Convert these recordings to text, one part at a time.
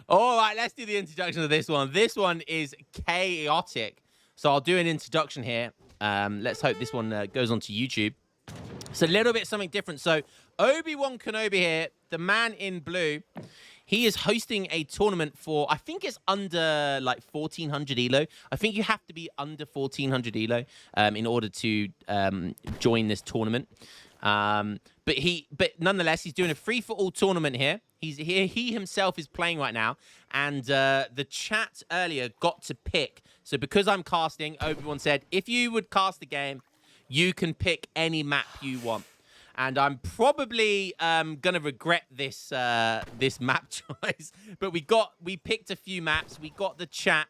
All right, let's do the introduction of this one. This one is chaotic. So I'll do an introduction here. Let's hope this one goes onto YouTube. It's a little bit something different. So Obi-Wan Kenobi here, the man in blue, he is hosting a tournament for, I think it's under like 1400 ELO. I think you have to be under 1400 ELO in order to join this tournament. But nonetheless, he's doing a free-for-all tournament here. He's here. He himself is playing right now, and the chat earlier got to pick. So because I'm casting, Obi-Wan said, if you would cast the game, you can pick any map you want. And I'm probably gonna regret this this map choice. But we picked a few maps. We got the chat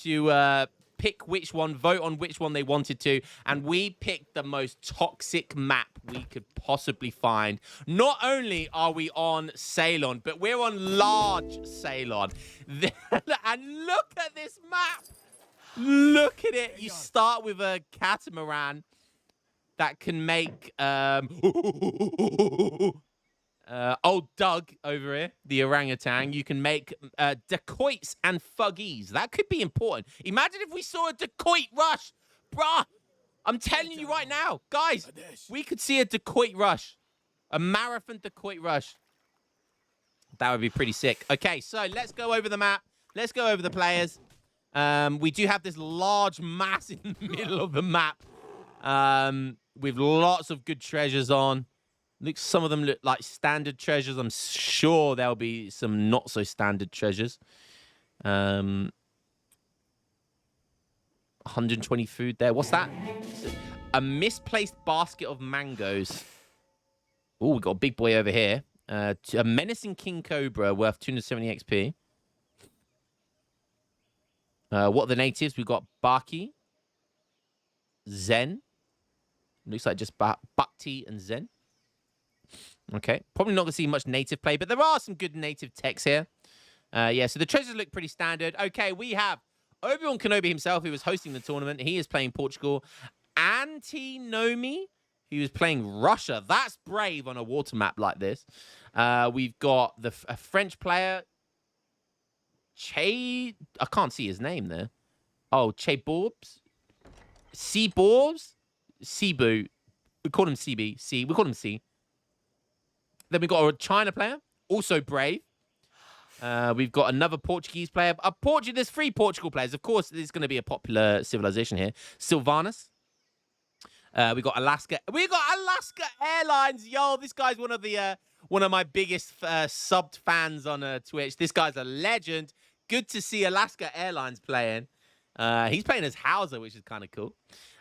to pick which one, vote on which one they wanted to, and we picked the most toxic map we could possibly find. Not only are we on Ceylon, but we're on large Ceylon. And look at this map. Look at it. You start with a catamaran that can make old Doug over here, the orangutan. You can make dacoits and thuggies. That could be important. Imagine if we saw a dacoit rush. Bruh, I'm telling you right now, guys, we could see a dacoit rush. A marathon dacoit rush. That would be pretty sick. Okay, so let's go over the map. Let's go over the players. We do have this large mass in the middle of the map. With lots of good treasures on. Some of them look like standard treasures. I'm sure there'll be some not so standard treasures. 120 food there. What's that? A misplaced basket of mangoes. Oh, we got a big boy over here. A menacing king cobra worth 270 XP. What are the natives? We've got Baki, Zen. Looks like just Bhakti and Zen. Okay. Probably not going to see much native play, but there are some good native techs here. Yeah, so the treasures look pretty standard. Okay, we have Obi-Wan Kenobi himself, who was hosting the tournament. He is playing Portugal. Antinomi, who is playing Russia. That's brave on a water map like this. We've got a French player, I can't see his name there. Oh, Borbs? Borbs? Cebu. We call him CB. We call him C. Then we've got a China player, also brave. We've got another Portuguese player. There's 3 Portugal players. Of course, this is going to be a popular civilization here. Sylvanus. We got Alaska. We got Alaska Airlines. Yo, this guy's one of my biggest subbed fans on Twitch. This guy's a legend. Good to see Alaska Airlines playing. He's playing as Hauser, which is kind of cool.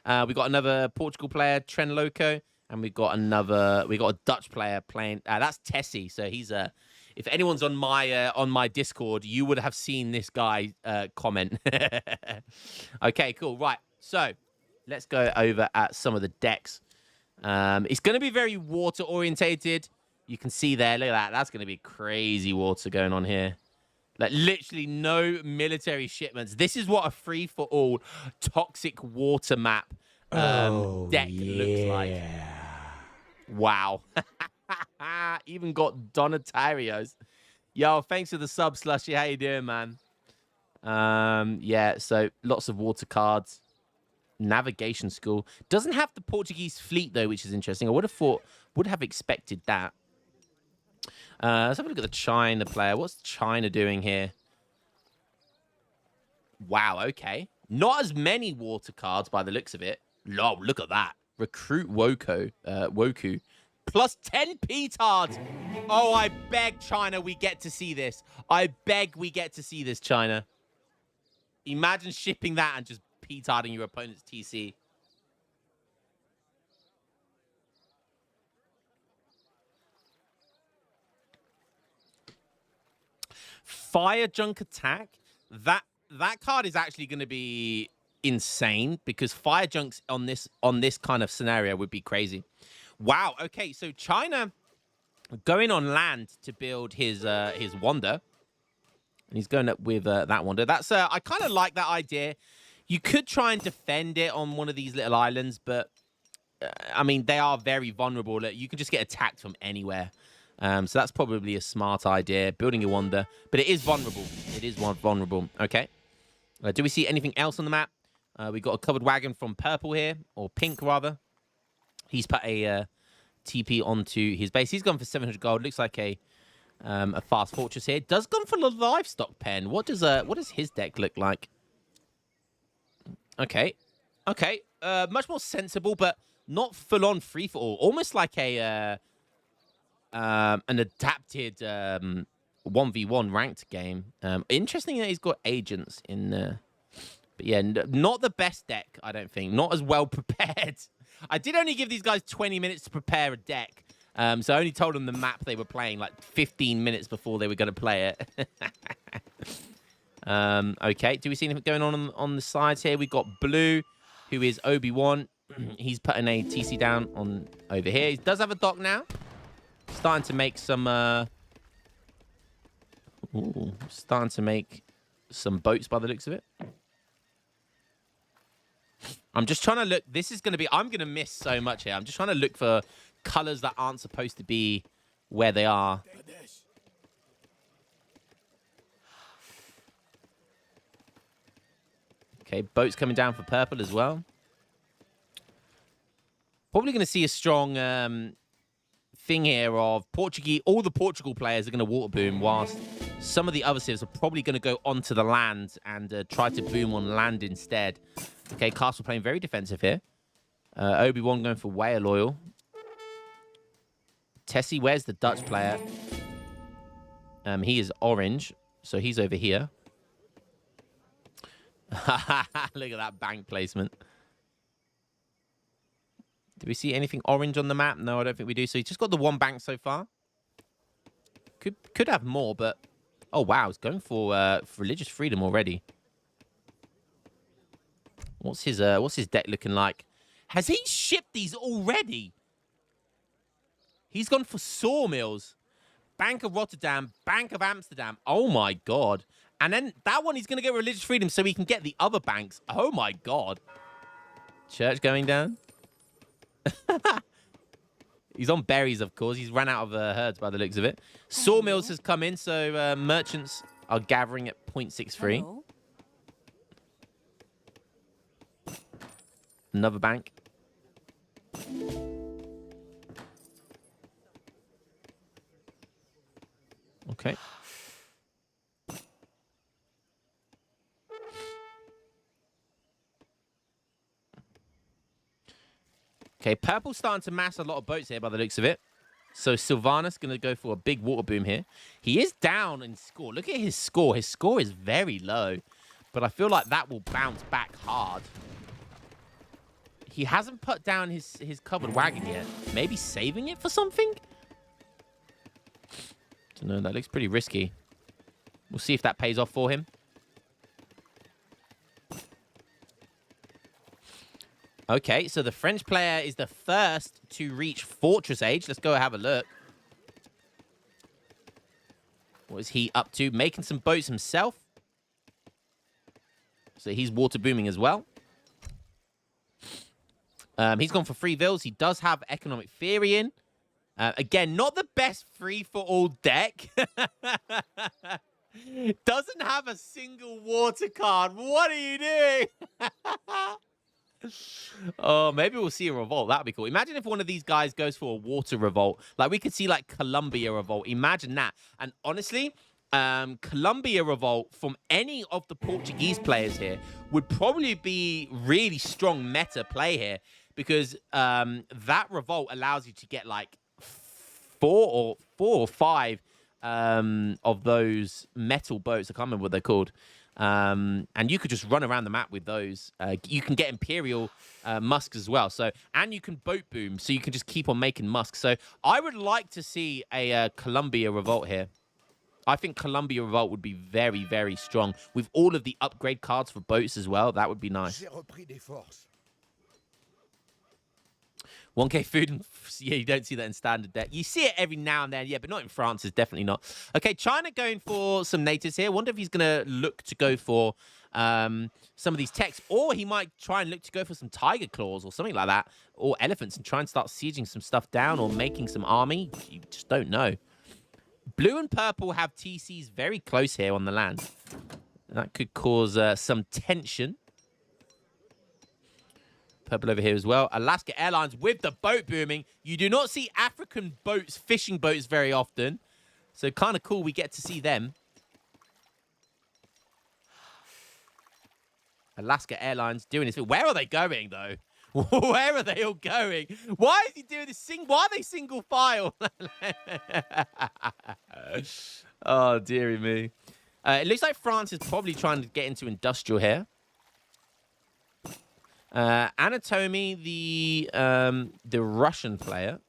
We got another Portugal player, Tren Loco, and we got a Dutch player playing. That's Tessie. So he's if anyone's on my Discord, you would have seen this guy comment. Okay, cool. Right. So let's go over at some of the decks. It's going to be very water orientated. You can see there. Look at that. That's going to be crazy water going on here. Like, literally no military shipments. This is what a free-for-all toxic water map deck looks like. Wow. Even got Donatarios. Yo, thanks for the sub, Slushy. How you doing, man? Yeah, so lots of water cards. Navigation school. Doesn't have the Portuguese fleet, though, which is interesting. I would have expected that. Let's have a look at the China player. What's China doing here? Wow, okay. Not as many water cards by the looks of it. Oh, look at that. Recruit Woku. Plus 10 petards. Oh, I beg, China, we get to see this. I beg we get to see this, China. Imagine shipping that and just petarding your opponent's TC. Fire Junk Attack. That card is actually going to be insane because Fire Junks on this kind of scenario would be crazy. Wow. Okay, so China going on land to build his Wonder, and he's going up with that Wonder. That's I kind of like that idea. You could try and defend it on one of these little islands, but I mean they are very vulnerable. You can just get attacked from anywhere. So that's probably a smart idea, building a wonder. But it is vulnerable. It is vulnerable. Okay. Do we see anything else on the map? We got a covered wagon from purple here, or pink rather. He's put a TP onto his base. He's gone for 700 gold. Looks like a fast fortress here. Does gone for the livestock pen. What does his deck look like? Okay. Much more sensible, but not full on free for all. Almost like a an adapted 1v1 ranked game. Interesting that he's got agents in there. But yeah, not the best deck, I don't think. Not as well prepared. I did only give these guys 20 minutes to prepare a deck. So I only told them the map they were playing like 15 minutes before they were going to play it. Okay, do we see anything going on the sides here? We've got Blue, who is Obi-Wan. He's putting a TC down on over here. He does have a dock now. Starting to make some... starting to make some boats by the looks of it. I'm just trying to look. This is going to be... I'm going to miss so much here. I'm just trying to look for colors that aren't supposed to be where they are. Okay, boats coming down for purple as well. Probably going to see a strong thing here of Portuguese. All the Portugal players are going to water boom, whilst some of the other civs are probably going to go onto the land and try to boom on land instead. Okay, Castle playing very defensive here. Obi-Wan going for whale oil. Tessie, where's the Dutch player? He is orange, so he's over here. Look at that bank placement. Do we see anything orange on the map? No, I don't think we do. So he's just got the one bank so far. Could have more, but... Oh, wow. He's going for religious freedom already. What's his deck looking like? Has he shipped these already? He's gone for sawmills. Bank of Rotterdam, Bank of Amsterdam. Oh, my God. And then that one, he's going to get religious freedom so he can get the other banks. Oh, my God. Church going down. He's on berries, of course. He's run out of herds by the looks of it. Sawmills has come in, so merchants are gathering at 0.63. Hello. Another bank. Okay. Okay, purple's starting to mass a lot of boats here by the looks of it. So Sylvanas going to go for a big water boom here. He is down in score. Look at his score. His score is very low. But I feel like that will bounce back hard. He hasn't put down his covered wagon yet. Maybe saving it for something? Don't know. That looks pretty risky. We'll see if that pays off for him. Okay, so the French player is the first to reach Fortress Age. Let's go have a look. What is he up to? Making some boats himself. So he's water booming as well. He's gone for free vills. He does have economic theory in. Again, not the best free-for-all deck. Doesn't have a single water card. What are you doing? Oh, maybe we'll see a revolt. That'd be cool. Imagine if one of these guys goes for a water revolt. Like, we could see, like, Colombia revolt. Imagine that. And honestly, Colombia revolt from any of the Portuguese players here would probably be really strong meta play here, because that revolt allows you to get, like, four or five of those metal boats. I can't remember what they're called. And you could just run around the map with those. You can get Imperial musks as well. So, and you can boat boom, so you can just keep on making musks. So I would like to see a Colombia revolt here. I think Colombia revolt would be very, very strong. With all of the upgrade cards for boats as well, that would be nice. 1k food, and yeah, you don't see that in standard deck. You see it every now and then, yeah, but not in France, is definitely not. Okay, China going for some natives here. Wonder if he's going to look to go for some of these techs, or he might try and look to go for some tiger claws or something like that, or elephants, and try and start sieging some stuff down or making some army. You just don't know. Blue and purple have TCs very close here on the land. That could cause some tension. Purple over here as well. Alaska Airlines with the boat booming. You do not see African boats, fishing boats very often. So kind of cool we get to see them. Alaska Airlines doing this. Where are they going, though? Where are they all going? Why is he doing this? Why are they single file? Oh, dearie me. It looks like France is probably trying to get into industrial here. Anatomy, the Russian player,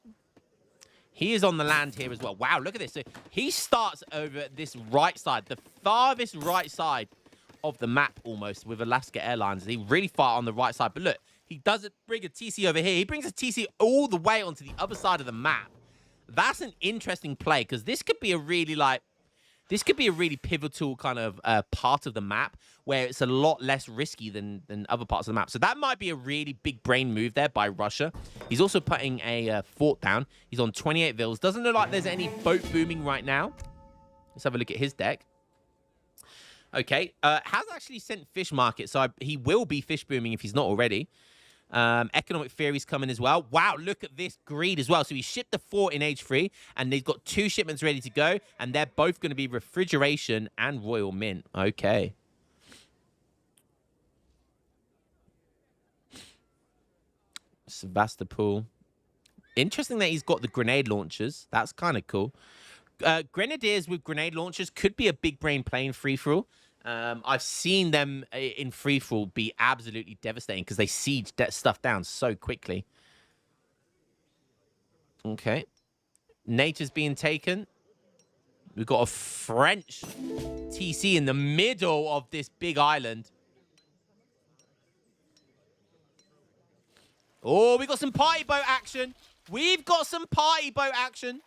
he is on the land here as well. Wow, look at this. So he starts over this right side, the farthest right side of the map almost with Alaska Airlines. He really far on the right side. But look, he doesn't bring a TC over here. He brings a TC all the way onto the other side of the map. That's an interesting play because this could be a really pivotal kind of part of the map where it's a lot less risky than other parts of the map. So that might be a really big brain move there by Russia. He's also putting a fort down. He's on 28 vills. Doesn't look like there's any boat booming right now. Let's have a look at his deck. Okay, has actually sent fish market, so he will be fish booming if he's not already. Economic theory's coming as well. Wow, look at this greed as well. So he shipped the fort in age 3, and they've got 2 shipments ready to go, and they're both going to be refrigeration and royal mint. Okay. Sevastopol. Interesting that he's got the grenade launchers. That's kind of cool. Grenadiers with grenade launchers could be a big brain play in free-for-all. I've seen them in free-for-all be absolutely devastating because they siege that stuff down so quickly. Okay. Nature's being taken. We've got a French TC in the middle of this big island. Oh, we got some party boat action. We've got some party boat action.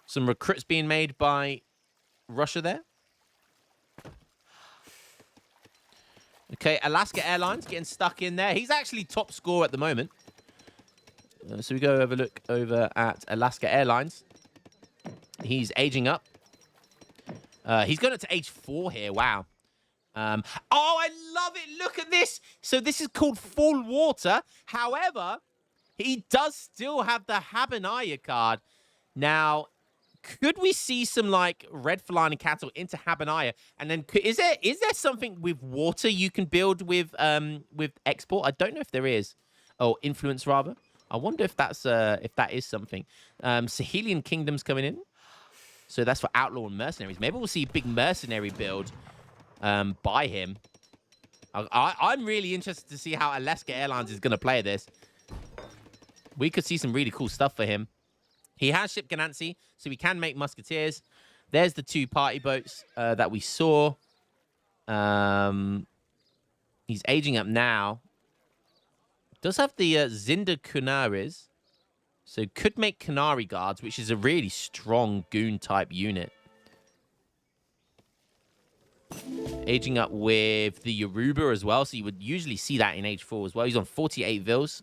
Some recruits being made by Russia there. Okay, Alaska Airlines getting stuck in there. He's actually top scorer at the moment. So we go have a look over at Alaska Airlines. He's aging up. He's going up to age 4 here. Wow. Oh, I love it. Look at this. So this is called Full Water. However, he does still have the Habanaya card. Now, could we see some like red Fulani cattle into Habanaya? And then is there something with water you can build with export? I don't know if there is. Oh, influence rather. I wonder if that is something. Sahelian Kingdom's coming in. So that's for outlaw and mercenaries. Maybe we'll see a big mercenary build by him. I'm really interested to see how Alaska Airlines is going to play this. We could see some really cool stuff for him. He has shipped Ganansi, so we can make musketeers. There's the 2 party boats that we saw. He's aging up now. Does have the Zinda Kunaris. So could make Canary Guards, which is a really strong goon-type unit. Aging up with the Yoruba as well, so you would usually see that in age 4 as well. He's on 48 vills.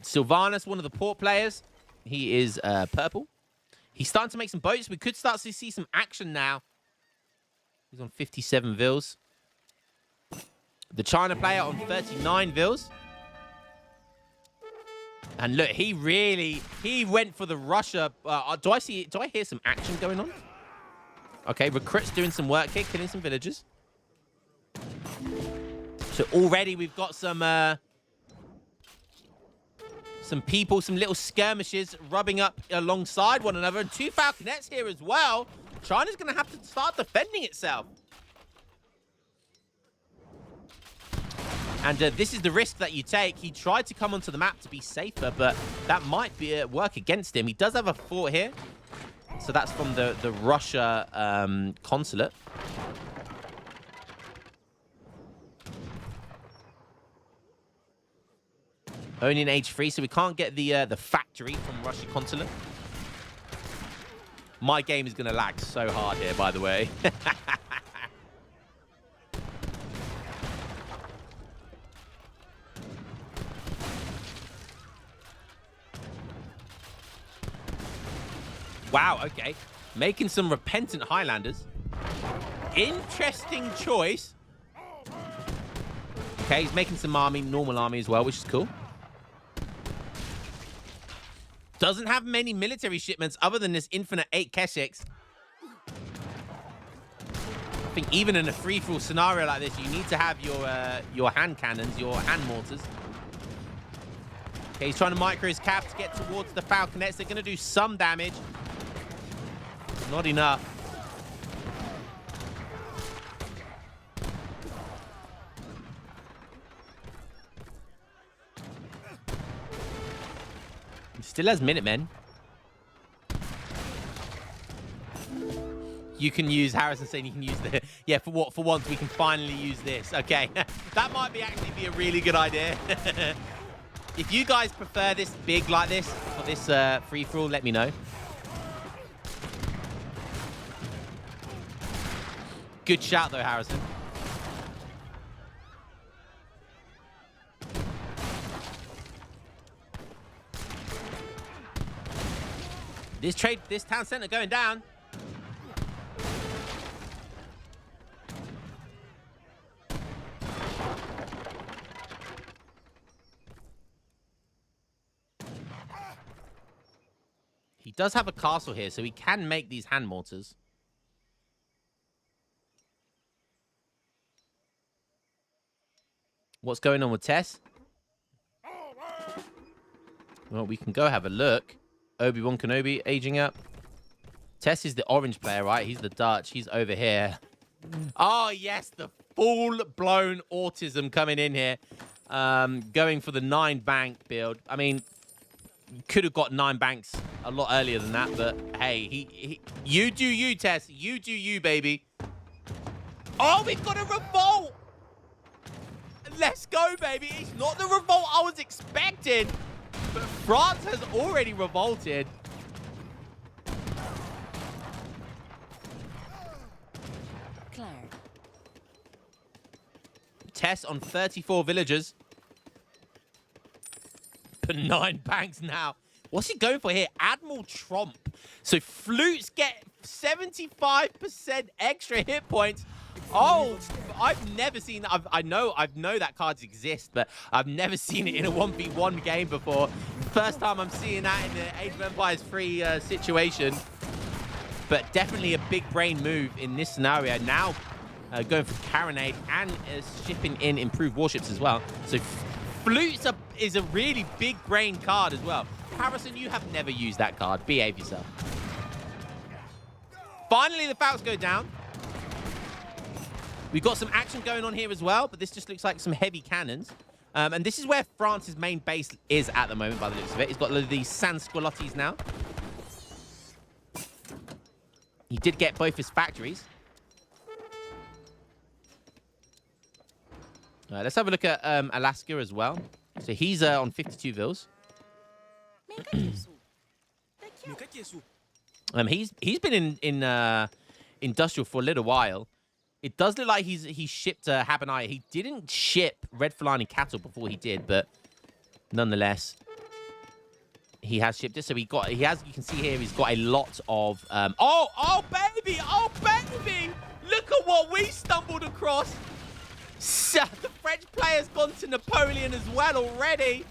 Sylvanus, one of the port players. He is purple. He's starting to make some boats. We could start to see some action now. He's on 57 vills. The China player on 39 vills. And look, he went for the Russia. Do I hear some action going on? Okay, recruits doing some work here, killing some villagers. So already we've got some people, some little skirmishes rubbing up alongside one another. And 2 falconets here as well. China's going to have to start defending itself. And this is the risk that you take. He tried to come onto the map to be safer, but that might be work against him. He does have a fort here. So that's from the Russia consulate. Only in age 3, so we can't get the factory from Russia consulate. My game is going to lag so hard here, by the way. Wow, okay. Making some repentant Highlanders. Interesting choice. Okay, he's making some army, normal army as well, which is cool. Doesn't have many military shipments other than this infinite 8 Keshiks. I think even in a free-for-all scenario like this, you need to have your hand cannons, your hand mortars. Okay, he's trying to micro his cap to get towards the falconets. They're going to do some damage. Not enough. He still has Minutemen. You can use, Harrison saying you can use the, yeah, for what? For once, we can finally use this. Okay, that might actually be a really good idea. If you guys prefer this big like this, for this free-for-all, let me know. Good shout, though, Harrison. This town center going down. He does have a castle here, so he can make these hand mortars. What's going on with Tess? Well, we can go have a look. Obi-Wan Kenobi aging up. Tess is the orange player, right? He's the Dutch. He's over here. Oh, yes, the full-blown autism coming in here. Going for the 9 bank build. I mean, you could have got 9 banks a lot earlier than that, but hey, you do you, Tess. You do you, baby. Oh, we've got a revolt. Let's go, baby. It's not the revolt I was expecting, but France has already revolted. Claire. Tess on 34 villagers. But 9 banks now. What's he going for here? Admiral Trump. So flutes get 75% extra hit points. Oh, I've never seen that. I know that cards exist, but I've never seen it in a 1v1 game before. First time I'm seeing that in the Age of Empires 3 situation. But definitely a big brain move in this scenario. Now going for Carronade and shipping in improved warships as well. So flutes is a really big brain card as well. Harrison, you have never used that card. Behave yourself. Finally, the Falcons go down. We've got some action going on here as well, but this just looks like some heavy cannons. And this is where France's main base is at the moment, by the looks of it. He's got these Sansquelottis now. He did get both his factories. Let's have a look at Alaska as well. So he's on 52 vills. He's been in industrial for a little while. It does look like he's shipped Habanai. He didn't ship Red Fulani cattle before he did, but nonetheless, he has shipped it. So you can see here, he's got a lot of oh baby! Look at what we stumbled across. So the French player's gone to Napoleon as well already.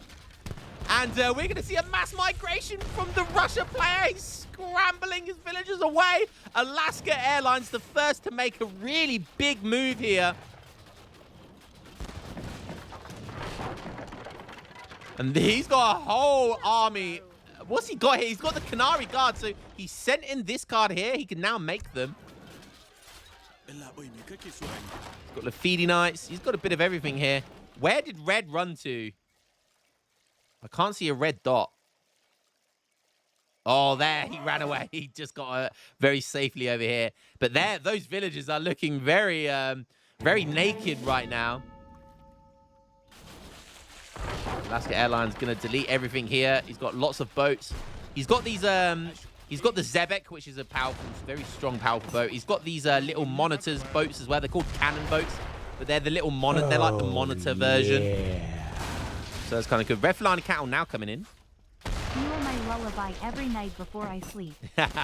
And we're going to see a mass migration from the Russia player. He's scrambling his villagers away. Alaska Airlines, the first to make a really big move here. And he's got a whole army. What's he got here? He's got the Canary Guard. So he sent in this card here. He can now make them. He's got Lafidi Knights. He's got a bit of everything here. Where did Red run to? I can't see a red dot. Oh, there, he ran away. He just got very safely over here. But there, those villagers are looking very, very naked right now. Alaska Airlines going to delete everything here. He's got lots of boats. He's got these, he's got the Zebek, which is a powerful, very strong, powerful boat. He's got these little monitors boats as well. They're called cannon boats, but they're the little monitor. They're like the monitor version. So that's kind of good. Red Fulani cattle now coming in. You are my lullaby every night before I sleep.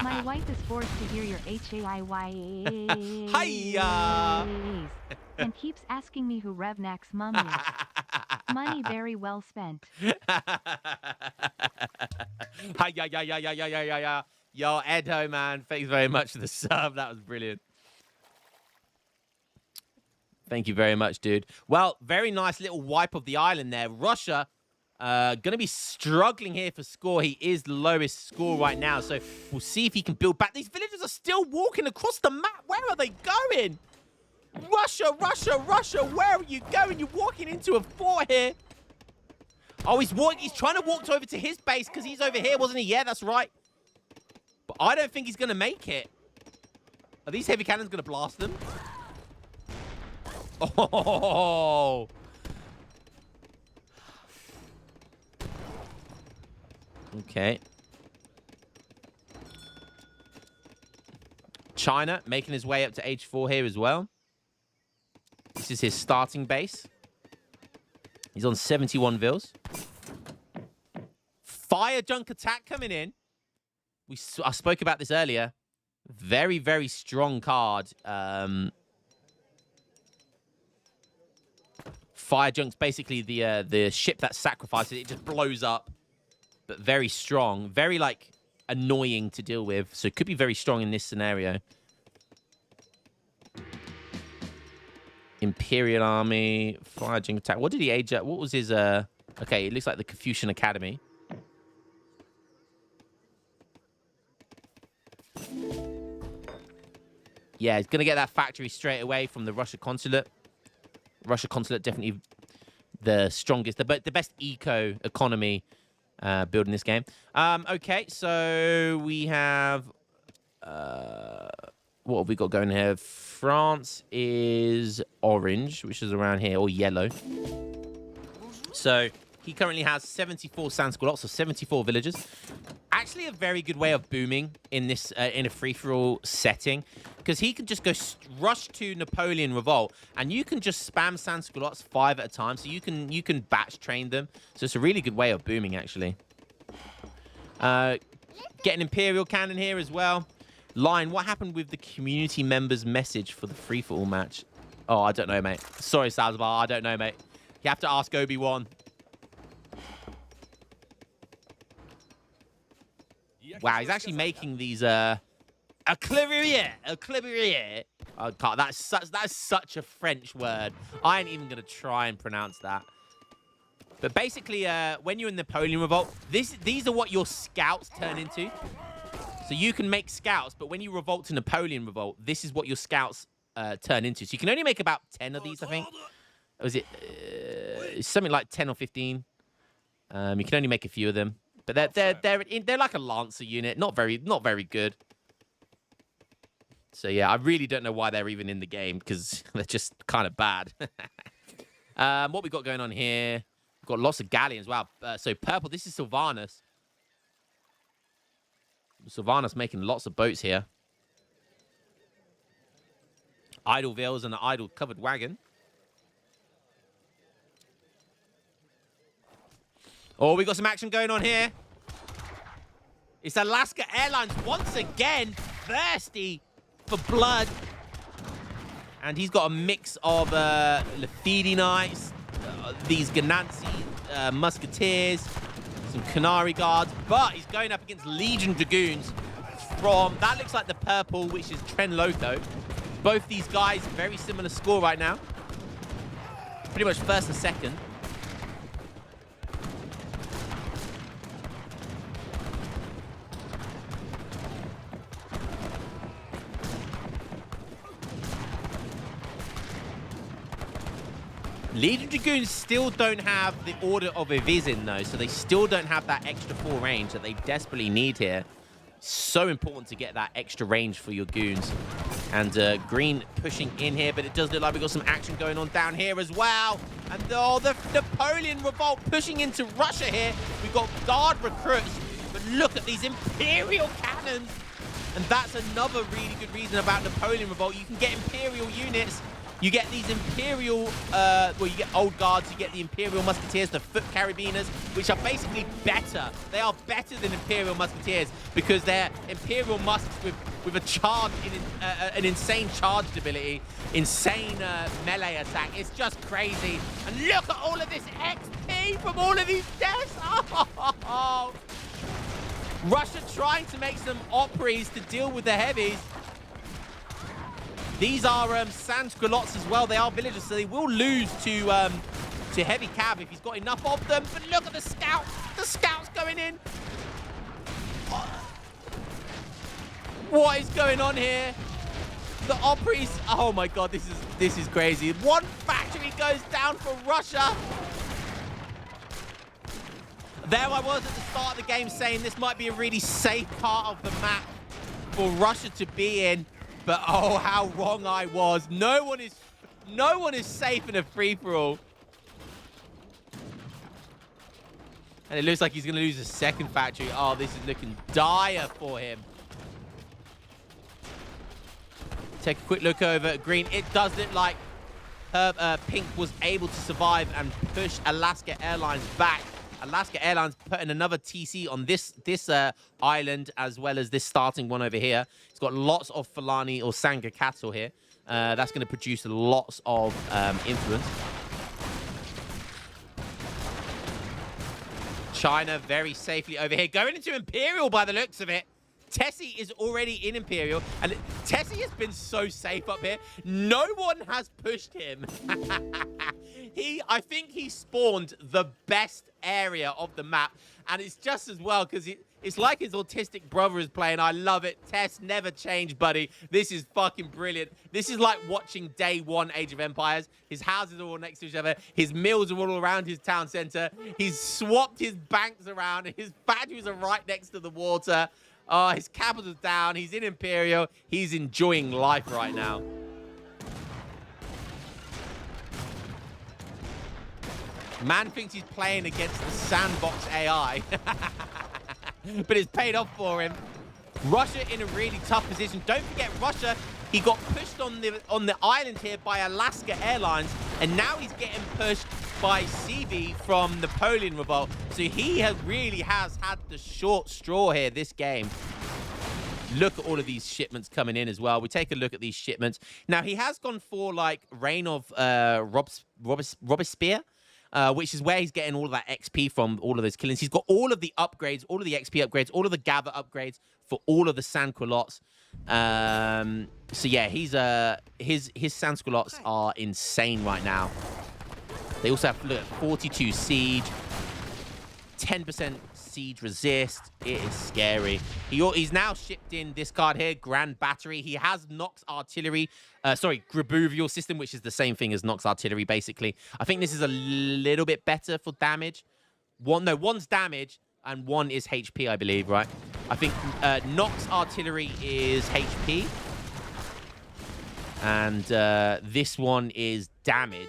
My wife is forced to hear your HAIYAs Hiya! and keeps asking me who Revnak's mum is. Money very well spent. Hi, yeah. Yo, Edo, man. Thanks very much for the sub. That was brilliant. Thank you very much, dude. Well, very nice little wipe of the island there. Russia going to be struggling here for score. He is the lowest score right now, so we'll see if he can build back. These villagers are still walking across the map. Where are they going? Russia, where are you going? You're walking into a fort here. Oh, he's trying to walk over to his base because he's over here, wasn't he? Yeah, that's right. But I don't think he's going to make it. Are these heavy cannons going to blast them? Oh. Okay. China making his way up to H4 here as well. This is his starting base. He's on 71 vils. Fire junk attack coming in. I spoke about this earlier. Very, very strong card. Fire junk's basically the ship that sacrifices. It just blows up. But very strong. Very, like, annoying to deal with. So it could be very strong in this scenario. Imperial Army, Fire Junk attack. What did he age at? What was his... Okay, it looks like the Confucian Academy. Yeah, he's going to get that factory straight away from the Russia consulate. Russia consulate definitely the strongest, the best eco economy building this game. Okay, so we have... what have we got going here? France is orange, which is around here, or yellow. So he currently has 74 Sansqualots, so 74 villagers. Actually, a very good way of booming in this in a free-for-all setting, because he can just go rush to Napoleon Revolt, and you can just spam Sansqualots 5 at a time. So you can batch train them. So it's a really good way of booming, actually. Get an Imperial Cannon here as well. Line, what happened with the community members' message for the free-for-all match? Oh, I don't know, mate. Sorry, Salazar, I don't know, mate. You have to ask Obi-Wan. Wow, he's actually making these, a clavier. Oh, God, that's such a French word. I ain't even going to try and pronounce that. But basically, when you're in Napoleon Revolt, these are what your scouts turn into. So you can make scouts, but when you revolt to Napoleon Revolt, this is what your scouts turn into. So you can only make about 10 of these, I think. Or is it something like 10 or 15? You can only make a few of them, but they're like a Lancer unit, not very good. So yeah, I really don't know why they're even in the game, because they're just kind of bad. What we got going on here? We've got lots of galleons. Wow. So purple. This is Sylvanus. Sylvanus making lots of boats here. Idle Vales and an idle covered wagon. Oh, we got some action going on here. It's Alaska Airlines once again thirsty for blood. And he's got a mix of Lafidi Knights, these Ganansi Musketeers, some Canary Guards, but he's going up against Legion Dragoons from, that looks like the purple, which is Tren Lotho. Both these guys, very similar score right now. Pretty much first and second. Legion Dragoons still don't have the Order of Evizin, though, so they still don't have that extra 4 range that they desperately need here. So important to get that extra range for your goons. And green pushing in here, but it does look like we've got some action going on down here as well. And oh, the Napoleon Revolt pushing into Russia here. We've got guard recruits, but look at these Imperial cannons. And that's another really good reason about Napoleon Revolt. You can get Imperial units. You get these Imperial, well, you get Old Guards, you get the Imperial Musketeers, the Foot Carabiners, which are basically better. They are better than Imperial Musketeers because they're Imperial Musks with a charge, an insane charged ability, insane melee attack. It's just crazy. And look at all of this XP from all of these deaths. Oh. Russia trying to make some Opries to deal with the heavies. These are sans-culottes as well. They are villagers, so they will lose to heavy cav if he's got enough of them. But look at the scout. The scout's going in. What is going on here? The Opries. Oh my god, this is crazy. One factory goes down for Russia. There I was at the start of the game saying this might be a really safe part of the map for Russia to be in. But oh, how wrong I was. No one is safe in a free-for-all. And it looks like he's going to lose a second factory. Oh, this is looking dire for him. Take a quick look over at green. It does look like Pink was able to survive and push Alaska Airlines back. Alaska Airlines putting another TC on this island as well as this starting one over here. It's got lots of Fulani or Sangha cattle here. That's going to produce lots of influence. China very safely over here. Going into Imperial by the looks of it. Tessie is already in Imperial, and Tessie has been so safe up here. No one has pushed him. I think he spawned the best area of the map, and it's just as well because it's like his autistic brother is playing. I love it. Tess, never change, buddy. This is fucking brilliant. This is like watching day one Age of Empires. His houses are all next to each other. His mills are all around his town center. He's swapped his banks around. His factories are right next to the water. His capital's down. He's in Imperial. He's enjoying life right now. Man thinks he's playing against the sandbox AI. But it's paid off for him. Russia in a really tough position. Don't forget, Russia, he got pushed on the island here by Alaska Airlines, and now he's getting pushed by CV from Napoleon Revolt. So he really has had the short straw here this game. Look at all of these shipments coming in as well. We take a look at these shipments. Now, he has gone for, like, Reign of Robespierre, which is where he's getting all of that XP from, all of those killings. He's got all of the upgrades, all of the XP upgrades, all of the gather upgrades for all of the sans-culottes. So, yeah, his sans-culottes are insane right now. They also have, look, 42 siege, 10% siege resist. It is scary. He's now shipped in this card here, Grand Battery. He has Nox Artillery, Grabuvial System, which is the same thing as Nox Artillery, basically. I think this is a little bit better for damage. One's damage and one is HP, I believe, right? I think Nox Artillery is HP. And this one is damage.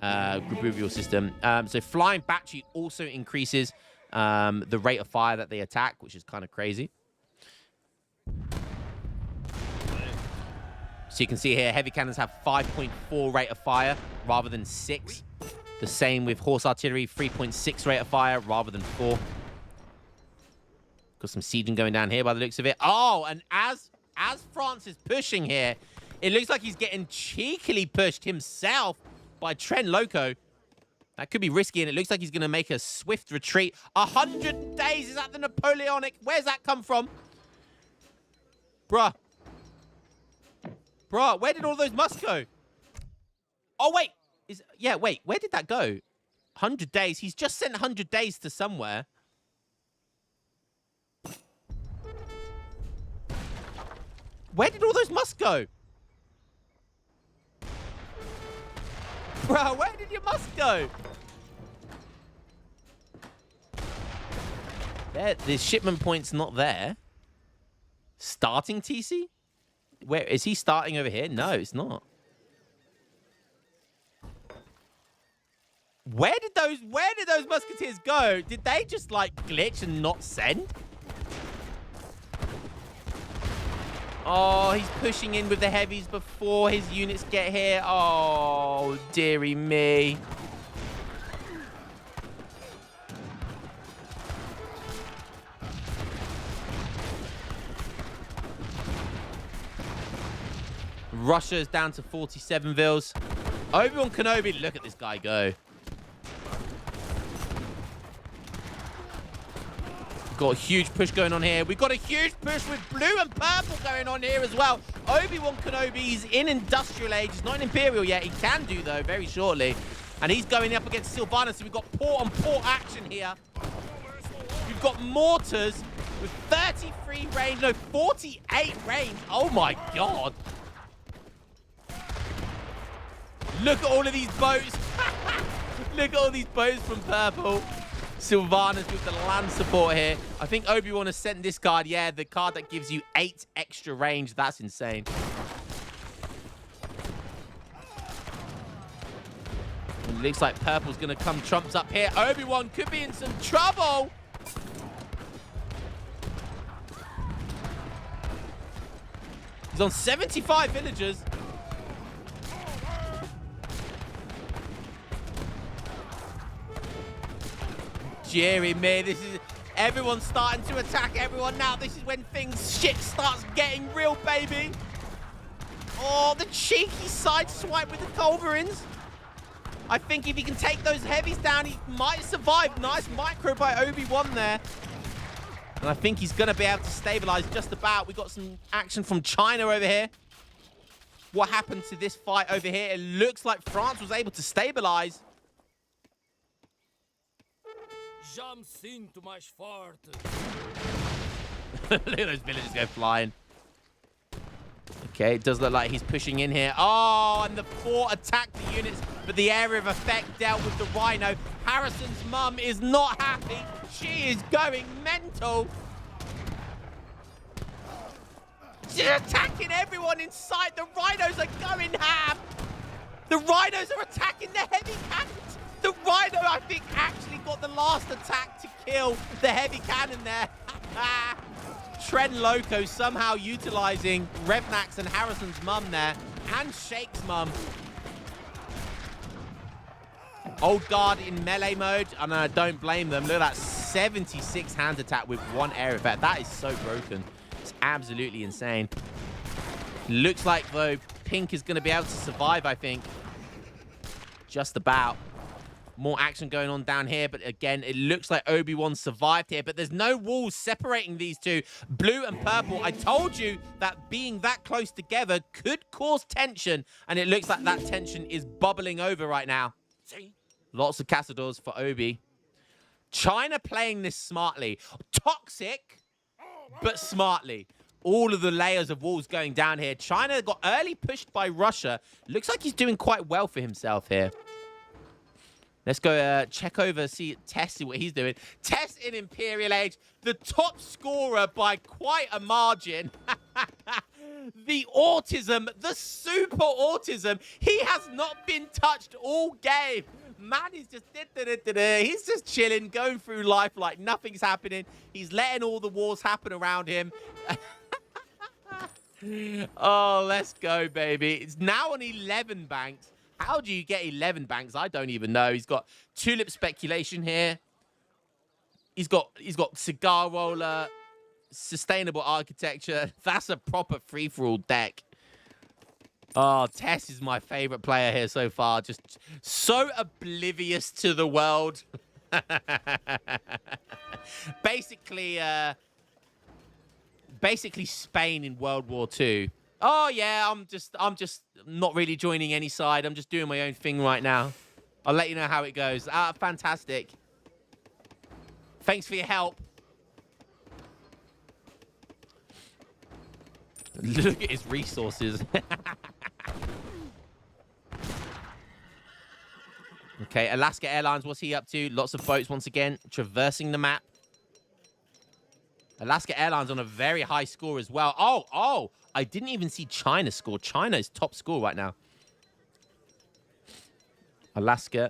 Grabuvial System. So Flying Battery also increases the rate of fire that they attack, which is kind of crazy. So you can see here, heavy cannons have 5.4 rate of fire rather than 6. The same with Horse Artillery, 3.6 rate of fire rather than 4. Got some sieging going down here by the looks of it. Oh, and as France is pushing here, it looks like he's getting cheekily pushed himself by Tren Loco. That could be risky, and it looks like he's going to make a swift retreat. 100 days, is that the Napoleonic? Where's that come from? Bruh, where did all those musks go? Oh, wait. Wait, where did that go? 100 days. He's just sent 100 days to somewhere. Where did all those musks go? Bro, where did your musk go? The shipment point's not there. Starting TC? Where is he starting over here? No, it's not. Where did those musketeers go? Did they just like glitch and not send? Oh, he's pushing in with the heavies before his units get here. Oh, dearie me. Russia is down to 47 vils. Obi-Wan Kenobi, look at this guy go. Got a huge push going on here. We've got a huge push with blue and purple going on here as well. Obi-Wan Kenobi's in Industrial Age. He's not in Imperial yet. He can do, though, very shortly. And he's going up against Sylvanas. So we've got port-on-port action here. We've got mortars with 33 range. No, 48 range. Oh, my God. Look at all of these boats. Look at all these boats from purple. Sylvanas with the land support here. I think Obi-Wan has sent this card. Yeah, the card that gives you 8 extra range. That's insane. It looks like purple's going to come trumps up here. Obi-Wan could be in some trouble. He's on 75 villagers. Jerry, me, this is everyone's starting to attack everyone now. This is when shit starts getting real, baby. Oh, the cheeky side swipe with the culverins. I think if he can take those heavies down, he might survive. Nice micro by Obi-Wan there. And I think he's going to be able to stabilize just about. We got some action from China over here. What happened to this fight over here? It looks like France was able to stabilize. Já me sinto mais forte. Look at those villagers go flying. Okay, it does look like he's pushing in here. Oh, and the fort attacked the units, but the area of effect dealt with the Rhino. Harrison's mum is not happy. She is going mental. She's attacking everyone inside. The Rhinos are going ham. The Rhinos are attacking the heavy cannons. The Rhino, I think, actually got the last attack to kill the heavy cannon there. Tren Loco somehow utilizing Revnax and Harrison's mum there, and Shake's mum. Old guard in melee mode, and I don't blame them. Look at that 76 hand attack with 1 air effect. That is so broken. It's absolutely insane. Looks like, though, Pink is going to be able to survive, I think. Just about. More action going on down here, but again, it looks like Obi-Wan survived here, but there's no walls separating these two. Blue and purple, I told you that being that close together could cause tension, and it looks like that tension is bubbling over right now. Lots of Castadors for Obi. China playing this smartly. Toxic, but smartly. All of the layers of walls going down here. China got early pushed by Russia. Looks like he's doing quite well for himself here. Let's go check over, see Tess, see what he's doing. Tess in Imperial Age, the top scorer by quite a margin. The autism, the super autism. He has not been touched all game. Man, he's just he's just chilling, going through life like nothing's happening. He's letting all the wars happen around him. Oh, let's go, baby. It's now on 11 banks. How do you get 11 banks? I don't even know. He's got tulip speculation here. He's got cigar roller, sustainable architecture. That's a proper free-for-all deck. Oh, Tess is my favorite player here so far. Just so oblivious to the world. Basically Spain in World War II. Oh yeah, I'm just not really joining any side. I'm just doing my own thing right now. I'll let you know how it goes. Fantastic. Thanks for your help. Look at his resources. Okay, Alaska Airlines, what's he up to? Lots of boats once again, traversing the map. Alaska Airlines on a very high score as well. Oh, I didn't even see China score. China is top score right now. Alaska.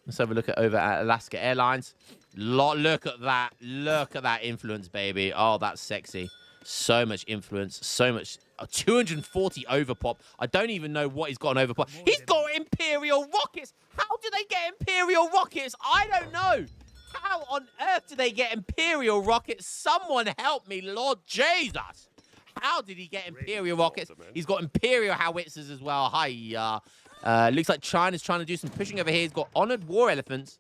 Let's have a look over at Alaska Airlines. Look at that. Look at that influence, baby. Oh, that's sexy. So much influence. So much a 240 overpop. I don't even know what he's got on overpop. He's got Imperial rockets. How do they get Imperial rockets? I don't know. How on earth do they get Imperial rockets? Someone help me, Lord Jesus. How did he get Imperial rockets? He's got Imperial howitzers as well. Hiya. Looks like China's trying to do some pushing over here. He's got honored war elephants.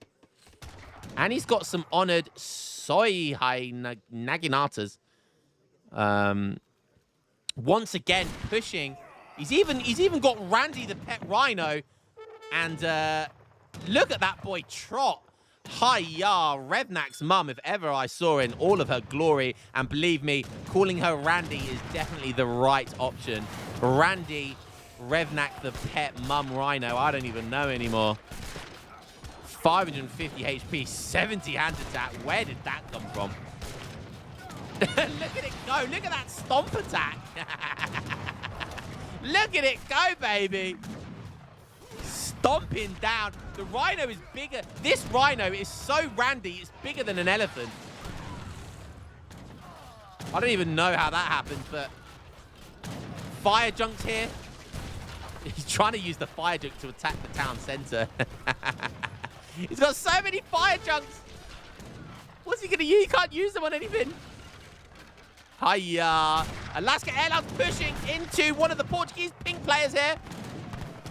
And he's got some honored soy naginatas. Once again, pushing. He's even got Randy the pet rhino. And look at that boy trot. Hiya, Revnak's mum, if ever I saw in all of her glory. And believe me, calling her Randy is definitely the right option. Randy, Revnak the pet mum rhino. I don't even know anymore. 550 HP, 70 hand attack. Where did that come from? Look at it go. Look at that stomp attack. Look at it go, baby. Stomping down. The rhino is bigger. This rhino is so randy, it's bigger than an elephant. I don't even know how that happened, but fire junks here. He's trying to use the fire junk to attack the town center. He's got so many fire junks. What's he going to use? He can't use them on anything. Hiya. Alaska Airlines pushing into one of the Portuguese pink players here.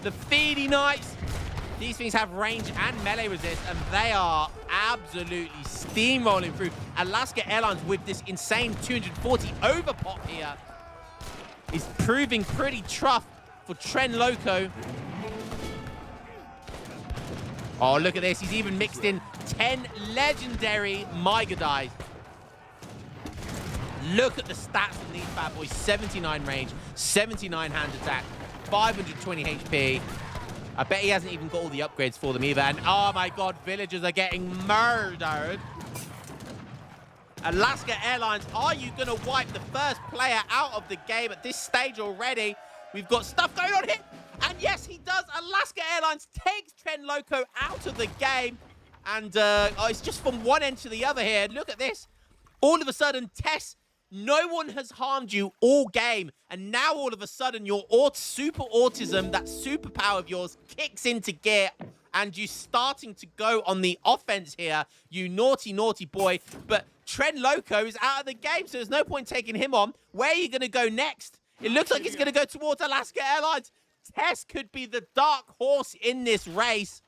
The Feedy Knights. These things have range and melee resist, and they are absolutely steamrolling through. Alaska Airlines with this insane 240 overpop here is proving pretty tough for Tren Loco. Oh, look at this. He's even mixed in 10 legendary Mygadais. Look at the stats from these bad boys. 79 range, 79 hand attack, 520 HP. I bet he hasn't even got all the upgrades for them either. And oh my God, villagers are getting murdered. Alaska Airlines, are you going to wipe the first player out of the game at this stage already? We've got stuff going on here. And yes, he does. Alaska Airlines takes Tren Loco out of the game. And it's just from one end to the other here. Look at this. All of a sudden, Tess, no one has harmed you all game. And now all of a sudden, your super autism, that superpower of yours, kicks into gear. And you're starting to go on the offense here, you naughty, naughty boy. But Tren Loco is out of the game, so there's no point taking him on. Where are you going to go next? It looks like he's going to go towards Alaska Airlines. Tess could be the dark horse in this race.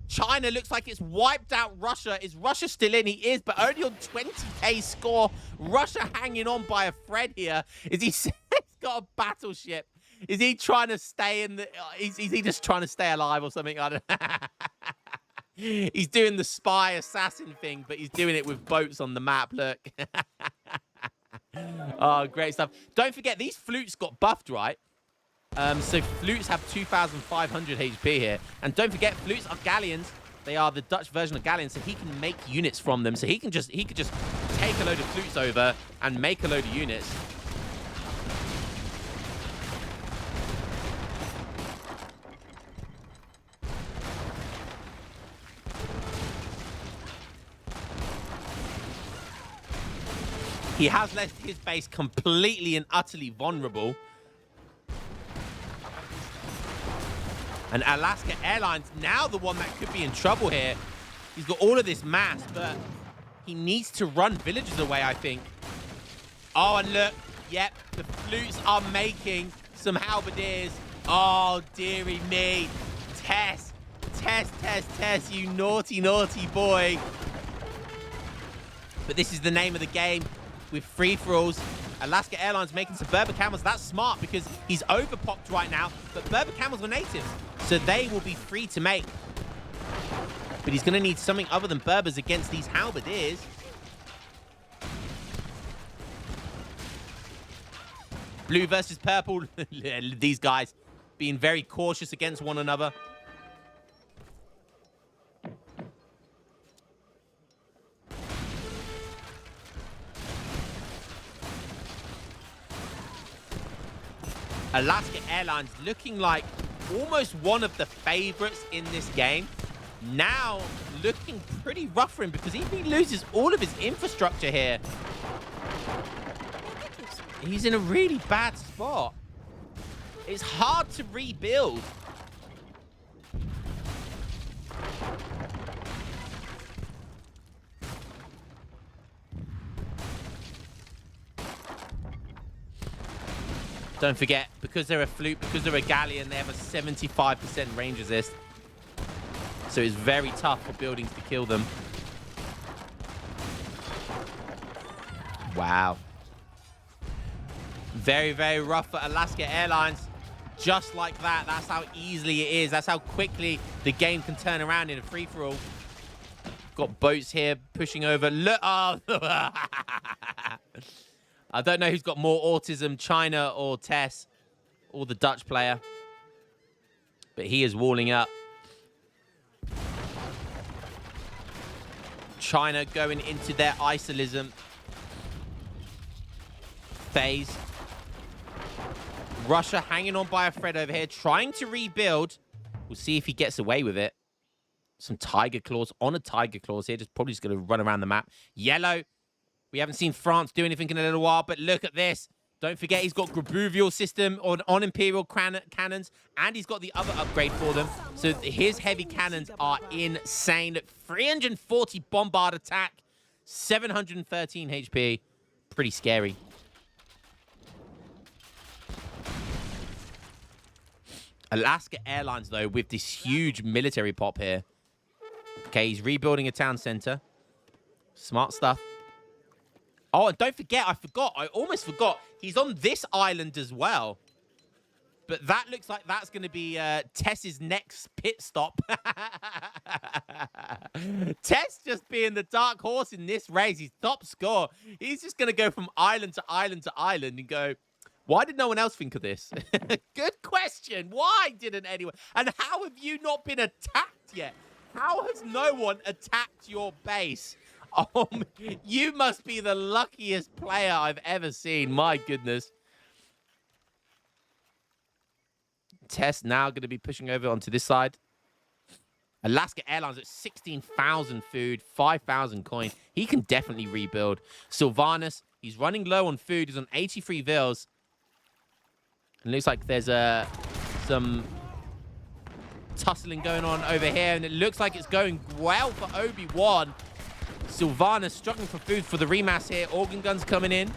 China looks like it's wiped out Russia. Is Russia still in? He is, but only on 20k score. Russia hanging on by a thread here. Is he? He's got a battleship. Is he trying to stay in the... Is he just trying to stay alive or something? I don't know. He's doing the spy assassin thing, but he's doing it with boats on the map. Look. Oh, great stuff. Don't forget, these flutes got buffed, right? So flutes have 2,500 HP here. And don't forget, flutes are galleons. They are the Dutch version of galleons, so he can make units from them. So he could just take a load of flutes over and make a load of units. He has left his base completely and utterly vulnerable. And Alaska Airlines, now the one that could be in trouble here. He's got all of this mass, but he needs to run villagers away, I think. Oh, and look. Yep, the flutes are making some halberdiers. Oh, dearie me. Tess, you naughty, naughty boy. But this is the name of the game. With free-for-alls, Alaska Airlines making some Berber camels. That's smart because he's overpopped right now, but Berber camels are natives, so they will be free to make. But he's going to need something other than Berbers against these halberdiers. Blue versus purple. These guys being very cautious against one another. Alaska Airlines looking like almost one of the favorites in this game. Now looking pretty rough for him because he loses all of his infrastructure here. He's in a really bad spot. It's hard to rebuild. Don't forget, because they're a flute, because they're a galleon, they have a 75% range resist. So it's very tough for buildings to kill them. Wow. Very, very rough for Alaska Airlines. Just like that. That's how easily it is. That's how quickly the game can turn around in a free-for-all. Got boats here pushing over. Look. Oh. I don't know who's got more autism, China or Tess, or the Dutch player. But he is walling up. China going into their isolism phase. Russia hanging on by a thread over here, trying to rebuild. We'll see if he gets away with it. Some tiger claws on a tiger claws here. Probably just going to run around the map. Yellow. We haven't seen France do anything in a little while, but look at this. Don't forget he's got Grabuvial system on Imperial cannons, and he's got the other upgrade for them. So his heavy cannons are insane. 340 bombard attack, 713 HP. Pretty scary. Alaska Airlines, though, with this huge military pop here. Okay, he's rebuilding a town center. Smart stuff. Oh, and don't forget, I almost forgot. He's on this island as well. But that looks like that's going to be Tess's next pit stop. Tess just being the dark horse in this race. He's top score. He's just going to go from island to island to island and go, why did no one else think of this? Good question. Why didn't anyone? And how have you not been attacked yet? How has no one attacked your base? Oh, you must be the luckiest player I've ever seen. My goodness. Tess now going to be pushing over onto this side. Alaska Airlines at 16,000 food, 5,000 coin. He can definitely rebuild. Sylvanus, he's running low on food. He's on 83 vils. And looks like there's some tussling going on over here. And it looks like it's going well for Obi-Wan. Sylvanus struggling for food for the remass here. Organ guns coming in.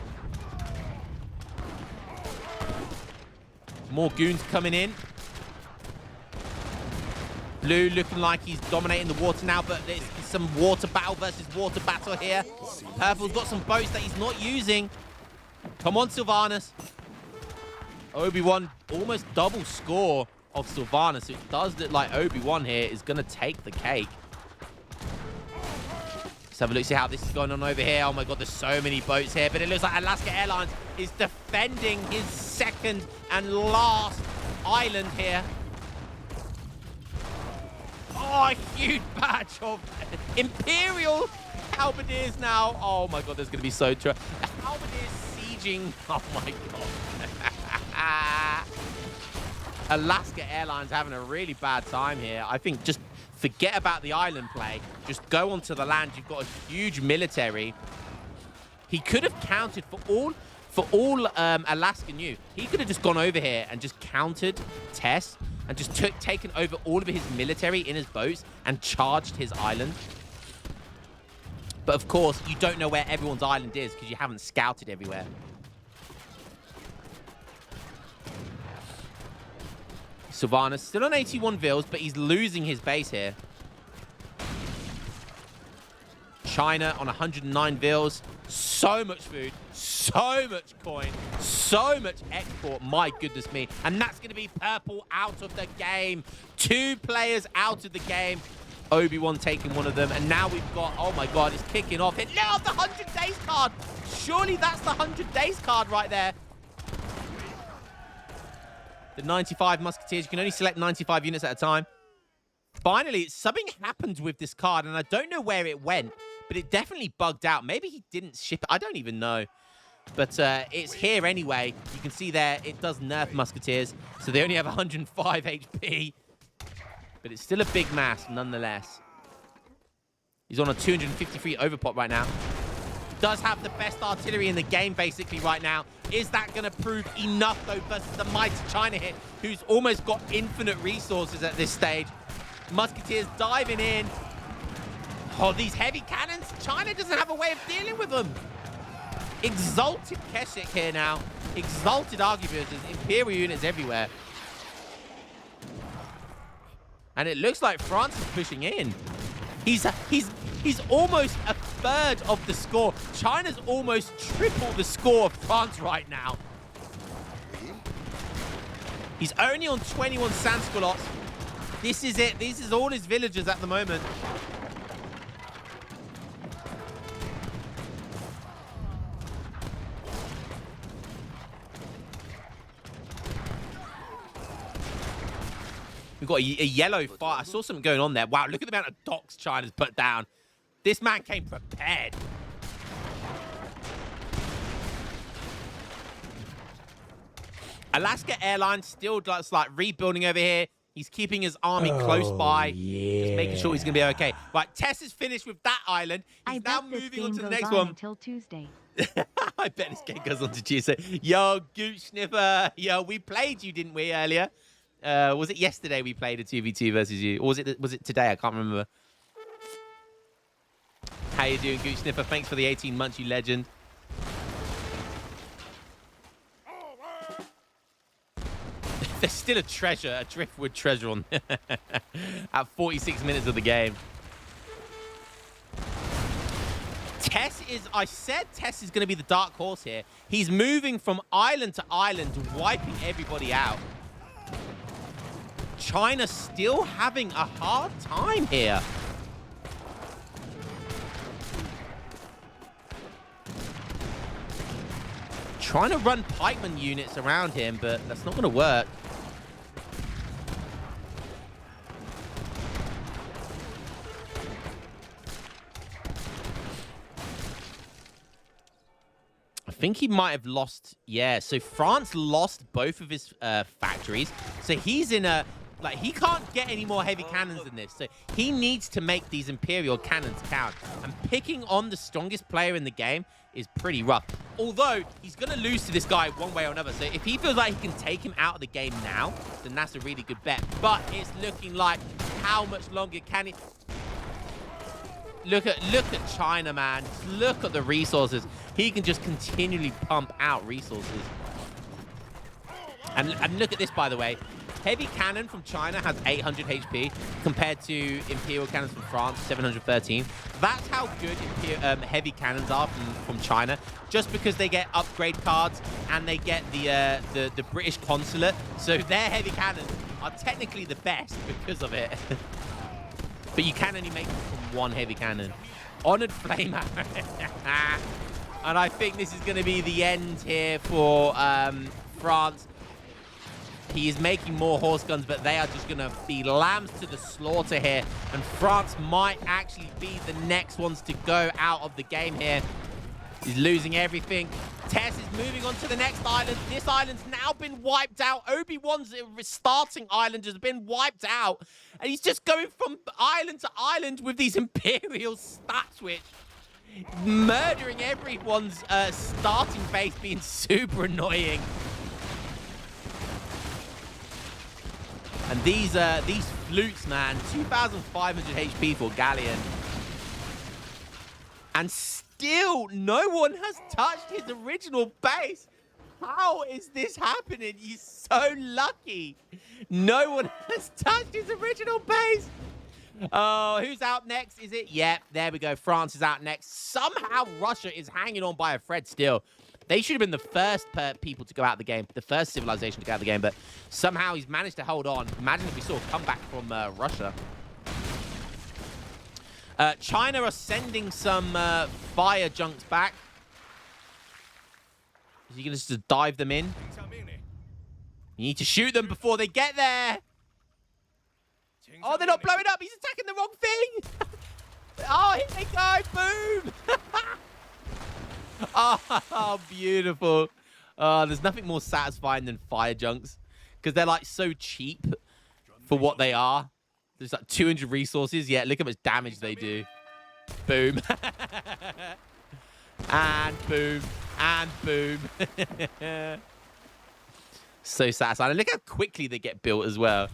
More goons coming in. Blue looking like he's dominating the water now, but there's some water battle versus water battle here. Purple's got some boats that he's not using. Come on, Sylvanus. Obi-Wan almost double score of Sylvanus. It does look like Obi-Wan here is going to take the cake. Let's have a look, see how this is going on over here. Oh my god, there's so many boats here, but it looks like Alaska Airlines is defending his second and last island here. Oh, a huge batch of Imperial Halberdiers now. Oh my god, there's going to be so true. The Halberdiers sieging. Oh my god. Alaska Airlines having a really bad time here. I think just forget about the island play. Just go onto the land. You've got a huge military. He could have counted for all Alaska knew. He could have just gone over here and just countered Tess and just taken over all of his military in his boats and charged his island. But of course, you don't know where everyone's island is because you haven't scouted everywhere. Sylvanus still on 81 vils, but he's losing his base here. China on 109 vils. So much food, so much coin, so much export. My goodness me. And that's going to be Purple out of the game. 2 players out of the game. Obi-Wan taking one of them. And now we've got, oh my god, it's kicking off. Look at the 100 days card. Surely that's the 100 days card right there. The 95 Musketeers. You can only select 95 units at a time. Finally, something happened with this card, and I don't know where it went, but it definitely bugged out. Maybe he didn't ship it. I don't even know. But it's here anyway. You can see there, it does nerf Musketeers, so they only have 105 HP. But it's still a big mass, nonetheless. He's on a 253 overpop right now. does have the best artillery in the game, basically, right now. Is that going to prove enough, though, versus the mighty China here, who's almost got infinite resources at this stage? Musketeers diving in. Oh, these heavy cannons. China doesn't have a way of dealing with them. Exalted Keswick here now. Exalted Arquebuses. Imperial units everywhere. And it looks like France is pushing in. He's almost a third of the score. China's almost triple the score of France right now. He's only on 21 Sansculottes. This is it. This is all his villagers at the moment. We've got a yellow fire. I saw something going on there. Wow, look at the amount of docks China's put down. This man came prepared. Alaska Airlines still just like rebuilding over here. He's keeping his army close by. Yeah. Just making sure he's going to be okay. Right, Tess is finished with that island. He's now moving on to the next one. Until Tuesday. I bet this game goes on to Tuesday. Yo, Gooch Sniffer. Yo, we played you, didn't we, earlier? Was it yesterday we played a 2v2 versus you? Or was it today? I can't remember. How you doing, Gooch Sniffer? Thanks for the 18 months, you legend. There's still a treasure, a driftwood treasure on at 46 minutes of the game. I said Tess is going to be the dark horse here. He's moving from island to island, wiping everybody out. China still having a hard time here. Trying to run pikeman units around him, but that's not going to work. I think he might have lost. Yeah, so France lost both of his factories. So he's in a... Like, he can't get any more heavy cannons than this. So he needs to make these Imperial cannons count. And picking on the strongest player in the game is pretty rough. Although, he's going to lose to this guy one way or another. So if he feels like he can take him out of the game now, then that's a really good bet. But it's looking like, how much longer can he... Look at China, man. Just look at the resources. He can just continually pump out resources. And look at this, by the way. Heavy cannon from China has 800 HP compared to Imperial cannons from France, 713. That's how good heavy cannons are from China, just because they get upgrade cards and they get the British consulate. So their heavy cannons are technically the best because of it. But you can only make them from one heavy cannon. Honored Flame Arrow. And I think this is going to be the end here for France. He is making more horse guns, but they are just going to be lambs to the slaughter here. And France might actually be the next ones to go out of the game here. He's losing everything. Tess is moving on to the next island. This island's now been wiped out. Obi-Wan's starting island has been wiped out. And he's just going from island to island with these Imperial stat switch. Murdering everyone's starting base, being super annoying. And these flutes, man, 2,500 HP for Galleon. And still, no one has touched his original base. How is this happening? He's so lucky. No one has touched his original base. Oh, who's out next? Is it? Yep, there we go. France is out next. Somehow Russia is hanging on by a thread still. They should have been the first people to go out of the game, the first civilization to go out of the game, but somehow he's managed to hold on. Imagine if we saw a comeback from Russia. China are sending some fire junks back. Is he going to just dive them in? You need to shoot them before they get there. Oh, they're not blowing up. He's attacking the wrong thing. Oh, here they go. Boom. Oh, beautiful. There's nothing more satisfying than fire junks because they're like so cheap for what they are. There's like 200 resources. Yeah, look how much damage they do. Boom. And boom. And boom. So satisfying. And look how quickly they get built as well.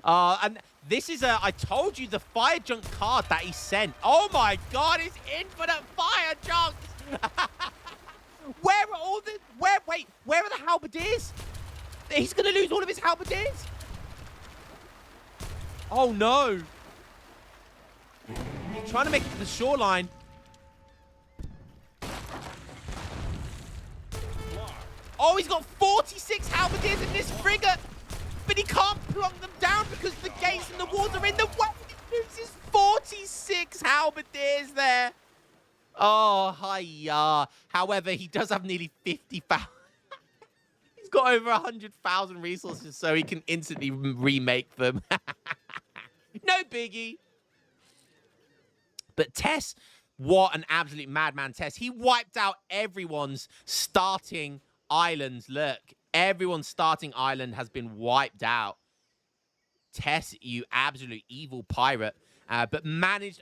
And this is I told you the fire junk card that he sent. Oh my god, it's infinite fire junks. Where are all the where are the halberdiers? He's gonna lose all of his halberdiers. Oh no. He's trying to make it to the shoreline. Oh, he's got 46 halberdiers in this frigate, but he can't plonk them down because the gates and the walls are in the way. He loses 46 halberdiers there. Oh, hiya. However, he does have nearly 50,000. He's got over 100,000 resources, so he can instantly remake them. No biggie. But Tess, what an absolute madman, Tess. He wiped out everyone's starting islands. Look, everyone's starting island has been wiped out. Tess, you absolute evil pirate. But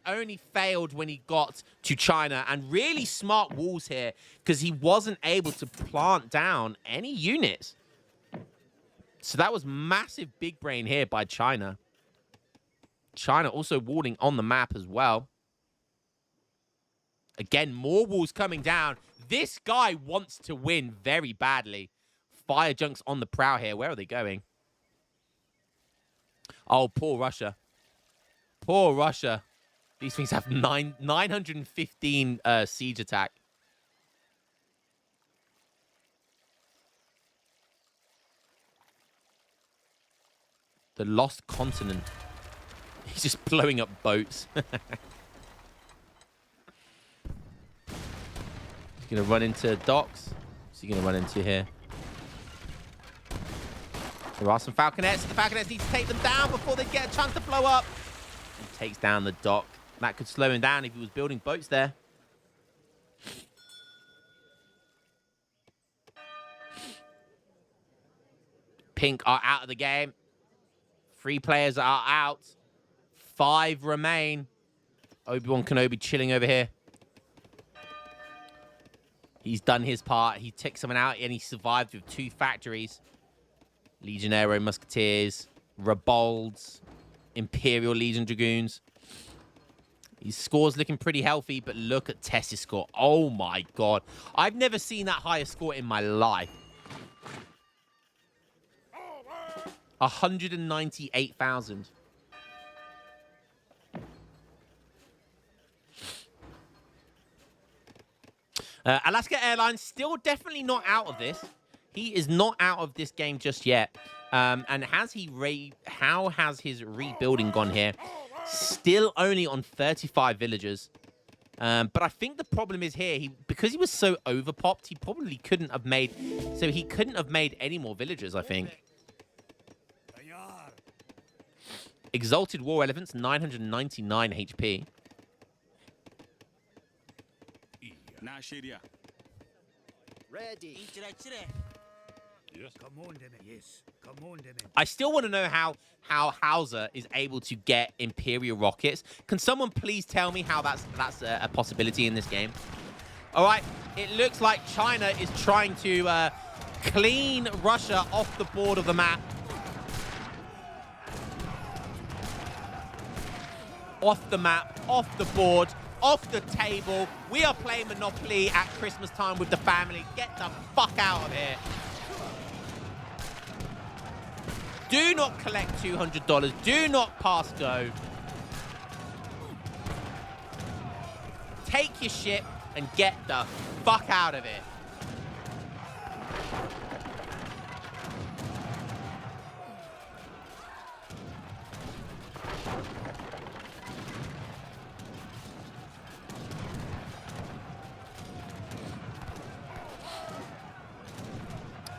only failed when he got to China. And really smart walls here because he wasn't able to plant down any units. So that was massive big brain here by China. China also walling on the map as well. Again, more walls coming down. This guy wants to win very badly. Fire junks on the prow here. Where are they going? Oh, poor Russia. Poor Russia. These things have 915 siege attack. The lost continent. He's just blowing up boats. He's going to run into docks. What's he going to run into here? There are some falconets. The falconets need to take them down before they get a chance to blow up. He takes down the dock. That could slow him down if he was building boats there. Pink are out of the game. 3 players are out. 5 remain. Obi-Wan Kenobi chilling over here. He's done his part. He took someone out and he survived with 2 factories. Legionero Musketeers, Rebolds, Imperial Legion Dragoons. His score's looking pretty healthy, but look at Tess's score. Oh my god. I've never seen that high a score in my life. 198,000. Alaska Airlines still definitely not out of this. He is not out of this game just yet. And how has his rebuilding gone here? Still only on 35 villagers. But I think the problem is here, because he was so overpopped, he probably couldn't have made... So he couldn't have made any more villagers, I think. Exalted War Elephants, 999 HP. Ready. Yes. I still want to know how Hauser is able to get Imperial rockets. Can someone please tell me how that's a possibility in this game? All right, it looks like China is trying to clean Russia off the board of the map. Off the map, off the board, off the table. We are playing Monopoly at Christmas time with the family. Get the fuck out of here. Do not collect $200. Do not pass go. Take your ship and get the fuck out of it.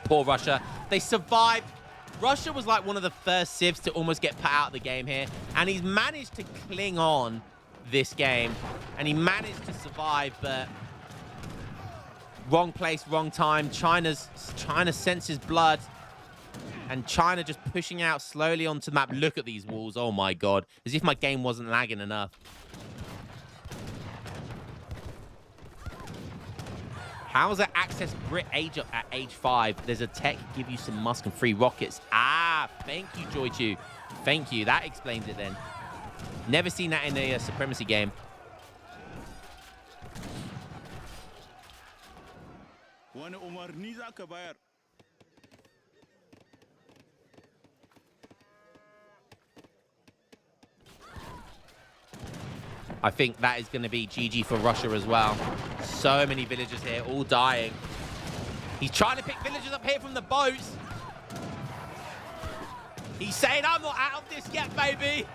Poor Russia. They survived. Russia was like one of the first civs to almost get put out of the game here. And he's managed to cling on this game. And he managed to survive, but... Wrong place, wrong time. China senses blood. And China just pushing out slowly onto the map. Look at these walls. Oh my god. As if my game wasn't lagging enough. How's that access Brit age up at age 5? There's a tech give you some musk and free rockets. Ah, thank you, Joy2. Thank you. That explains it then. Never seen that in a supremacy game. I think that is going to be GG for Russia as well. So many villagers here, all dying. He's trying to pick villagers up here from the boats. He's saying, I'm not out of this yet, baby.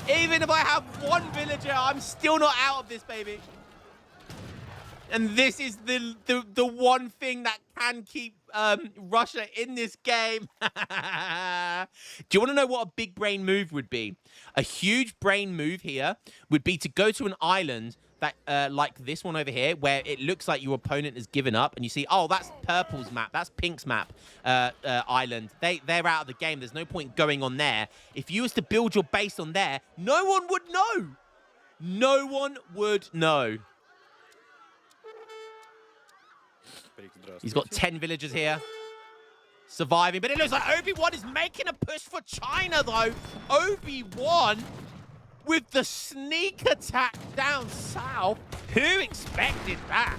Even if I have one villager, I'm still not out of this, baby. And this is the one thing that can keep Russia in this game. Do you want to know what a big brain move would be? A huge brain move here would be to go to an island that like this one over here, where it looks like your opponent has given up, and you see, oh, that's purple's map, that's pink's map island. They're out of the game. There's no point going on there. If you was to build your base on there, no one would know. No one would know. He's got 10 villagers here. Surviving. But it looks like Obi-Wan is making a push for China, though. Obi-Wan with the sneak attack down south. Who expected that?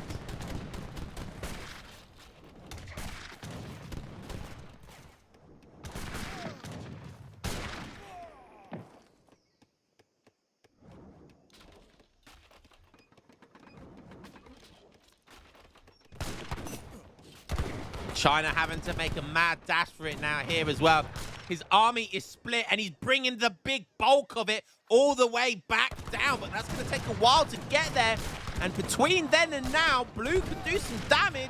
China having to make a mad dash for it now here as well. His army is split, and he's bringing the big bulk of it all the way back down. But that's going to take a while to get there. And between then and now, Blue could do some damage.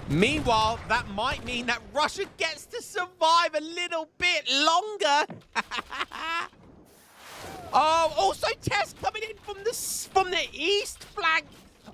Meanwhile, that might mean that Russia gets to survive a little bit longer. Oh, also Tess coming in from the east flank.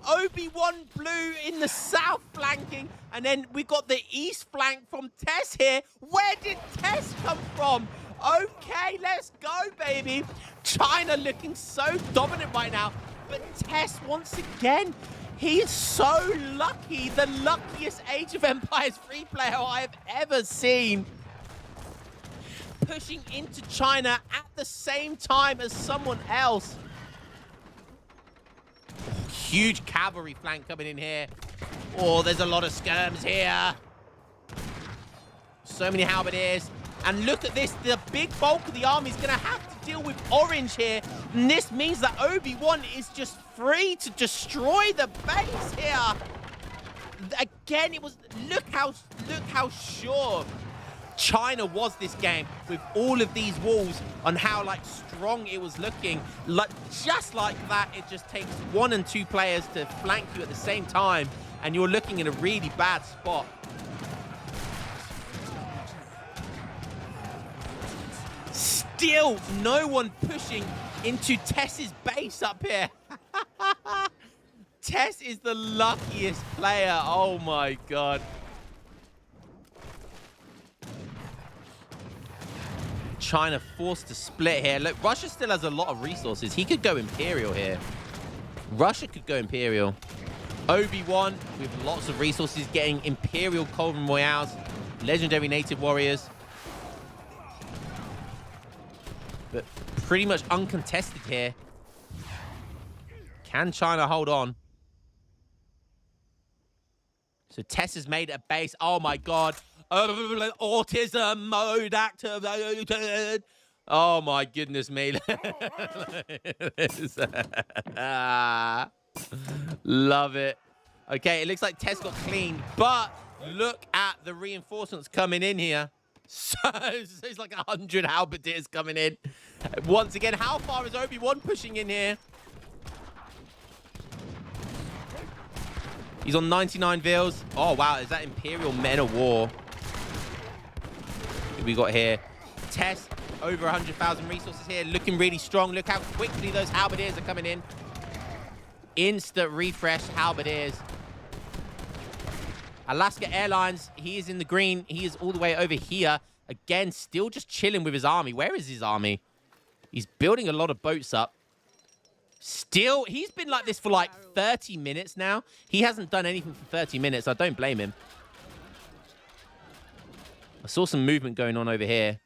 Obi-Wan Blue in the south flanking, and then we got the east flank from Tess here. Where did Tess come from? Okay, let's go, baby. China looking so dominant right now, but Tess once again, he's so lucky. The luckiest Age of Empires 3 player I have ever seen. Pushing into China at the same time as someone else. Huge cavalry flank coming in here. Oh, there's a lot of skirms here. So many halberdiers. And look at this. The big bulk of the army is going to have to deal with orange here. And this means that Obi-Wan is just free to destroy the base here. Again, it was... Look how sure China was this game with all of these walls on how like strong it was looking. Like just like that, it just takes 1 and 2 players to flank you at the same time, and you're looking in a really bad spot. Still no one pushing into Tess's base up here. Tess is the luckiest player. Oh my god. China forced to split here. Look, Russia still has a lot of resources. He could go Imperial here. Russia could go Imperial. Obi-Wan with lots of resources getting Imperial Colvin Royales. Legendary Native Warriors. But pretty much uncontested here. Can China hold on? So Tess has made a base. Oh my god. Autism mode activated. Oh my goodness me. Love it. Okay, it looks like Tess got cleaned, but look at the reinforcements coming in here. So it's like 100 halberdiers coming in. Once again, how far is Obi-Wan pushing in here? He's on 99 vils. Oh, wow. Is that Imperial Men of War? What we got here? Tess, over 100,000 resources here. Looking really strong. Look how quickly those halberdiers are coming in. Instant refresh halberdiers. Alaska Airlines, he is in the green. He is all the way over here. Again, still just chilling with his army. Where is his army? He's building a lot of boats up. Still, he's been like this for like 30 minutes now. He hasn't done anything for 30 minutes. I don't blame him. I saw some movement going on over here.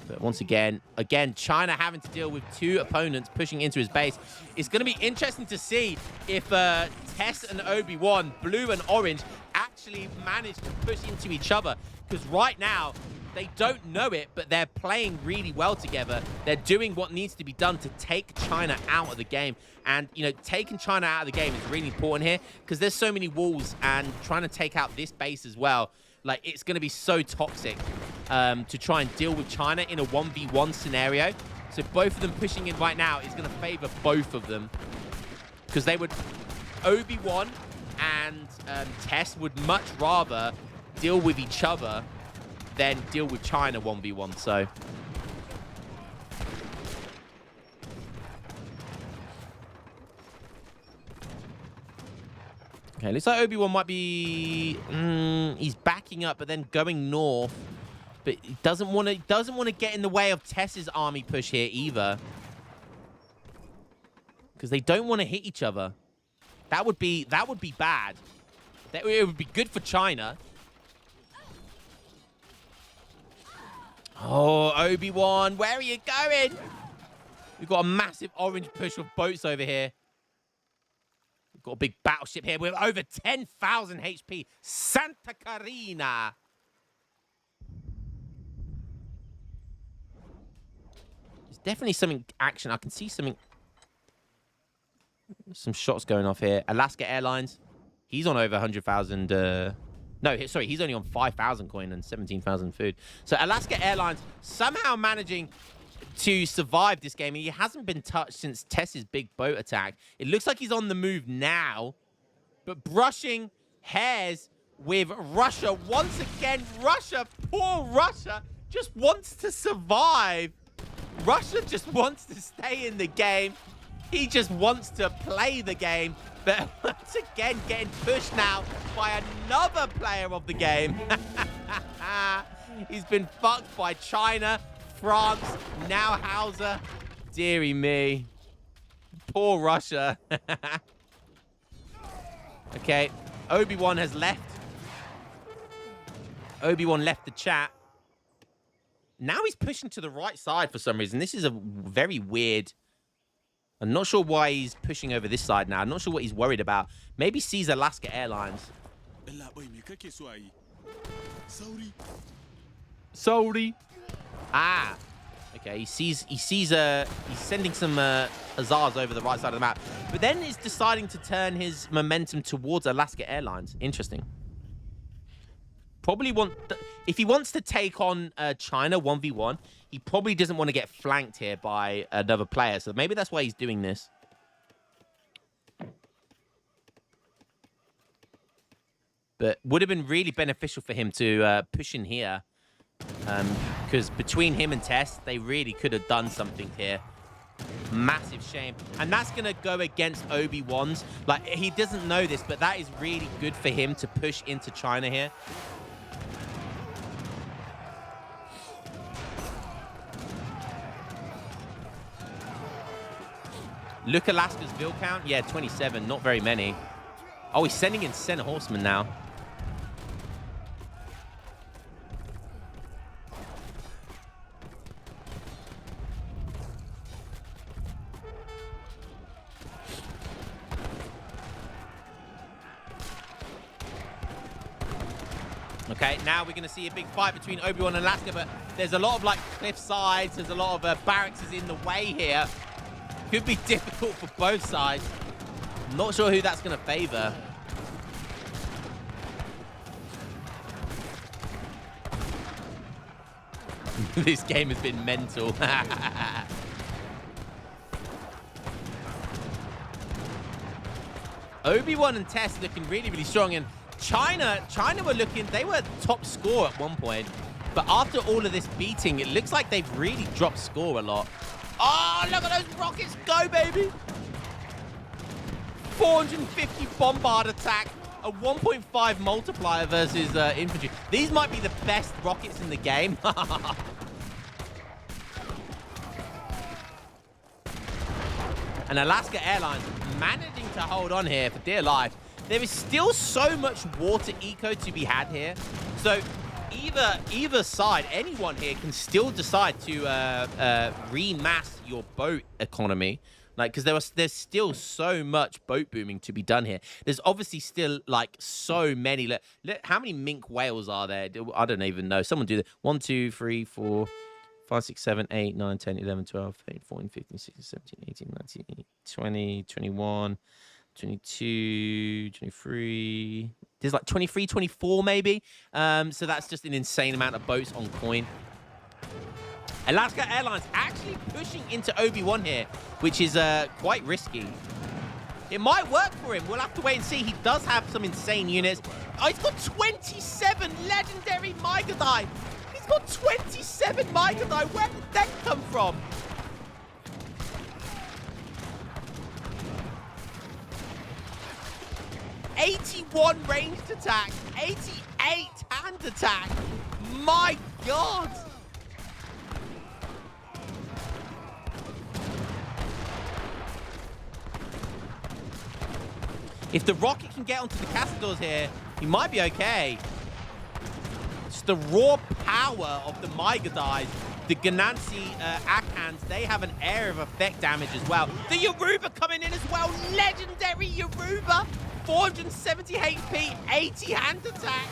But once again, China having to deal with two opponents pushing into his base. It's going to be interesting to see if Tess and Obi-Wan, blue and orange, actually manage to push into each other. Because right now, they don't know it, but they're playing really well together. They're doing what needs to be done to take China out of the game. And, you know, taking China out of the game is really important here because there's so many walls and trying to take out this base as well. Like, it's going to be so toxic to try and deal with China in a 1v1 scenario. So both of them pushing in right now is going to favor both of them. Because they would... Obi-Wan and Tess would much rather deal with each other than deal with China 1v1, so... Okay, looks like Obi-Wan might be... he's backing up, but then going north. But he doesn't want to get in the way of Tess's army push here either. Because they don't want to hit each other. That would be bad. It would be good for China. Oh, Obi-Wan, where are you going? We've got a massive orange push with boats over here. We've got a big battleship here with over 10,000 HP. Santa Carina. There's definitely something action. I can see something. Some shots going off here. Alaska Airlines. He's on over 100,000. No, sorry, he's only on 5,000 coin and 17,000 food. So Alaska Airlines somehow managing to survive this game. He hasn't been touched since Tess's big boat attack. It looks like he's on the move now, but brushing hairs with Russia. Once again, Russia, poor Russia, just wants to survive. Russia just wants to stay in the game. He just wants to play the game. But once again, getting pushed now by another player of the game. He's been fucked by China, France, now Hauser. Deary me. Poor Russia. Okay, Obi-Wan has left. Obi-Wan left the chat. Now he's pushing to the right side for some reason. This is a very weird... I'm not sure why he's pushing over this side now. I'm not sure what he's worried about. Maybe sees Alaska Airlines. Sorry. Ah. Okay, he's sending some hussars over the right side of the map. But then he's deciding to turn his momentum towards Alaska Airlines. Interesting. Probably if he wants to take on China 1v1, he probably doesn't want to get flanked here by another player. So maybe that's why he's doing this. But would have been really beneficial for him to push in here. Because between him and Tess, they really could have done something here. Massive shame. And that's going to go against Obi-Wan's. Like, he doesn't know this, but that is really good for him to push into China here. Look Alaska's bill count. Yeah, 27. Not very many. Oh, he's sending in Center Horsemen now. Okay, now we're going to see a big fight between Obi-Wan and Alaska, but there's a lot of, like, cliff sides. There's a lot of barracks is in the way here. Could be difficult for both sides. Not sure who that's going to favor. This game has been mental. Obi-Wan and Tess looking really, really strong. And China were looking, they were top score at one point. But after all of this beating, it looks like they've really dropped score a lot. Oh, look at those rockets go, baby. 450 bombard attack. A 1.5 multiplier versus infantry. These might be the best rockets in the game. And Alaska Airlines managing to hold on here for dear life. There is still so much water eco to be had here. So either side, anyone here can still decide to remass your boat economy. Like, because there's still so much boat booming to be done here. There's obviously still, like, so many. How many mink whales are there? I don't even know. Someone do that. 1, 2, 3, 4, 5, 6, 7, 8, 9, 10, 11, 12, 13, 14, 15, 16, 17, 18, 19, 20, 21, 22, 23. There's like 23, 24 maybe. So that's just an insane amount of boats on coin. Alaska Airlines actually pushing into OB1 here, which is quite risky. It might work for him. We'll have to wait and see. He does have some insane units. Oh, he's got 27 legendary Mygadai. He's got 27 Mygadai. Where did that come from? '81 ranged attack, 88 hand attack. My God. If the rocket can get onto the Castadors here, he might be okay. Just the raw power of the Mygadais, the Ganansi Akans, they have an area of effect damage as well. The Yoruba coming in as well. Legendary Yoruba. 470 HP, 80 hand attack.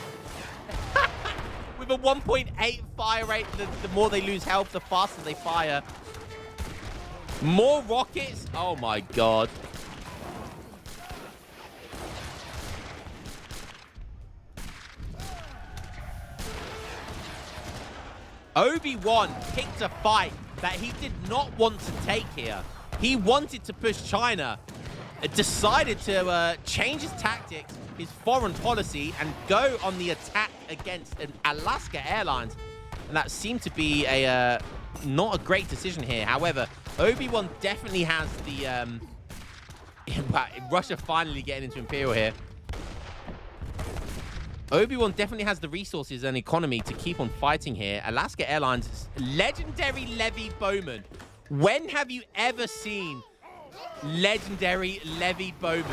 With a 1.8 fire rate, the more they lose health, the faster they fire. More rockets. Oh my God. Obi-Wan picked a fight that he did not want to take here. He wanted to push China, decided to change his tactics, his foreign policy, and go on the attack against an Alaska Airlines. And that seemed to be a not a great decision here. However, Obi-Wan definitely has the... Russia finally getting into Imperial here. Obi-Wan definitely has the resources and economy to keep on fighting here. Alaska Airlines, legendary Levy Bowman. When have you ever seen legendary Levy Bowman?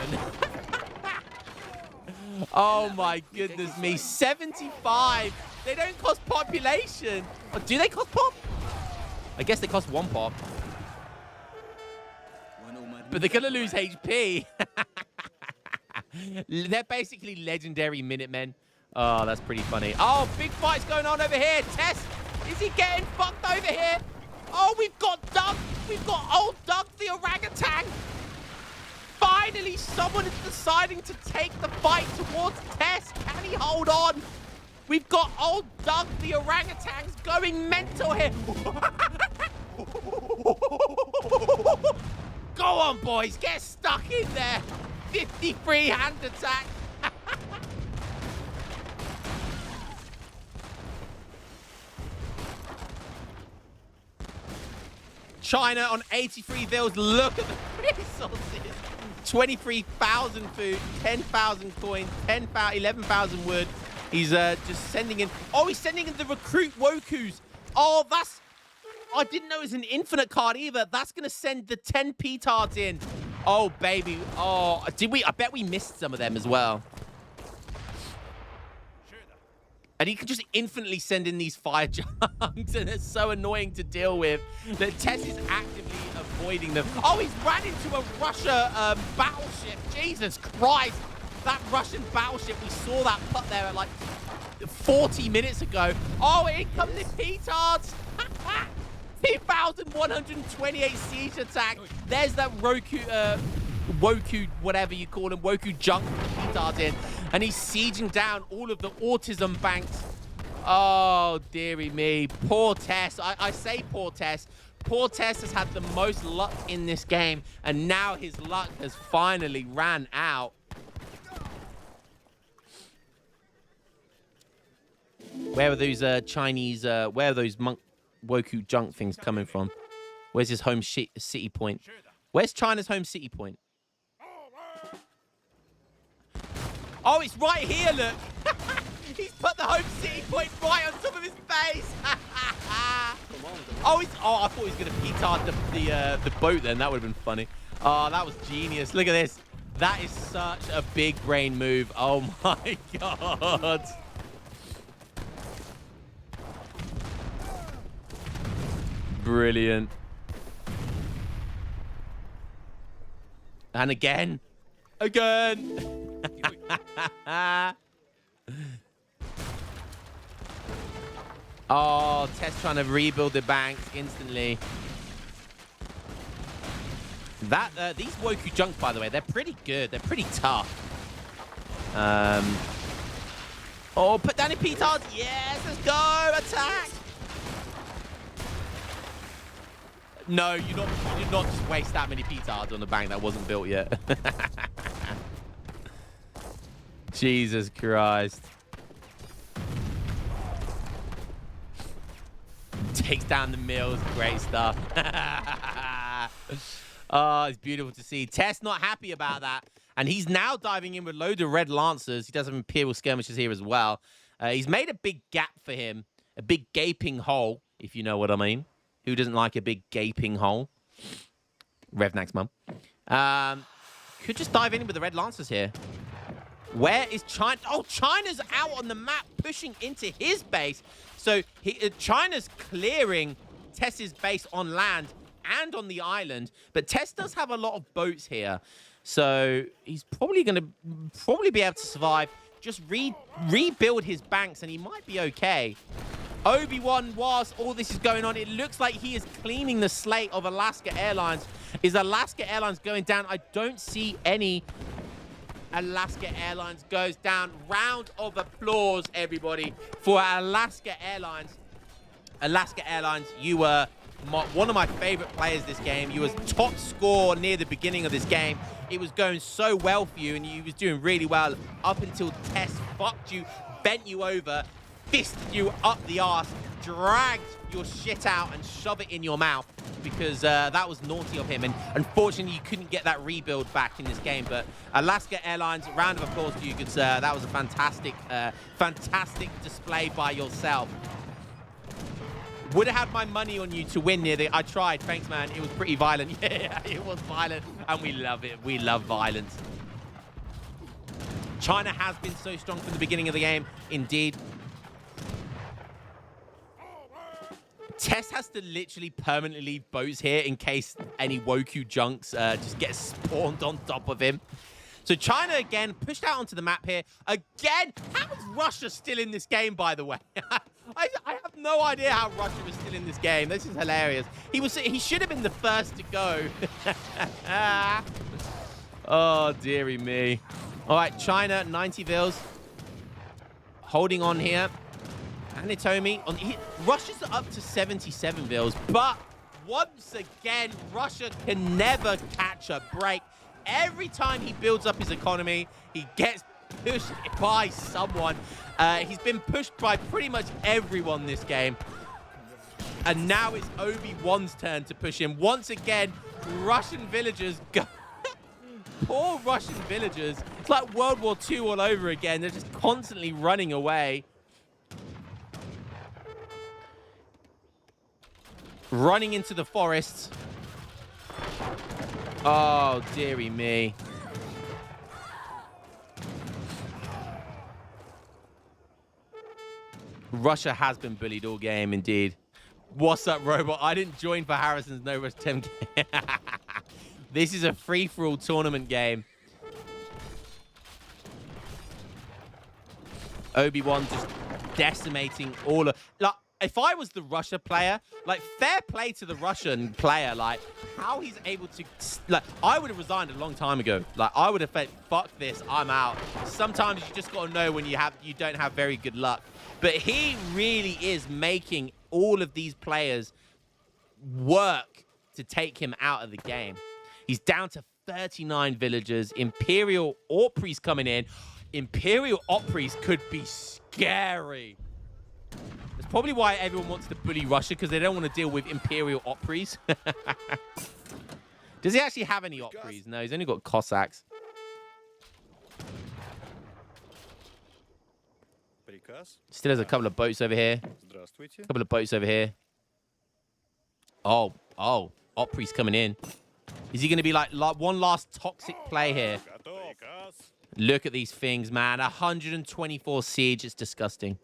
Oh my goodness me. 75. They don't cost population. Or do they cost pop? I guess they cost 1 pop. But they're going to lose HP. They're basically legendary Minutemen. Oh, that's pretty funny. Oh, big fight's going on over here. Tess, is he getting fucked over here? Oh, we've got Doug. We've got old Doug the orangutan. Finally, someone is deciding to take the fight towards Tess. Can he hold on? We've got old Doug the orangutans going mental here. Go on, boys. Get stuck in there. 53 hand attack. China on 83 bills. Look at the resources. 23,000 food, 10,000 coins, 11,000 wood. He's just sending in. Oh, he's sending in the recruit Wokus. Oh, that's... I didn't know it was an infinite card either. That's going to send the 10 petards in. Oh, baby. Oh, did we? I bet we missed some of them as well. And he can just infinitely send in these fire junks, and it's so annoying to deal with that Tess is actively avoiding them. Oh, he's ran into a Russia battleship. Jesus Christ. That Russian battleship, we saw that put there at like 40 minutes ago. Oh, here comes the petards. 2,128 siege attack. There's that Woku, whatever you call him, Woku junk petards in. And he's sieging down all of the autism banks. Oh, dearie me. Poor Tess. I say poor Tess. Poor Tess has had the most luck in this game. And now his luck has finally ran out. Where are those Chinese, where are those monk Woku junk things coming from? Where's his home city point? Where's China's home city point? Oh, it's right here, look. He's put the home city point right on top of his face. Oh, I thought he was going to petard the boat then. That would have been funny. Oh, that was genius. Look at this. That is such a big brain move. Oh my god. Brilliant. And again. Again. Oh, Tess trying to rebuild the banks instantly. These Woku Junk, by the way, they're pretty good. They're pretty tough. Oh, put down your petards. Yes, let's go. Attack. No, you did not just waste that many petards on the bank that wasn't built yet. Jesus Christ. Takes down the mills. Great stuff. Oh, it's beautiful to see. Tess not happy about that. And he's now diving in with loads of red lancers. He does have Imperial skirmishes here as well. He's made a big gap for him. A big gaping hole, if you know what I mean. Who doesn't like a big gaping hole? Revnak's mum. Could just dive in with the red lancers here. Where is China? Oh, China's out on the map, pushing into his base. So China's clearing Tess's base on land and on the island. But Tess does have a lot of boats here. So he's probably going to be able to survive. Just rebuild his banks and he might be okay. Obi-Wan, whilst all this is going on, it looks like he is cleaning the slate of Alaska Airlines. Is Alaska Airlines going down? I don't see any. Alaska Airlines goes down. Round of applause, everybody, for Alaska Airlines. Alaska Airlines, you were one of my favorite players this game. You was top score near the beginning of this game. It was going so well for you, and you was doing really well up until Tess fucked you, bent you over, fisted you up the arse, dragged your shit out and shove it in your mouth because that was naughty of him. And unfortunately, you couldn't get that rebuild back in this game. But Alaska Airlines, round of applause to you, good sir. That was a fantastic, fantastic display by yourself. Would have had my money on you to win near the... I tried. Thanks, man. It was pretty violent. Yeah, it was violent. And we love it. We love violence. China has been so strong from the beginning of the game. Indeed. Tess has to literally permanently leave boats here in case any Woku junks just get spawned on top of him. So China, again, pushed out onto the map here. Again, how is Russia still in this game, by the way? I have no idea how Russia is still in this game. This is hilarious. He should have been the first to go. Oh, dearie me. All right, China, 90 vils. Holding on here. Anatomy. Russia's up to 77 vils. But once again, Russia can never catch a break. Every time he builds up his economy, he gets pushed by someone. He's been pushed by pretty much everyone this game. And now it's Obi-Wan's turn to push him. Once again, Russian villagers go... Poor Russian villagers. It's like World War II all over again. They're just constantly running away. Running into the forests. Oh, dearie me. Russia has been bullied all game, indeed. What's up, Robot? I didn't join for Harrison's No Rush 10 game. This is a free-for-all tournament game. Obi-Wan just decimating all of... Like, if I was the Russia player, like, fair play to the Russian player. Like, how he's able to... Like, I would have resigned a long time ago. Like, I would have said, fuck this, I'm out. Sometimes you just got to know when you don't have very good luck. But he really is making all of these players work to take him out of the game. He's down to 39 villagers. Imperial Opries coming in. Imperial Opries could be scary. That's probably why everyone wants to bully Russia, because they don't want to deal with Imperial Opries. Does he actually have any Opries? No, he's only got Cossacks. Still has a couple of boats over here. A couple of boats over here. Oh, Opry's coming in. Is he going to be like one last toxic play here? Готов. Look at these things, man. 124 siege. It's disgusting.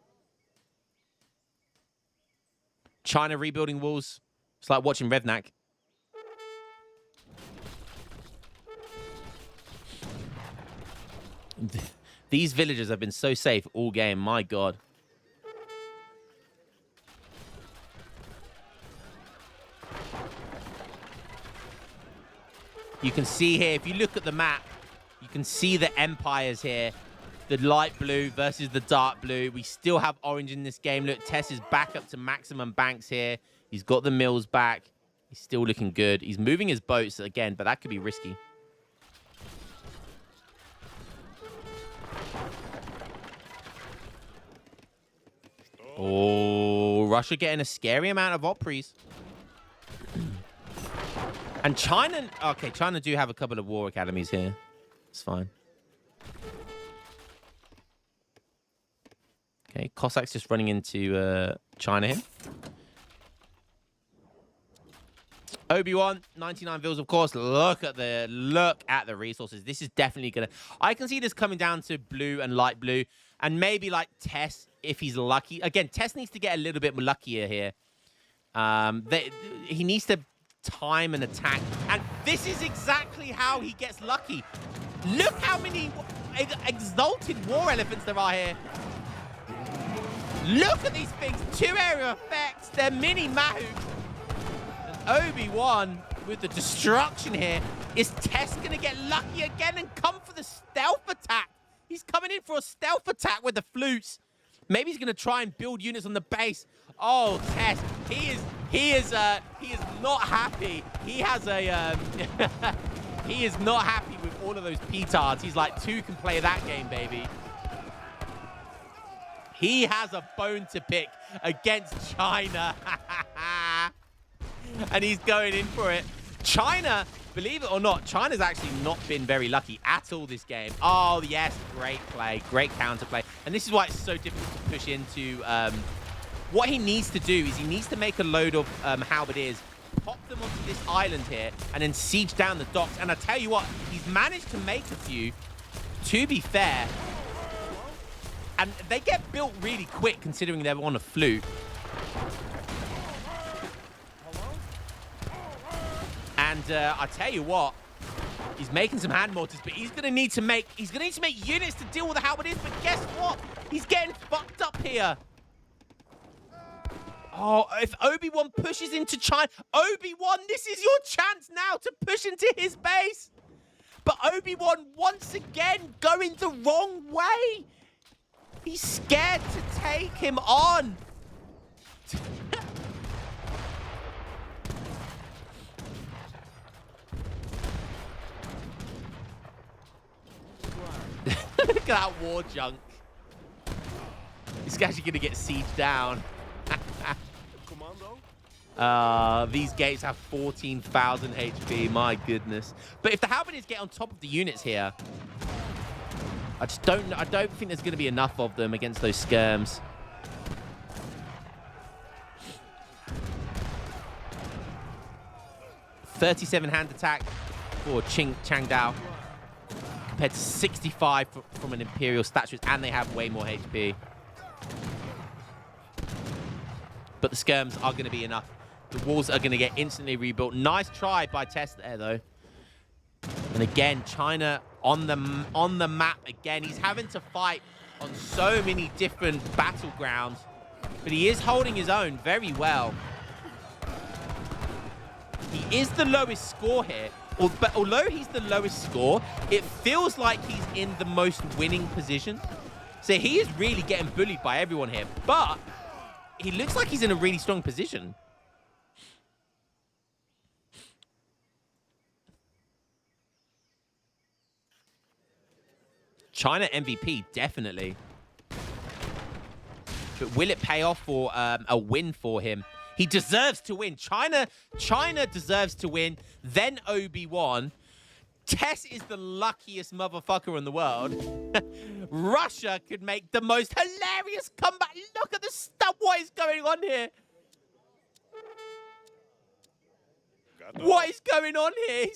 China rebuilding walls. It's like watching Revnak. These villagers have been so safe all game. My God. You can see here, if you look at the map, you can see the empires here. The light blue versus the dark blue. We still have orange in this game. Look, Tess is back up to maximum banks here. He's got the mills back. He's still looking good. He's moving his boats again, but that could be risky. Oh, Russia getting a scary amount of Opries. And China... Okay, China do have a couple of war academies here. It's fine. Okay, Cossacks just running into China here. Obi-Wan, 99 vills, of course. Look at the resources. This is definitely gonna... I can see this coming down to blue and light blue, and maybe like Tess if he's lucky. Again, Tess needs to get a little bit luckier here. He needs to time an attack, and this is exactly how he gets lucky. Look how many exalted war elephants there are here. Look at these things. 2 area effects. They're mini Mahou. Obi-Wan with the destruction here. Is Tess going to get lucky again and come for the stealth attack? He's coming in for a stealth attack with the flutes. Maybe he's going to try and build units on the base. Oh, Tess, he is not happy. He has a he is not happy with all of those petards. He's like, 2 can play that game, baby. He has a bone to pick against China. And he's going in for it. China, believe it or not, China's actually not been very lucky at all this game. Oh, yes, great play, great counterplay. And this is why it's so difficult to push into... what he needs to do is he needs to make a load of halberdiers, pop them onto this island here, and then siege down the docks. And I tell you what, he's managed to make a few, to be fair. And they get built really quick, considering they're on a flute. And I tell you what, he's making some hand mortars, but he's gonna need to make units to deal with the halberdiers. But guess what? He's getting fucked up here. Oh, if Obi-Wan pushes into China, Obi-Wan, this is your chance now to push into his base. But Obi-Wan once again going the wrong way. He's scared to take him on. Look at that war junk. He's actually going to get sieged down. These gates have 14,000 HP. My goodness. But if the halberdiers get on top of the units here, I don't think there's going to be enough of them against those skirms. $37 hand attack for Changdao compared to 65 from an Imperial statue, and they have way more HP. But the skirms are going to be enough. The walls are going to get instantly rebuilt. Nice try by Tess there, though. And again, China on the map again. He's having to fight on so many different battlegrounds, but he is holding his own very well. He is the lowest score here, but although he's the lowest score, it feels like he's in the most winning position. So he is really getting bullied by everyone here, but he looks like he's in a really strong position. China MVP, definitely. But will it pay off for a win for him? He deserves to win. China deserves to win. Then Obi-Wan. Tess is the luckiest motherfucker in the world. Russia could make the most hilarious comeback. Look at the stuff. What is going on here? What is going on here?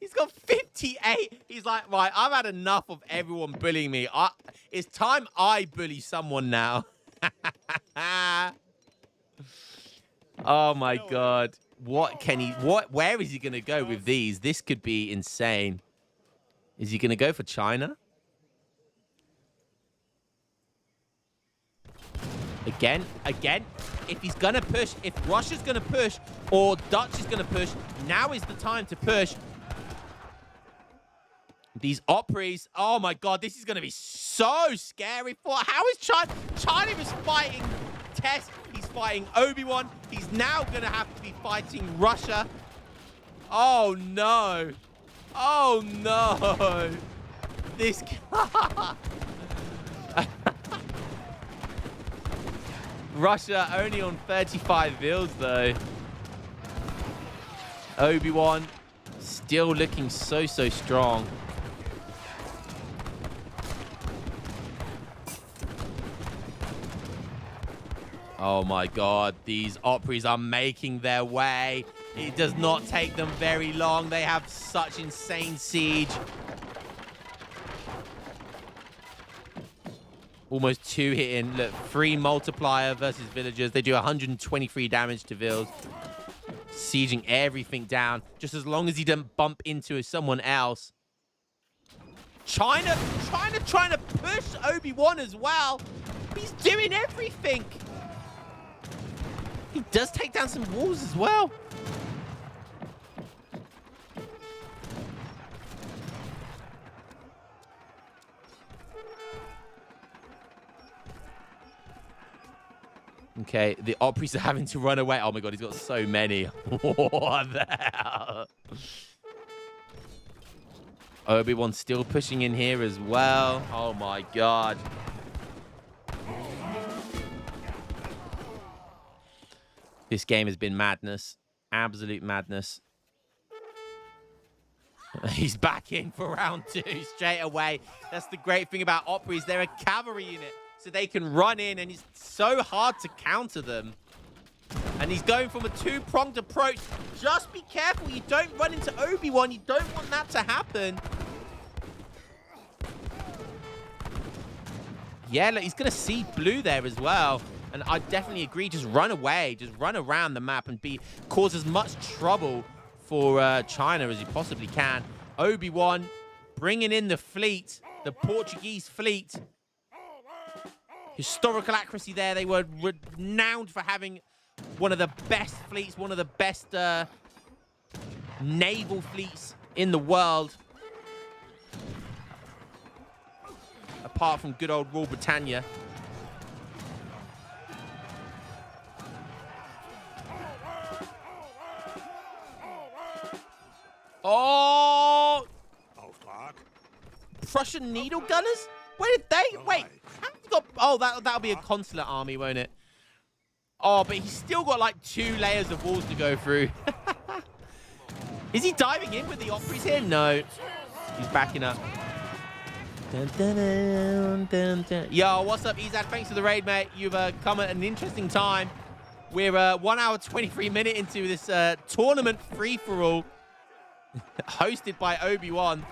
He's got 58. He's like, right, I've had enough of everyone bullying me. It's time I bully someone now. Oh my God. Where is he gonna go with these? This could be insane. Is he gonna go for China? Again. If he's gonna push, if Russia's gonna push, or Dutch is gonna push, now is the time to push. These Opries, oh my God, this is gonna be so scary. How is China? China is fighting Tess. He's fighting Obi-Wan. He's now gonna have to be fighting Russia. Oh no. Oh no. This. Russia only on 35 bills though. Obi-Wan still looking so strong. Oh my God, these Opries are making their way. It does not take them very long. They have such insane siege. Almost 2 hitting. Look, 3 multiplier versus villagers. They do 123 damage to vills. Sieging everything down. Just as long as he doesn't bump into someone else. China trying to push Obi-Wan as well. He's doing everything. He does take down some walls as well. Okay, the Opries are having to run away. Oh my God, he's got so many. What the hell? Obi-Wan's still pushing in here as well. Oh my God. This game has been madness. Absolute madness. He's back in for round 2 straight away. That's the great thing about Opries. They're a cavalry unit, so they can run in, and it's so hard to counter them. And he's going from a 2-pronged approach. Just be careful. You don't run into Obi-Wan. You don't want that to happen. Yeah, look, he's going to see blue there as well. And I definitely agree. Just run away. Just run around the map and cause as much trouble for China as you possibly can. Obi-Wan bringing in the fleet, the Portuguese fleet. Historical accuracy there. They were renowned for having one of the best fleets, one of the best naval fleets in the world. Apart from good old Rule Britannia. Oh! Prussian needle gunners? Where did they? Wait, haven't you got? Oh, that'll be a consular army, won't it? Oh, but he's still got like 2 layers of walls to go through. Is he diving in with the Opries here? No, he's backing up. Dun, dun, dun, dun, dun. Yo, what's up, Izad? Thanks for the raid, mate. You've come at an interesting time. We're 1 hour 23 minutes into this tournament free-for-all hosted by Obi-Wan.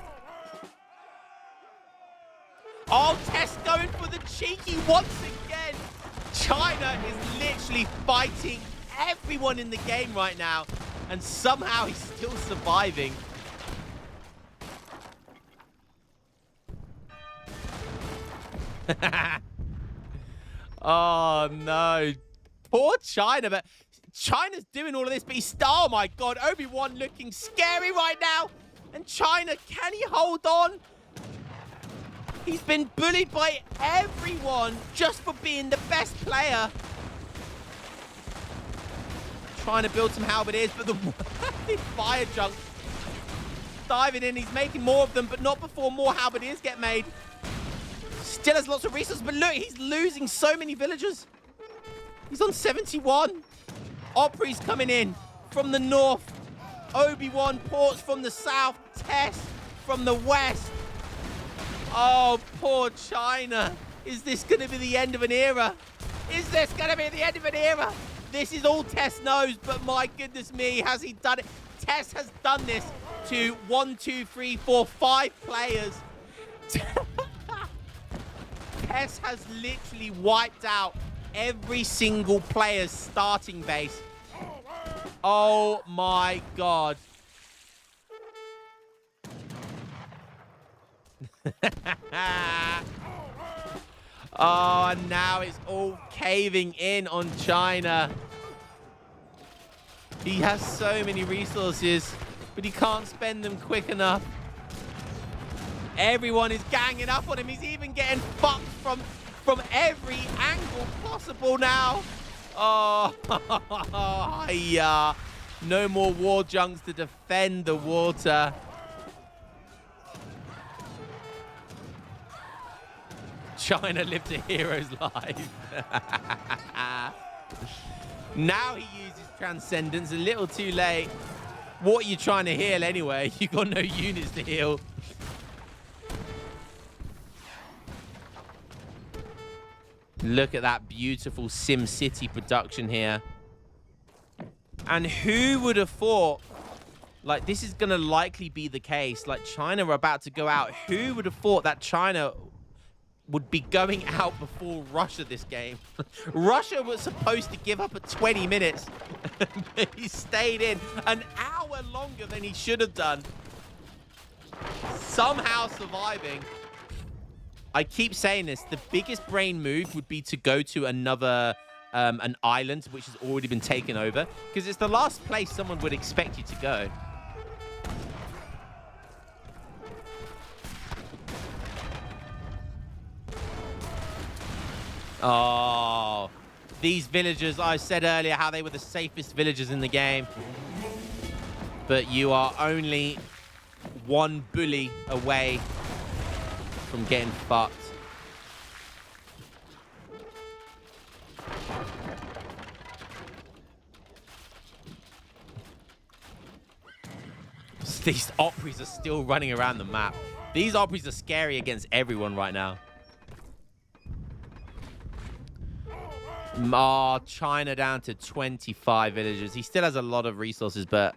Oh, Tess going for the cheeky once again. China is literally fighting everyone in the game right now, and somehow he's still surviving. Oh, no. Poor China, but China's doing all of this, but he's... Oh, my God. Obi-Wan looking scary right now. And China, can he hold on? He's been bullied by everyone just for being the best player. Trying to build some halberdiers, but the fire junk diving in. He's making more of them, but not before more halberdiers get made. Still has lots of resources, but look, he's losing so many villagers. He's on 71. Opry's coming in from the north. Obi-Wan ports from the south. Tess from the west. Oh, poor China. Is this going to be the end of an era? Is this going to be the end of an era? This is all Tess knows, but my goodness me, has he done it? Tess has done this to 1, 2, 3, 4, 5 players. Tess has literally wiped out every single player's starting base. Oh my god. Oh, and now it's all caving in on China. He has so many resources, but he can't spend them quick enough. Everyone is ganging up on him. He's even getting fucked from every angle possible now. Oh, yeah. No more war junks to defend the water. China lived a hero's life. Now he uses Transcendence a little too late. What are you trying to heal anyway? You got no units to heal. Look at that beautiful Sim City production here. And who would have thought, like, this is going to likely be the case. Like, China are about to go out. Who would have thought that China would be going out before Russia this game? Russia was supposed to give up at 20 minutes. But he stayed in an hour longer than he should have done. Somehow surviving. I keep saying this. The biggest brain move would be to go to another, an island, which has already been taken over. Because it's the last place someone would expect you to go. Oh, these villagers, I said earlier how they were the safest villagers in the game. But you are only one bully away from getting fucked. These Opries are still running around the map. These Opries are scary against everyone right now. China down to 25 villagers. He still has a lot of resources, but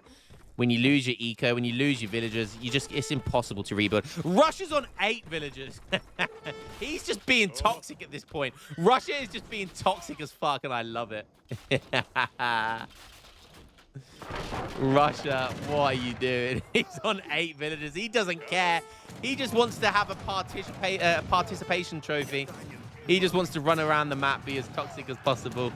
when you lose your eco, when you lose your villagers, it's impossible to rebuild. Russia's on 8 villagers. He's just being toxic at this point. Russia is just being toxic as fuck, and I love it. Russia, what are you doing? He's on 8 villagers. He doesn't care. He just wants to have a participation trophy. He just wants to run around the map, be as toxic as possible.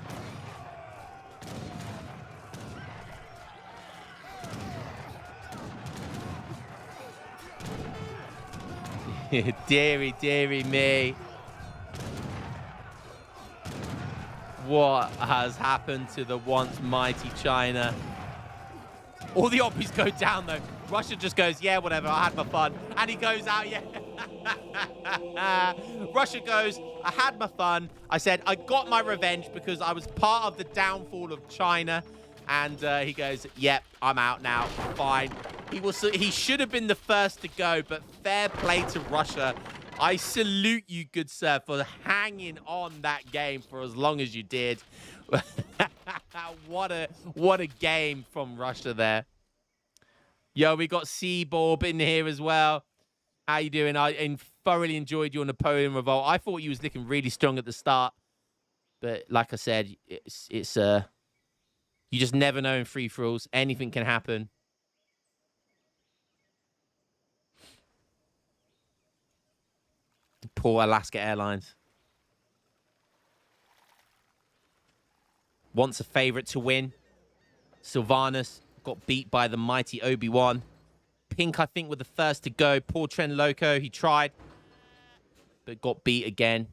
Deary, deary me. What has happened to the once mighty China? All the Opries go down, though. Russia just goes, yeah, whatever, I had my fun. And he goes out, yeah. Russia goes, I had my fun. I said, I got my revenge because I was part of the downfall of China. And he goes, yep, I'm out now. Fine. He should have been the first to go, but fair play to Russia. I salute you, good sir, for hanging on that game for as long as you did. What a game from Russia there. Yo, we got Seaborb in here as well. How you doing? I thoroughly enjoyed your Napoleon Revolt. I thought you was looking really strong at the start. But like I said, it's you just never know in free-for-alls. Anything can happen. Poor Alaska Airlines. Once a favorite to win. Sylvanus got beat by the mighty Obi-Wan. Pink, I think, were the first to go. Poor Tren Loco, he tried, but got beat again.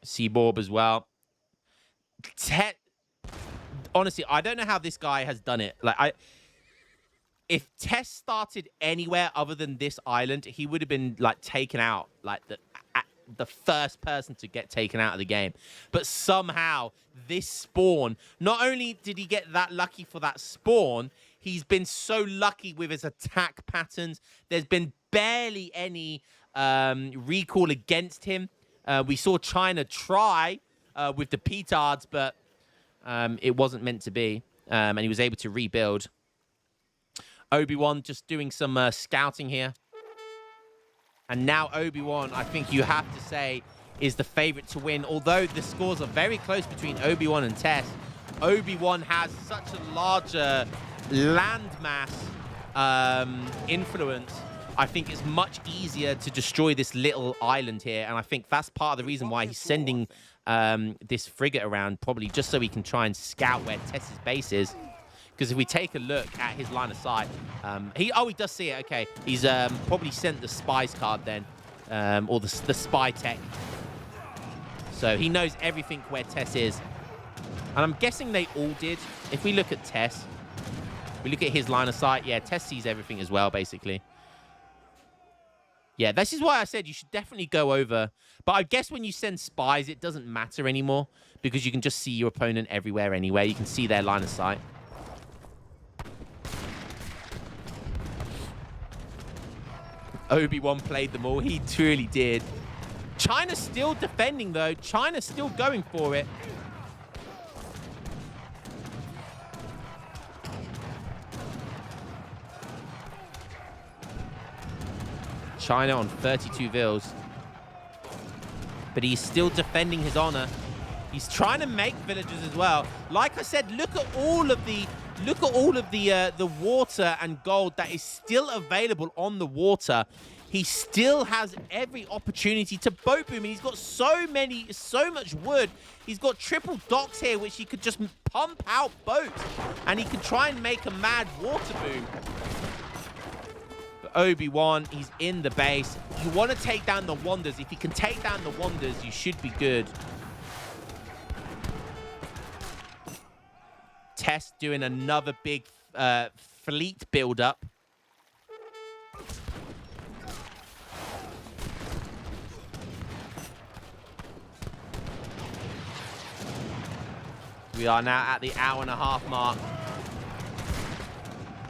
Seaborb as well. Honestly, I don't know how this guy has done it. Like, if Tess started anywhere other than this island, he would have been like taken out, like the first person to get taken out of the game. But somehow this spawn, not only did he get that lucky for that spawn, he's been so lucky with his attack patterns. There's been barely any recall against him. We saw China try with the petards, but it wasn't meant to be, and he was able to rebuild. Obi-Wan just doing some scouting here. And now Obi-Wan, I think you have to say, is the favorite to win. Although the scores are very close between Obi-Wan and Tess, Obi-Wan has such a larger landmass influence. I think it's much easier to destroy this little island here. And I think that's part of the reason why he's sending this frigate around, probably just so he can try and scout where Tess's base is. Because if we take a look at his line of sight, he does see it. Okay, he's probably sent the spies card then, or the spy tech. So he knows everything where Tess is. And I'm guessing they all did. If we look at Tess, we look at his line of sight. Yeah, Tess sees everything as well, basically. Yeah, this is why I said you should definitely go over. But I guess when you send spies, it doesn't matter anymore because you can just see your opponent everywhere anyway. You can see their line of sight. Obi-Wan played them all. He truly did. China's still defending, though. China's still going for it. China on 32 vils. But he's still defending his honor. He's trying to make villages as well. Like I said, look at all of the water and gold that is still available on the water. He still has every opportunity to boat boom. He's got so much wood. He's got triple docks here, which he could just pump out boats. And he could try and make a mad water boom. But Obi-Wan, he's in the base. You want to take down the Wanders. If you can take down the Wanders, you should be good. Tess doing another big fleet build-up. We are now at the hour-and-a-half mark.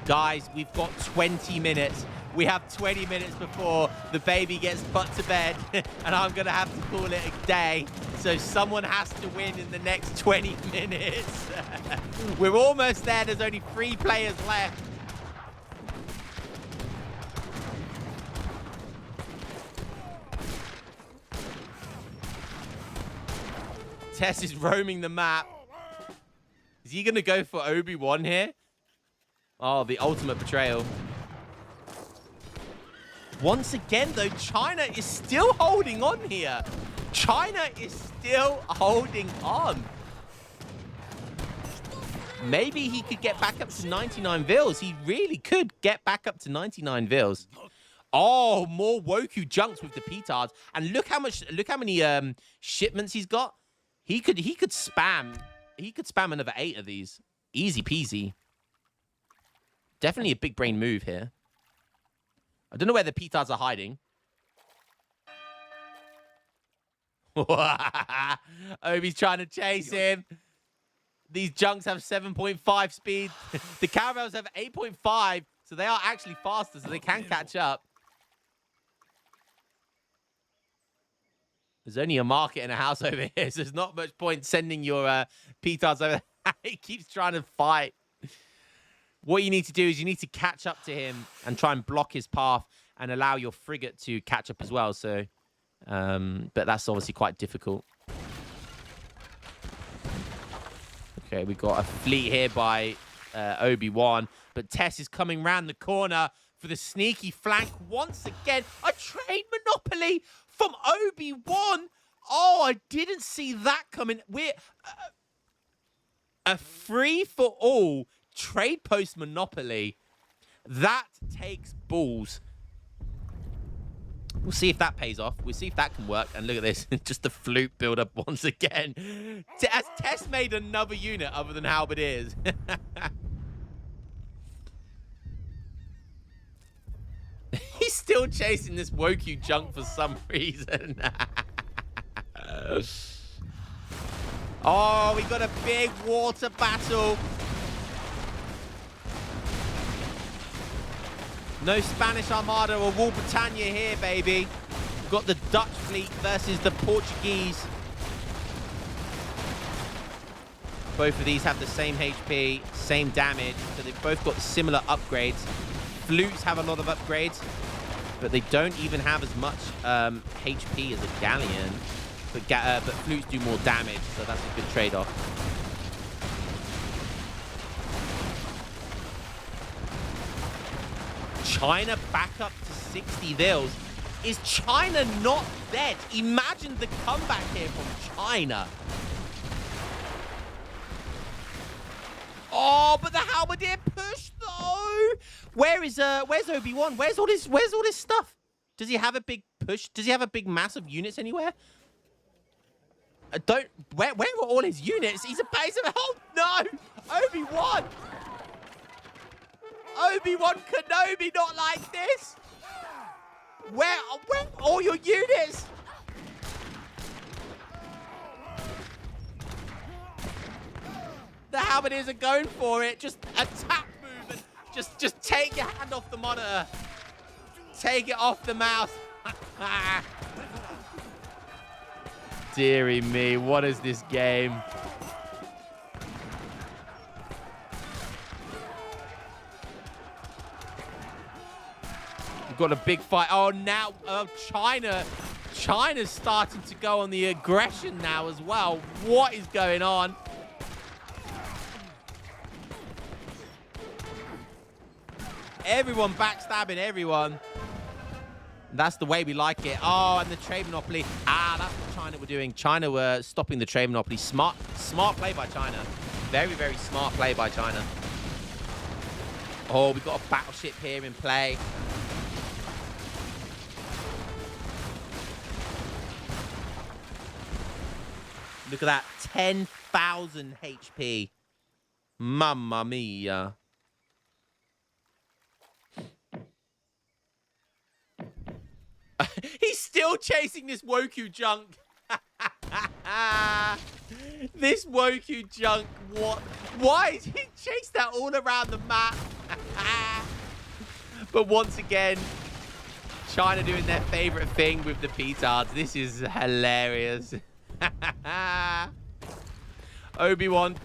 Guys, we've got 20 minutes. We have 20 minutes before the baby gets put to bed, and I'm going to have to call it a day. So someone has to win in the next 20 minutes. We're almost there. There's only 3 players left. Tess is roaming the map. Is he going to go for Obi-Wan here? Oh, the ultimate betrayal. Once again, though, China is still holding on here. China is still holding on. Maybe he could get back up to 99 vils. He really could get back up to 99 vils. Oh, more Woku junks with the petards. And look how many shipments he's got. He could spam another 8 of these. Easy peasy. Definitely a big brain move here. I don't know where the petards are hiding. Obi's trying to chase him. These junks have 7.5 speed. The caravels have 8.5, so they are actually faster, so they can catch up. There's only a market and a house over here, so there's not much point sending your petards over there. He keeps trying to fight. What you need to do is you need to catch up to him and try and block his path and allow your frigate to catch up as well. So, but that's obviously quite difficult. Okay, we've got a fleet here by Obi-Wan, but Tess is coming round the corner for the sneaky flank once again. A trade monopoly from Obi-Wan. Oh, I didn't see that coming. We're a free-for-all trade post monopoly. That takes balls. We'll see if that pays off. We'll see if that can work. And look at this. Just the flute build up once again. Has Tess made another unit other than halberdiers? He's still chasing this Woku junk for some reason. Oh, we got a big water battle. No Spanish Armada or Wall Britannia here, baby. We've got the Dutch fleet versus the Portuguese. Both of these have the same HP, same damage, so they've both got similar upgrades. Flutes have a lot of upgrades, but they don't even have as much HP as a Galleon. But Flutes do more damage, so that's a good trade-off. China back up to 60 vils. Is China not dead? Imagine the comeback here from China. Oh, but the halberdier push though. Where's Obi-Wan? Where's all this stuff? Does he have a big push? Does he have a big mass of units anywhere? Where are all his units? He's a base of oh no! Obi-Wan! Obi-Wan Kenobi not like this! Where are all your units? The halberdiers are going for it. Just attack move and just take your hand off the monitor. Take it off the mouse. Deary me, what is this game? We've got a big fight. Oh, now China's starting to go on the aggression now as well. What is going on? Everyone backstabbing everyone. That's the way we like it. Oh, and the trade monopoly. Ah, that's what China were doing. China were stopping the trade monopoly. Smart play by China. Very, very smart play by China. Oh, we've got a battleship here in play. Look at that. 10,000 HP. Mamma mia. He's still chasing this Woku junk. This Woku junk. What? Why is he chased that all around the map? But once again, China doing their favorite thing with the petards. This is hilarious. Obi-Wan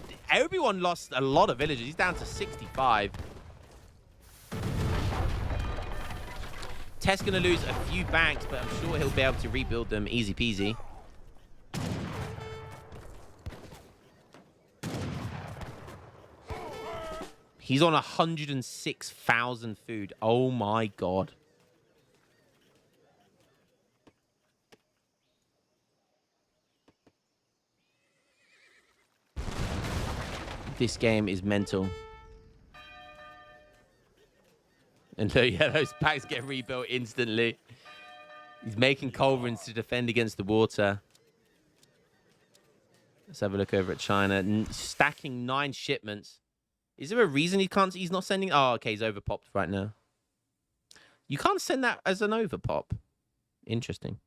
lost a lot of villagers. He's down to 65. Tess going to lose a few banks, but I'm sure he'll be able to rebuild them easy peasy. He's on 106,000 food. Oh my god. This game is mental. And yeah, those packs get rebuilt instantly. He's making culverins to defend against the water. Let's have a look over at China. Stacking 9 shipments. Is there a reason he's not sending? Oh, okay, he's overpopped right now. You can't send that as an overpop. Interesting.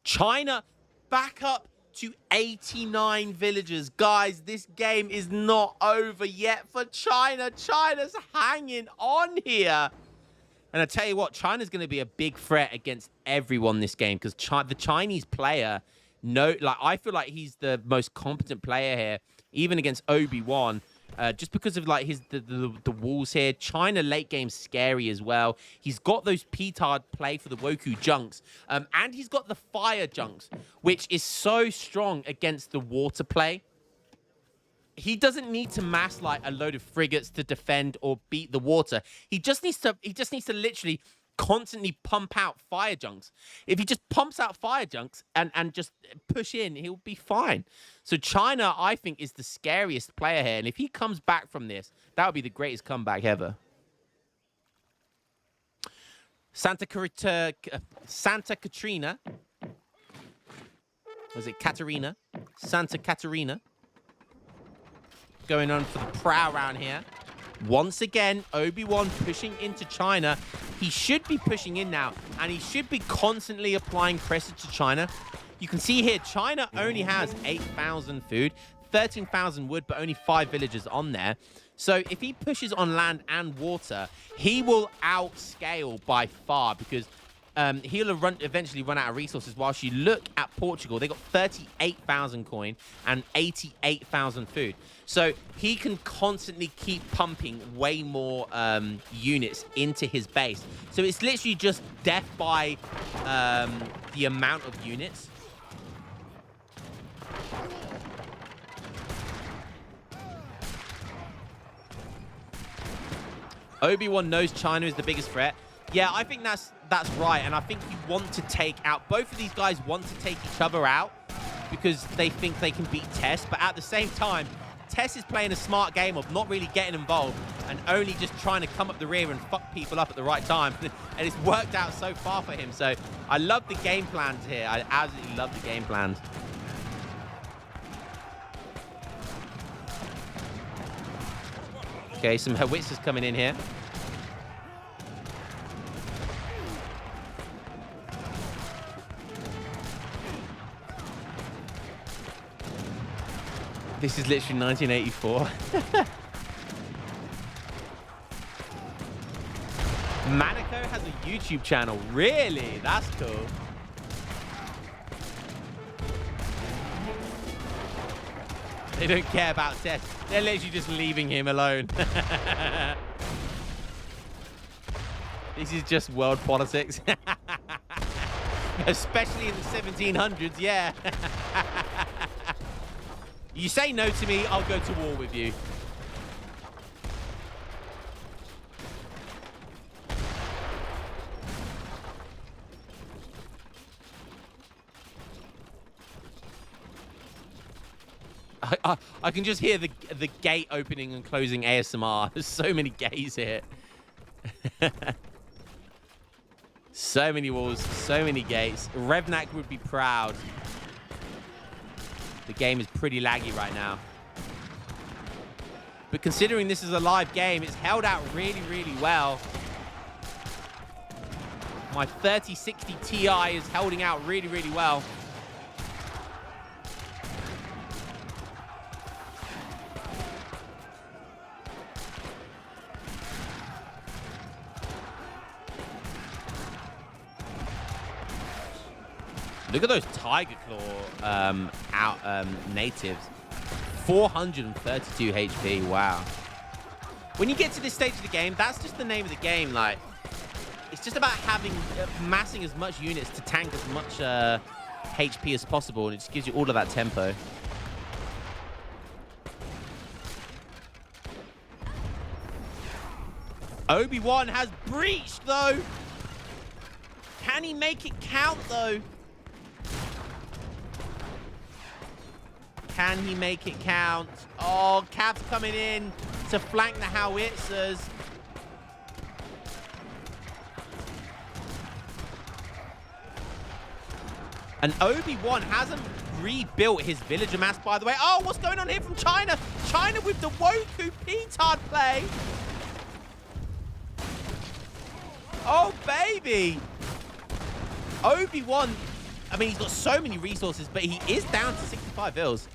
China back up to 89 villagers. Guys, this game is not over yet for China. China's hanging on here. And I tell you what, China's going to be a big threat against everyone this game because the Chinese player, I feel like he's the most competent player here, even against Obi-Wan. Just because of like the walls here. China late game scary as well. He's got those petard play for the Woku junks. And he's got the fire junks, which is so strong against the water play. He doesn't need to mass like a load of frigates to defend or beat the water. He just needs to literally constantly pump out fire junks. If he just pumps out fire junks and just push in, he'll be fine. So China, I think, is the scariest player here. And if he comes back from this, that would be the greatest comeback ever. Santa Katrina. Was it Katerina? Santa Katerina. Going on for the prow round here. Once again, Obi-Wan pushing into China. He should be pushing in now, and he should be constantly applying pressure to China. You can see here, China only has 8,000 food, 13,000 wood, but only 5 villagers on there. So if he pushes on land and water, he will outscale by far because he'll eventually run out of resources. Whilst you look at Portugal, they got 38,000 coin and 88,000 food. So he can constantly keep pumping way more units into his base. So it's literally just death by the amount of units. Obi-Wan knows China is the biggest threat. Yeah, I think that's right, and I think you want to take out... Both of these guys want to take each other out because they think they can beat Tess, but at the same time, Tess is playing a smart game of not really getting involved and only just trying to come up the rear and fuck people up at the right time, and it's worked out so far for him. So I love the game plans here. I absolutely love the game plans. Okay, some howitzers coming in here. This is literally 1984. Manako has a YouTube channel. Really? That's cool. They don't care about Tess. They're literally just leaving him alone. This is just world politics. Especially in the 1700s, yeah. You say no to me, I'll go to war with you. I can just hear the gate opening and closing ASMR. There's so many gates here. So many walls, so many gates. Revnak would be proud. The game is pretty laggy right now. But considering this is a live game, it's held out really, really well. My 3060 Ti is holding out really, really well. Look at those Tiger Claw natives. 432 HP. Wow. When you get to this stage of the game, that's just the name of the game. Like, it's just about massing as much units to tank as much HP as possible, and it just gives you all of that tempo. Obi-Wan has breached, though. Can he make it count, though? Can he make it count? Oh, Cav's coming in to flank the howitzers. And Obi-Wan hasn't rebuilt his villager mass, by the way. Oh, what's going on here from China? China with the Woku Petard play. Oh, baby. Obi-Wan, I mean, he's got so many resources, but he is down to 65 vills.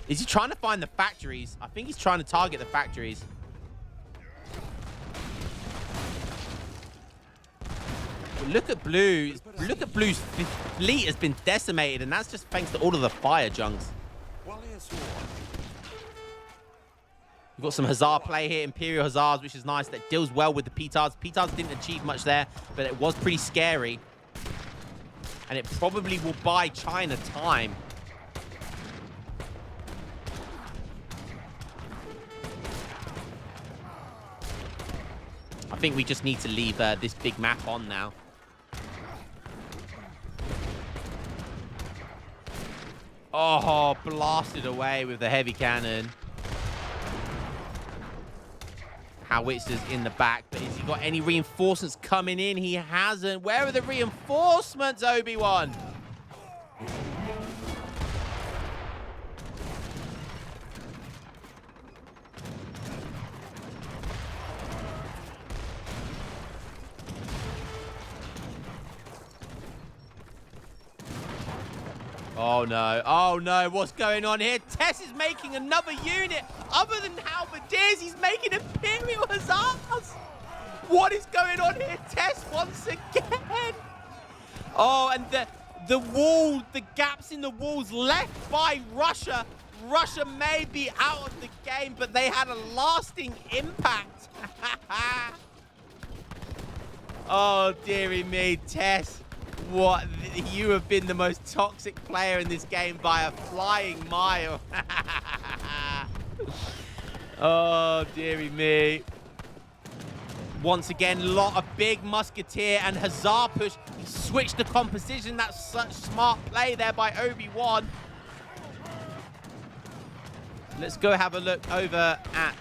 Is he trying to find the factories? I think he's trying to target the factories. But look at Blue. Look at Blue's fleet has been decimated, and that's just thanks to all of the fire junks. We've got some Hussar play here, Imperial Hussars, which is nice. That deals well with the Petards. Petards didn't achieve much there, but it was pretty scary. And it probably will buy China time. I think we just need to leave this big map on now. Oh, blasted away with the heavy cannon. Howitzers in the back, but has he got any reinforcements coming in? He hasn't. Where are the reinforcements, Obi-Wan? Oh no, oh no, what's going on here? Tess is making another unit. Other than Halberdiers, he's making Imperial Hussars. What is going on here? Tess once again. Oh, and the wall, the gaps in the walls left by Russia. Russia may be out of the game, but they had a lasting impact. Oh, dearie me, Tess. What? You have been the most toxic player in this game by a flying mile. Oh, dearie me. Once again, lot of big musketeer and hussar push. He switched the composition. That's such smart play there by Obi-Wan. Let's go have a look over at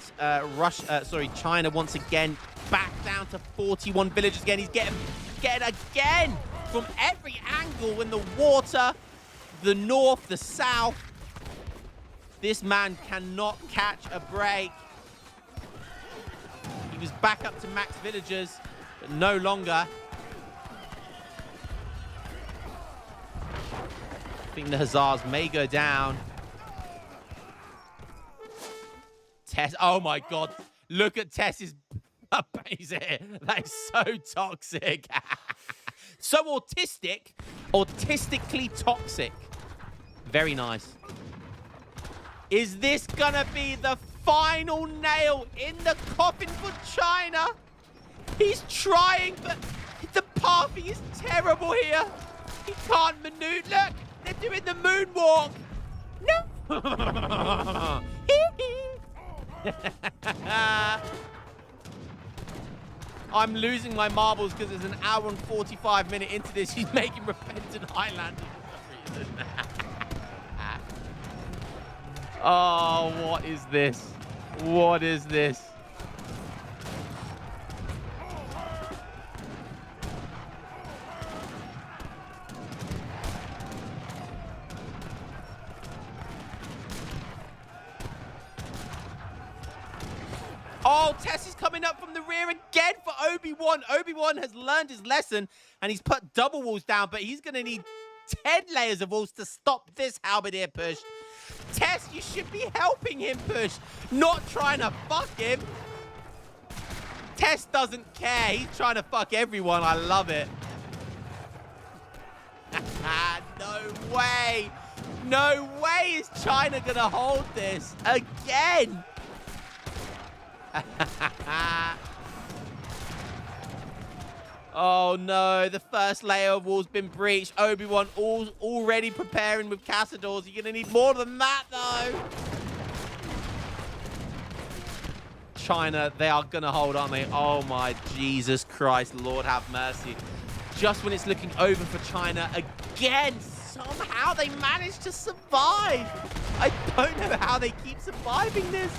China once again. Back down to 41 villagers again. He's getting again from every angle in the water, the north, the south. This man cannot catch a break. He was back up to max villagers, but no longer. I think the hussars may go down. Tess, oh my God. Look at Tess's face here. That is so toxic. So autistically toxic. Very nice. Is this gonna be the final nail in the coffin for China? He's trying, but the pathing is terrible here. He can't maneuver. Look, they're doing the moonwalk. No. I'm losing my marbles because there's an hour and 45 minutes into this. He's making repentant Highlanders for some reason. Oh, what is this? What is this? Oh, Tess is coming up from the rear again for Obi-Wan. Obi-Wan has learned his lesson, and he's put double walls down, but he's going to need 10 layers of walls to stop this halberdier push. Tess, you should be helping him push, not trying to fuck him. Tess doesn't care. He's trying to fuck everyone. I love it. No way. No way is China going to hold this again. Oh no, the first layer of wall's been breached. Obi-Wan already preparing with Cassadors. You're gonna need more than that though. China, they are gonna hold, aren't they? Oh my Jesus Christ, Lord have mercy. Just when it's looking over for China again, somehow they managed to survive. I don't know how they keep surviving this.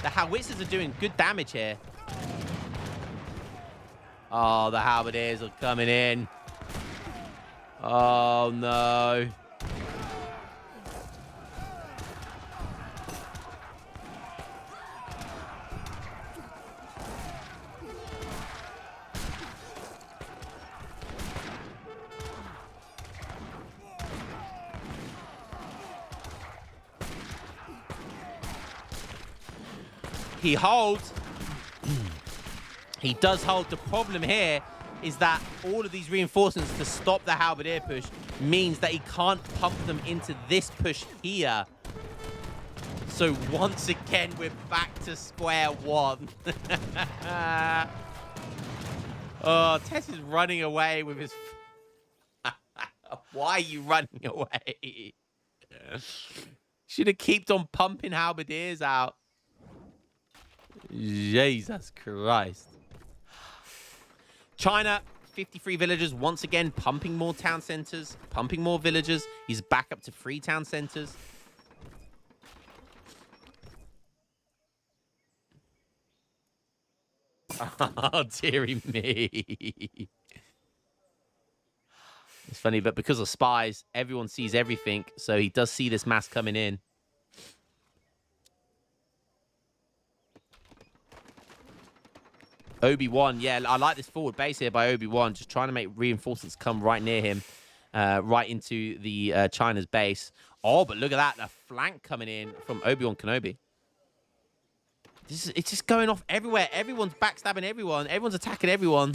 The howitzers are doing good damage here. Oh, the halberdiers are coming in. Oh, no. He holds. He does hold. The problem here is that all of these reinforcements to stop the halberdier push means that he can't pump them into this push here. So once again, we're back to square one. Oh, Tess is running away with his... Why are you running away? Should have kept on pumping halberdiers out. Jesus Christ. China, 53 villagers, once again pumping more town centers, pumping more villagers. He's back up to 3 town centers. Oh, dearie me. It's funny, but because of spies, everyone sees everything, so he does see this mass coming in. Obi-Wan, yeah, I like this forward base here by Obi-Wan, just trying to make reinforcements come right near him. right into the China's base. Oh, but look at that. The flank coming in from Obi-Wan Kenobi. It's just going off everywhere. Everyone's backstabbing everyone. Everyone's attacking everyone.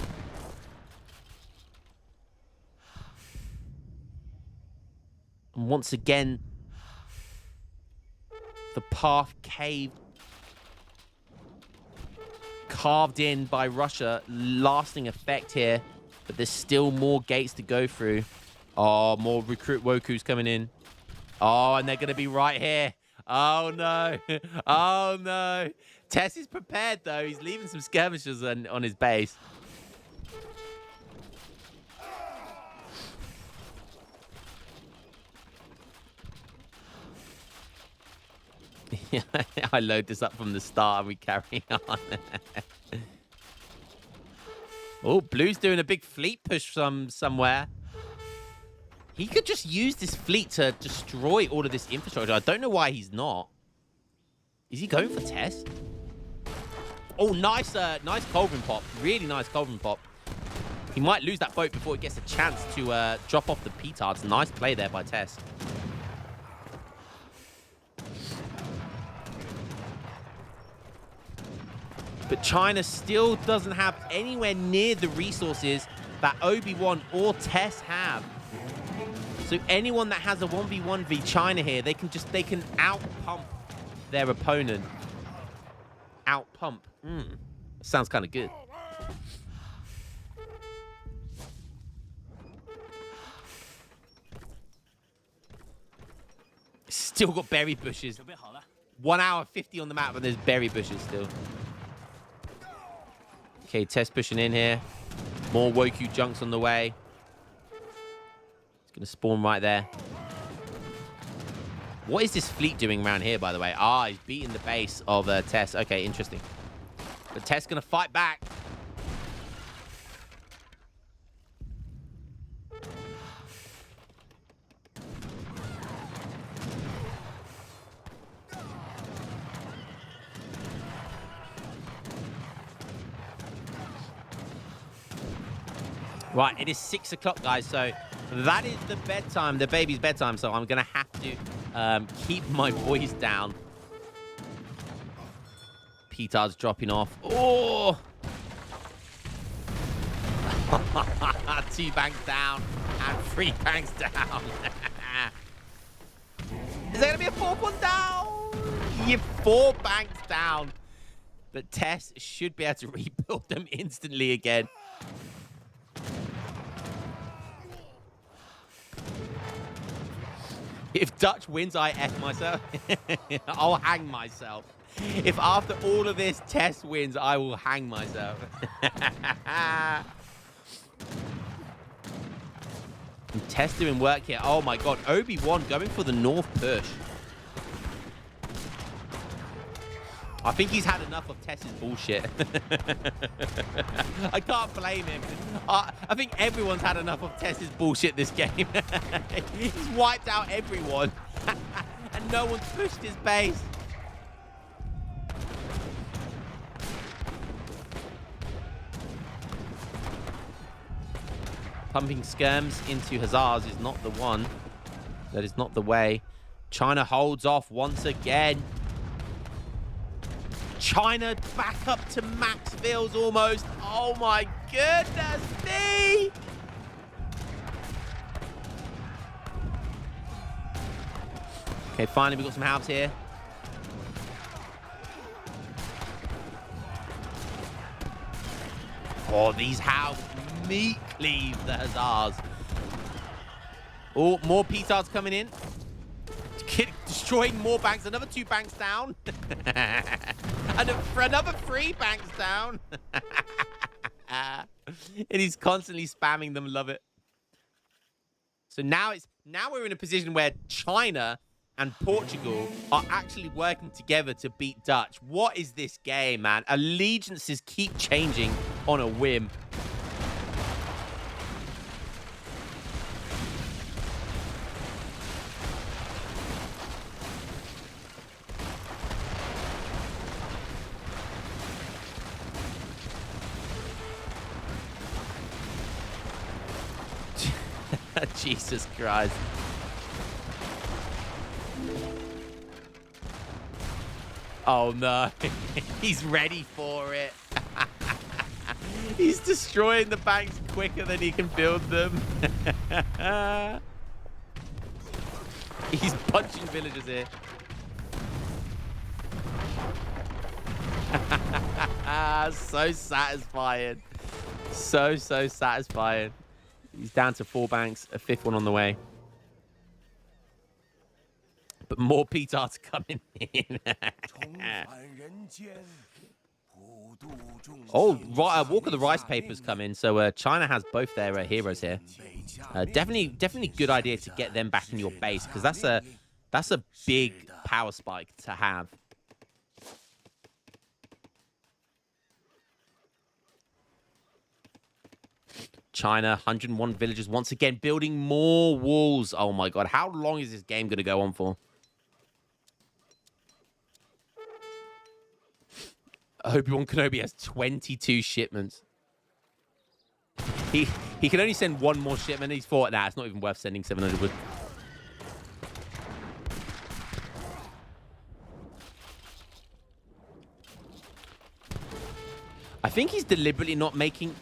And once again, the path caved. Carved in by Russia. Lasting effect here. But there's still more gates to go through. Oh, more recruit Wokus coming in. Oh, and they're going to be right here. Oh, no. Oh, no. Tess is prepared, though. He's leaving some skirmishers on his base. I load this up from the start and we carry on. Oh, Blue's doing a big fleet push somewhere. He could just use this fleet to destroy all of this infrastructure. I don't know why he's not. Is he going for Tess? Oh, nice Cauldron pop. Really nice Cauldron pop. He might lose that boat before it gets a chance to drop off the petards. Nice play there by Tess. But China still doesn't have anywhere near the resources that Obi-Wan or Tess have. So anyone that has a 1v1 v China here, they can out-pump their opponent. Out-pump. Sounds kind of good. Still got berry bushes. 1 hour 50 on the map, but there's berry bushes still. Okay, Tess pushing in here. More Woku junks on the way. It's going to spawn right there. What is this fleet doing around here, by the way? Ah, he's beating the base of Tess. Okay, interesting. But Tess going to fight back. Right, it is 6 o'clock, guys, so that is the bedtime, the baby's bedtime, so I'm going to have to keep my voice down. Petard's dropping off. Oh! 2 banks down and 3 banks down. Is there going to be a 4th one down? You're 4 banks down. But Tess should be able to rebuild them instantly again. If Dutch wins, I F myself. I'll hang myself. If after all of this, Tess wins, I will hang myself. And Tess doing work here. Oh my god. Obi-Wan going for the north push. I think he's had enough of Tess's bullshit. I can't blame him. I think everyone's had enough of Tess's bullshit this game. He's wiped out everyone. And no one's pushed his base. Pumping skirms into Hussars is not the one. That is not the way. China holds off once again. China back up to max fills almost. Oh my goodness me! Okay, finally we got some halves here. Oh, these halves meat cleave the Hussars. Oh, more petards coming in. Destroying more banks. Another 2 banks down. And for another 3 banks down. And he's constantly spamming them. Love it. So now we're in a position where China and Portugal are actually working together to beat Dutch. What is this game, man? Allegiances keep changing on a whim. Jesus Christ. Oh no, he's ready for it. He's destroying the banks quicker than he can build them. He's punching villagers here. So satisfying. So satisfying. He's down to 4 banks, a 5th one on the way. But more petards coming in. Oh, right, Walk of the Rice Papers come in. So China has both their heroes here. Definitely good idea to get them back in your base, because that's a big power spike to have. China, 101 villagers once again, building more walls. Oh my god, how long is this game going to go on for? Obi-Wan Kenobi has 22 shipments. He can only send 1 more shipment. He's thought, nah, it's not even worth sending 700 wood. I think he's deliberately not making...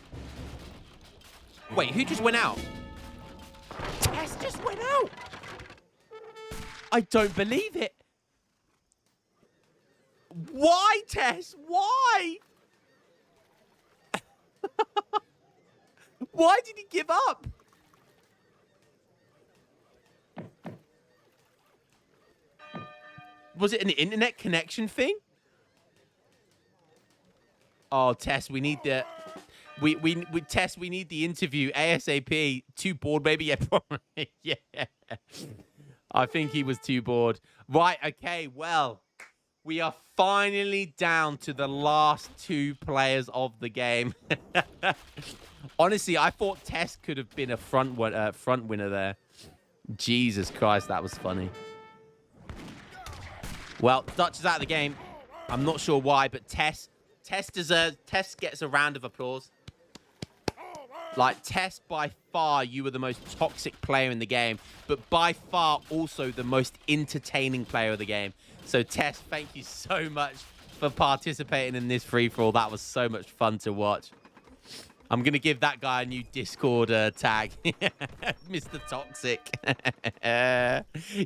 Wait, who just went out? Tess just went out! I don't believe it. Why, Tess? Why? Why did he give up? Was it an internet connection thing? Oh, Tess, we need the... We Tess, we need the interview ASAP. Too bored, maybe? Yeah, probably. Yeah. I think he was too bored. Right, okay, well... We are finally down to the last 2 players of the game. Honestly, I thought Tess could have been a front winner there. Jesus Christ, that was funny. Well, Dutch is out of the game. I'm not sure why, but Tess gets a round of applause. Like, Tess, by far, you were the most toxic player in the game, but by far also the most entertaining player of the game. So, Tess, thank you so much for participating in this free-for-all. That was so much fun to watch. I'm going to give that guy a new Discord tag. Mr. Toxic.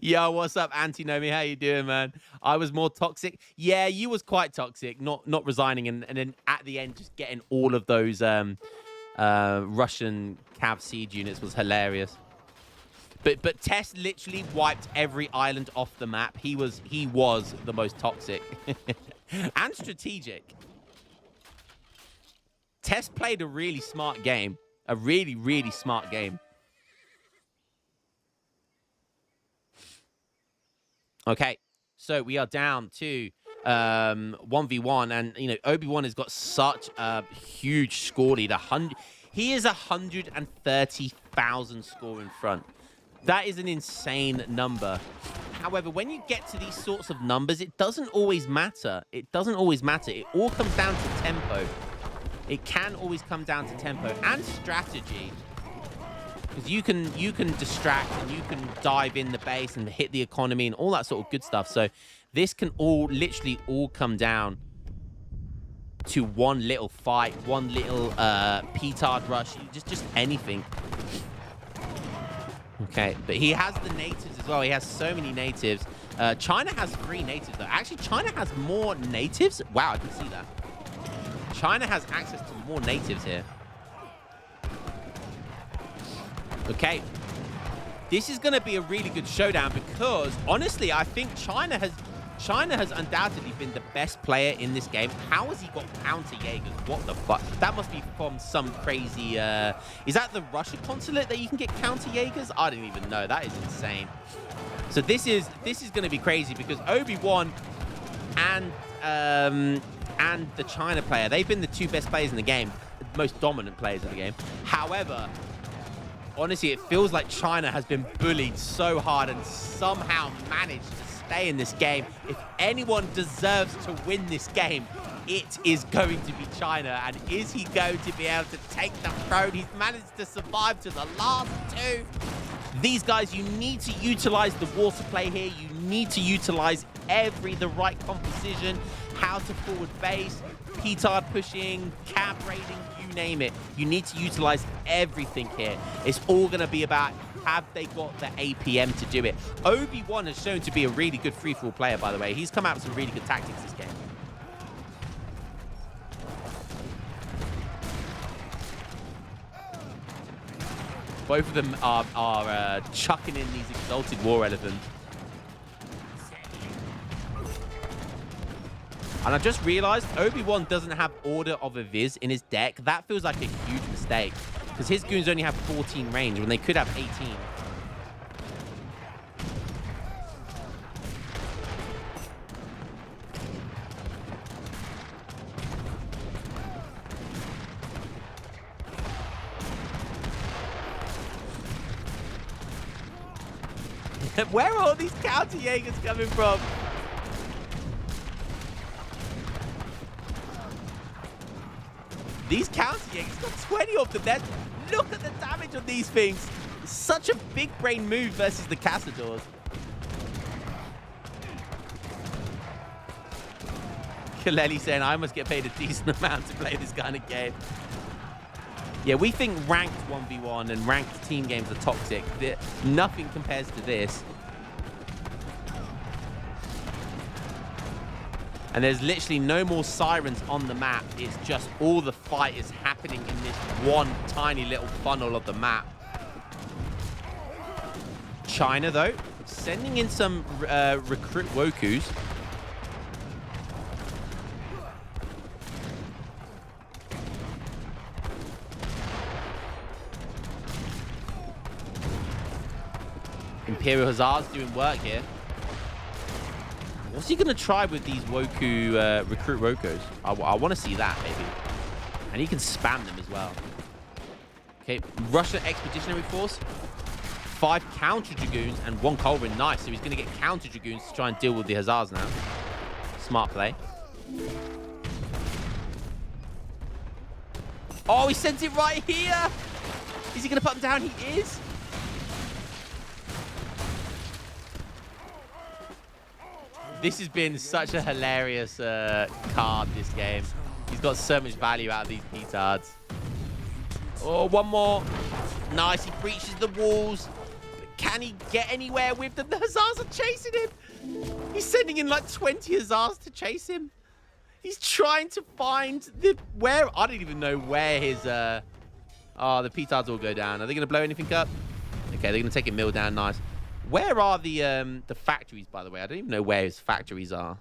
Yo, what's up, Antinomi? How you doing, man? I was more toxic. Yeah, you was quite toxic, not resigning, and then at the end just getting all of those Russian Cav siege units was hilarious. But Tess literally wiped every island off the map. He was the most toxic and strategic. Tess played a really smart game, a really smart game. Okay, so we are down to 1v1, and you know Obi-Wan has got such a huge score lead. He is 130,000 score in front. That is an insane number. However, when you get to these sorts of numbers, it doesn't always matter. It doesn't always matter. It all comes down to tempo. It can always come down to tempo and strategy. Because you can distract and you can dive in the base and hit the economy and all that sort of good stuff. So this can literally all come down to one little fight, one little petard rush, just anything. Okay, but he has the natives as well. He has so many natives. China has 3 natives, though. Actually, China has more natives. Wow, I can see that. China has access to more natives here. Okay. This is going to be a really good showdown because, honestly, I think China has undoubtedly been the best player in this game. How has he got counter Jaegers? What the fuck? That must be from some crazy... is that the Russian consulate that you can get counter Jaegers? I don't even know. That is insane. So this is going to be crazy because Obi-Wan and the China player, they've been the 2 best players in the game, the most dominant players in the game. However, honestly, it feels like China has been bullied so hard and somehow managed to stay in this game. If anyone deserves to win this game, it is going to be China. And is he going to be able to take the throne? He's managed to survive to the last two. These guys, you need to utilize the water play here. You need to utilize the right composition, how to forward base, petard pushing, cab raiding, you name it. You need to utilize everything here. It's all going to be about, have they got the APM to do it? Obi-Wan has shown to be a really good free-for-all player, by the way. He's come out with some really good tactics this game. Both of them are chucking in these exalted war elephants. And I just realized Obi-Wan doesn't have Order of Aviz in his deck. That feels like a huge mistake because his goons only have 14 range when they could have 18. Where are all these counter Jaegers coming from? These counter Jaegers got 20 of them there. Look at the damage on these things. It's such a big brain move versus the Cazadors. Kaleli saying, I must get paid a decent amount to play this kind of game. Yeah, we think ranked 1v1 and ranked team games are toxic. Nothing compares to this. And there's literally no more sirens on the map. It's just all the fight is happening in this one tiny little funnel of the map. China, though, sending in some recruit Wokus. Imperial Hussars doing work here. What's he going to try with these Woku recruit Wokos? I want to see that, maybe. And he can spam them as well. Okay, Russian Expeditionary Force. 5 counter Dragoons and 1 Culverin. Nice. So he's going to get counter Dragoons to try and deal with the Hussars now. Smart play. Oh, he sent it right here. Is he going to put them down? He is. This has been such a hilarious card, this game. He's got so much value out of these petards. Oh, one more. Nice, he breaches the walls. Can he get anywhere with them? The Hussars are chasing him. He's sending in like 20 Hussars to chase him. He's trying to find the... Where? I don't even know where his... Oh, the petards all go down. Are they going to blow anything up? Okay, they're going to take a mill down. Nice. Where are the factories, by the way? I don't even know where his factories are.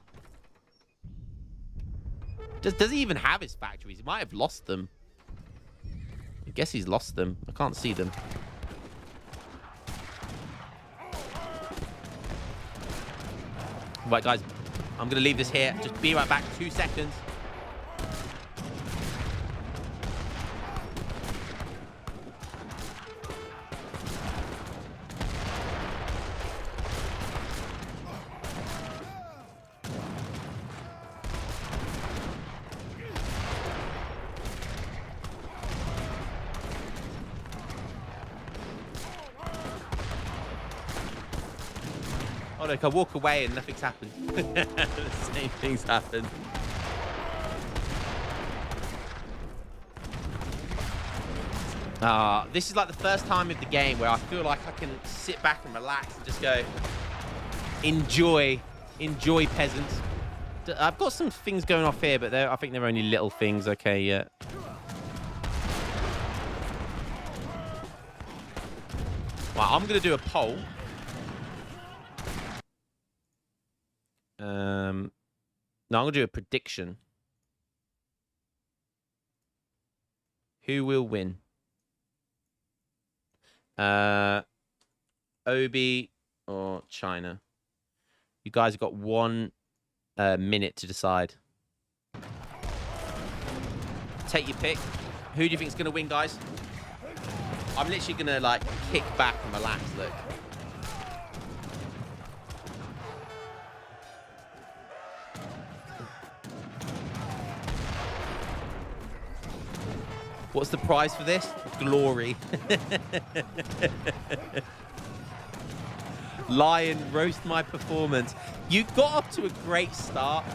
Does he even have his factories? He might have lost them. I guess he's lost them. I can't see them. Right, guys. I'm going to leave this here. Just be right back. 2 seconds. Oh, look, I walk away and nothing's happened. The same things happen. This is like the first time of the game where I feel like I can sit back and relax and just go, enjoy, peasants. I've got some things going off here, but I think they're only little things. Okay, yeah. Well, I'm going to do a poll. No, I'm going to do a prediction. Who will win? Obi or China? You guys have got 1 minute to decide. Take your pick. Who do you think is going to win, guys? I'm literally going to, like, kick back and relax, look. What's the prize for this? Glory. Lion, roast my performance. You got off to a great start.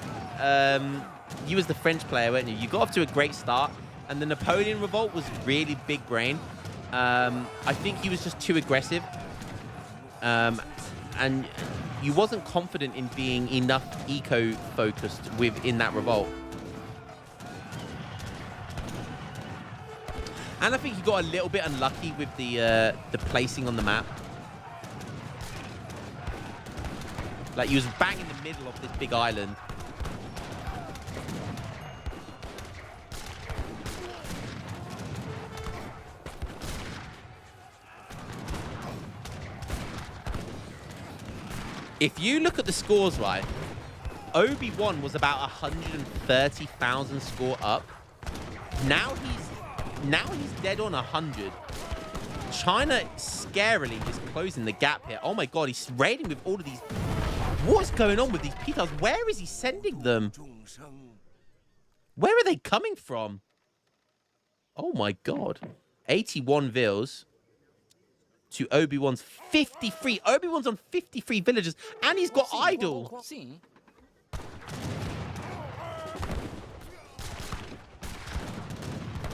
You was the French player, weren't you? You got off to a great start, and the Napoleon revolt was really big brain. I think he was just too aggressive. And you wasn't confident in being enough eco-focused within that revolt. And I think he got a little bit unlucky with the placing on the map. Like, he was bang in the middle of this big island. If you look at the scores, right, Obi-Wan was about 130,000 score up. Now he's dead on 100. China scarily is closing the gap here. Oh my god, he's raiding with all of these. What's going on with these P-Tars? Where is he sending them? Where are they coming from? Oh my god. 81 vills to Obi-Wan's 53. Obi-Wan's on 53 villagers, and he's got idol.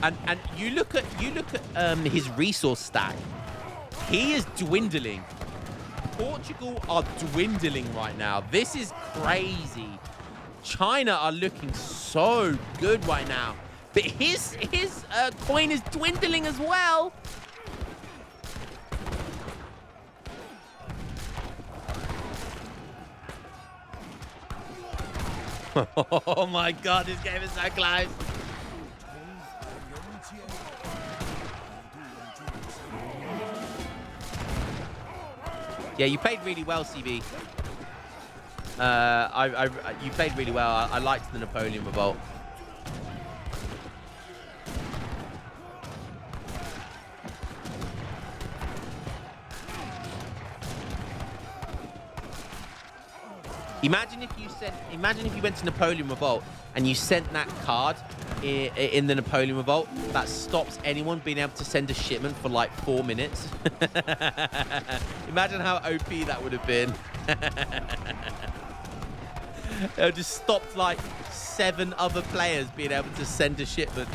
And you look at his resource stack. He is dwindling. Portugal are dwindling right now. This is crazy. China are looking so good right now, but his coin is dwindling as well. Oh my god, this game is so close. Yeah, you played really well, CB. You played really well. I liked the Napoleon revolt. Imagine if you went to Napoleon Revolt and you sent that card in the Napoleon Revolt that stops anyone being able to send a shipment for like 4 minutes. Imagine how OP that would have been. It just stopped like 7 other players being able to send a shipment.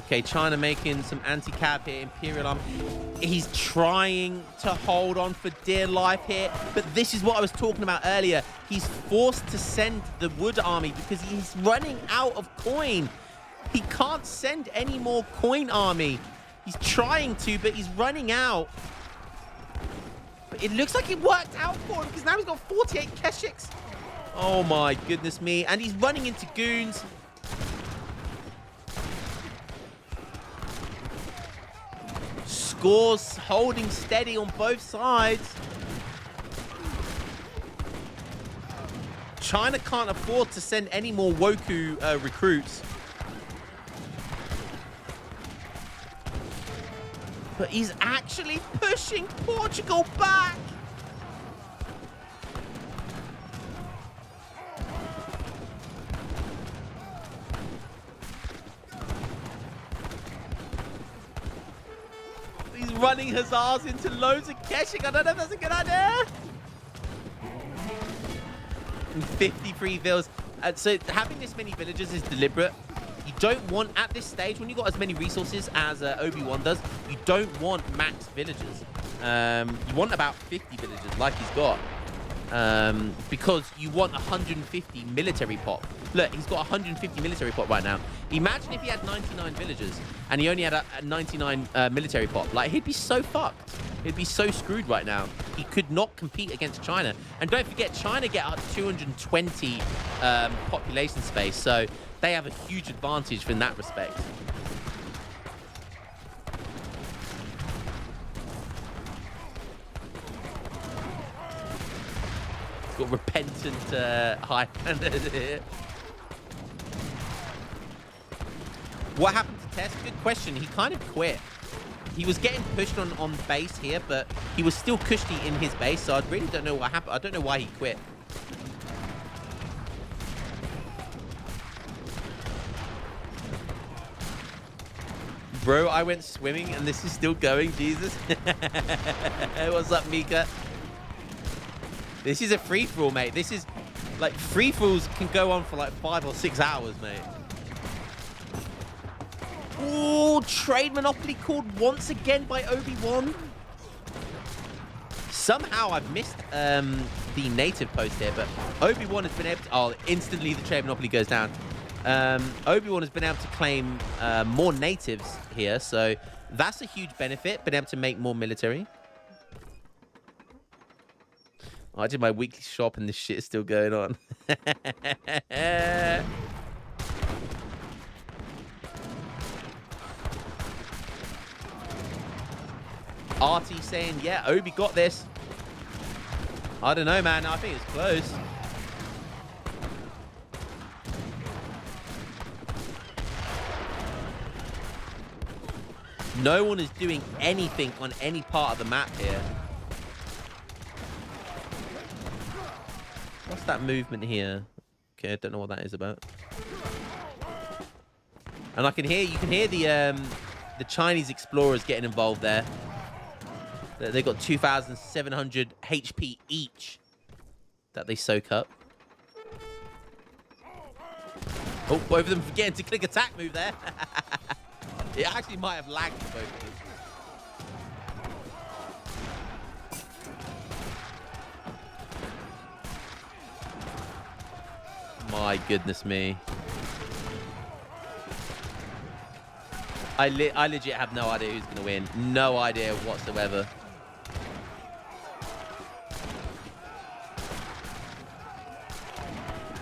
Okay, China making some anti-cab here. Imperial Army. He's trying to hold on for dear life here. But this is what I was talking about earlier. He's forced to send the Wood Army because he's running out of coin. He can't send any more coin army. He's trying to, but he's running out. But it looks like it worked out for him because now he's got 48 Keshiks. Oh my goodness me. And he's running into goons. Scores holding steady on both sides. China can't afford to send any more Woku recruits. But he's actually pushing Portugal back. He's running hussars into loads of Keshik. I don't know if that's a good idea. And 53 villas. So having this many villagers is deliberate. You don't want, at this stage, when you've got as many resources as Obi-Wan does, you don't want max villagers. You want about 50 villagers like he's got. Because you want 150 military pop. Look, he's got 150 military pop right now. Imagine if he had 99 villagers and he only had a 99 military pop. Like, he'd be so fucked. He'd be so screwed right now. He could not compete against China. And don't forget, China get up 220 population space. So they have a huge advantage in that respect. Got repentant Highlanders here. What happened to Tess? Good question. He kind of quit. He was getting pushed on base here, but he was still cushy in his base, so I really don't know what happened. I don't know why he quit. Bro, I went swimming and this is still going, Jesus. What's up, Mika? This is a free-for-all, mate. This is, like, free-for-alls can go on for, like, 5 or 6 hours, mate. Ooh, trade monopoly called once again by Obi-Wan. Somehow I've missed the native post here, but Obi-Wan has been able to... Oh, instantly the trade monopoly goes down. Obi-Wan has been able to claim more natives here, so that's a huge benefit, been able to make more military. Oh, I did my weekly shop and this shit is still going on. Artie saying, yeah, Obi got this. I don't know, man. I think it's close. No one is doing anything on any part of the map here. What's that movement here? Okay, I don't know what that is about. And I can hear, you can hear the Chinese explorers getting involved there. They got 2,700 HP each that they soak up. Oh, both of them forgetting to click attack move there. It actually might have lagged both of them. My goodness me. I legit have no idea who's going to win. No idea whatsoever.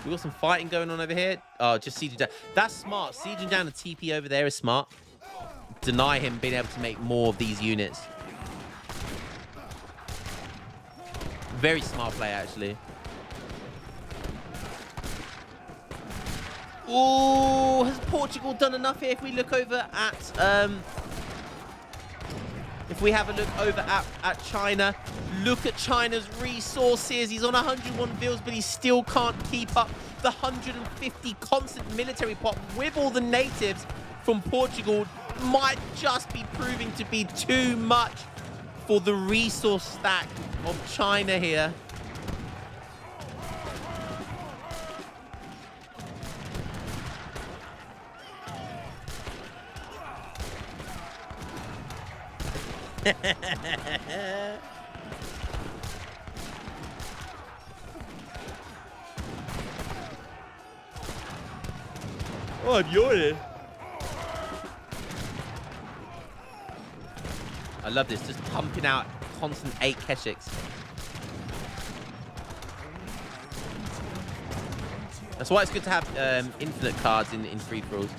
We got some fighting going on over here. Oh, just sieging down. That's smart. Sieging down a TP over there is smart. Deny him being able to make more of these units. Very smart play, actually. Oh, has Portugal done enough here? If we look over at, if we have a look over at China, look at China's resources. He's on 101 bills, but he still can't keep up the 150 constant military pop with all the natives from Portugal. Might just be proving to be too much for the resource stack of China here. Oh, I'm yawning. I love this, just pumping out constant 8 Keshiks. That's why it's good to have infinite cards in free-for-alls.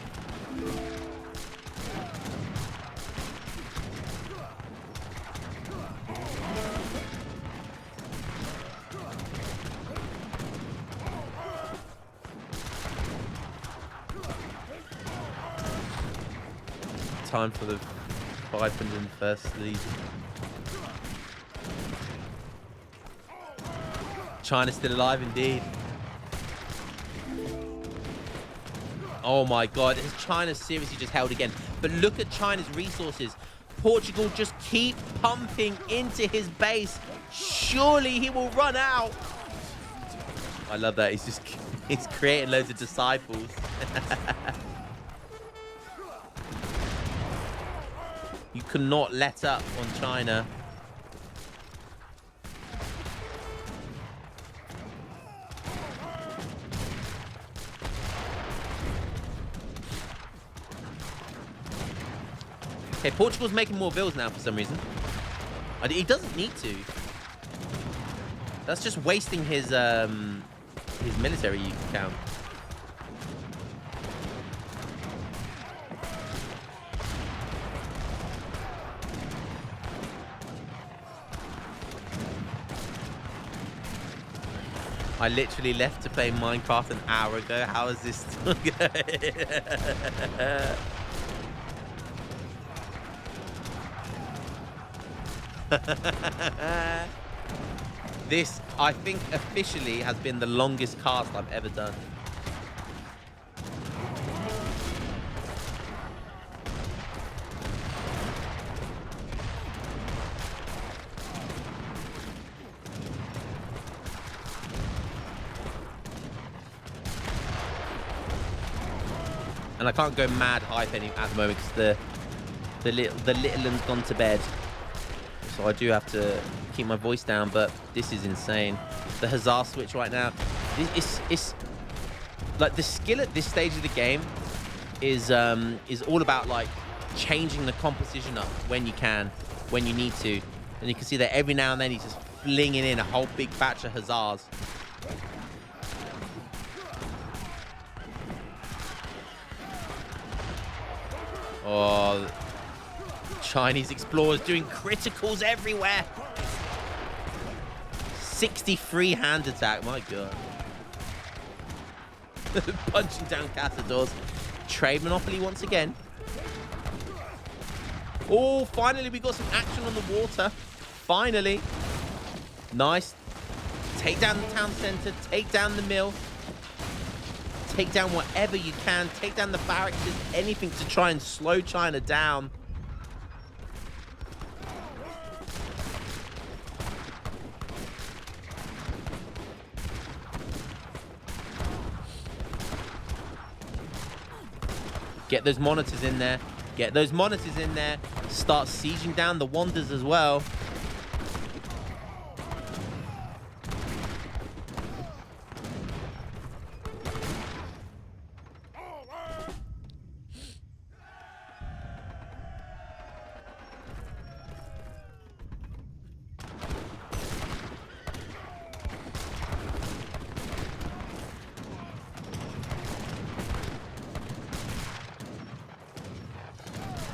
Time for the 501st Legion. China's still alive indeed. Oh my god, has China seriously just held again? But look at China's resources. Portugal just keep pumping into his base. Surely he will run out. I love that. He's creating loads of disciples. You cannot let up on China. Okay, Portugal's making more bills now for some reason. He doesn't need to. That's just wasting his military count. I literally left to play Minecraft an hour ago. How is this still going? This, I think, officially has been the longest cast I've ever done. And I can't go mad hype at the moment because the little one's gone to bed. So I do have to keep my voice down, but this is insane. The Huzzah switch right now. It's like the skill at this stage of the game is all about like changing the composition up when you can, when you need to. And you can see that every now and then he's just flinging in a whole big batch of Huzzahs. Oh, Chinese explorers doing criticals everywhere. 63 hand attack, my god. Punching down castadors. Trade monopoly once again. Oh, finally we got some action on the water. Finally. Nice. Take down the town center. Take down the mill. Take down whatever you can. Take down the barracks. Just anything to try and slow China down. Get those monitors in there. Get those monitors in there. Start sieging down the wonders as well.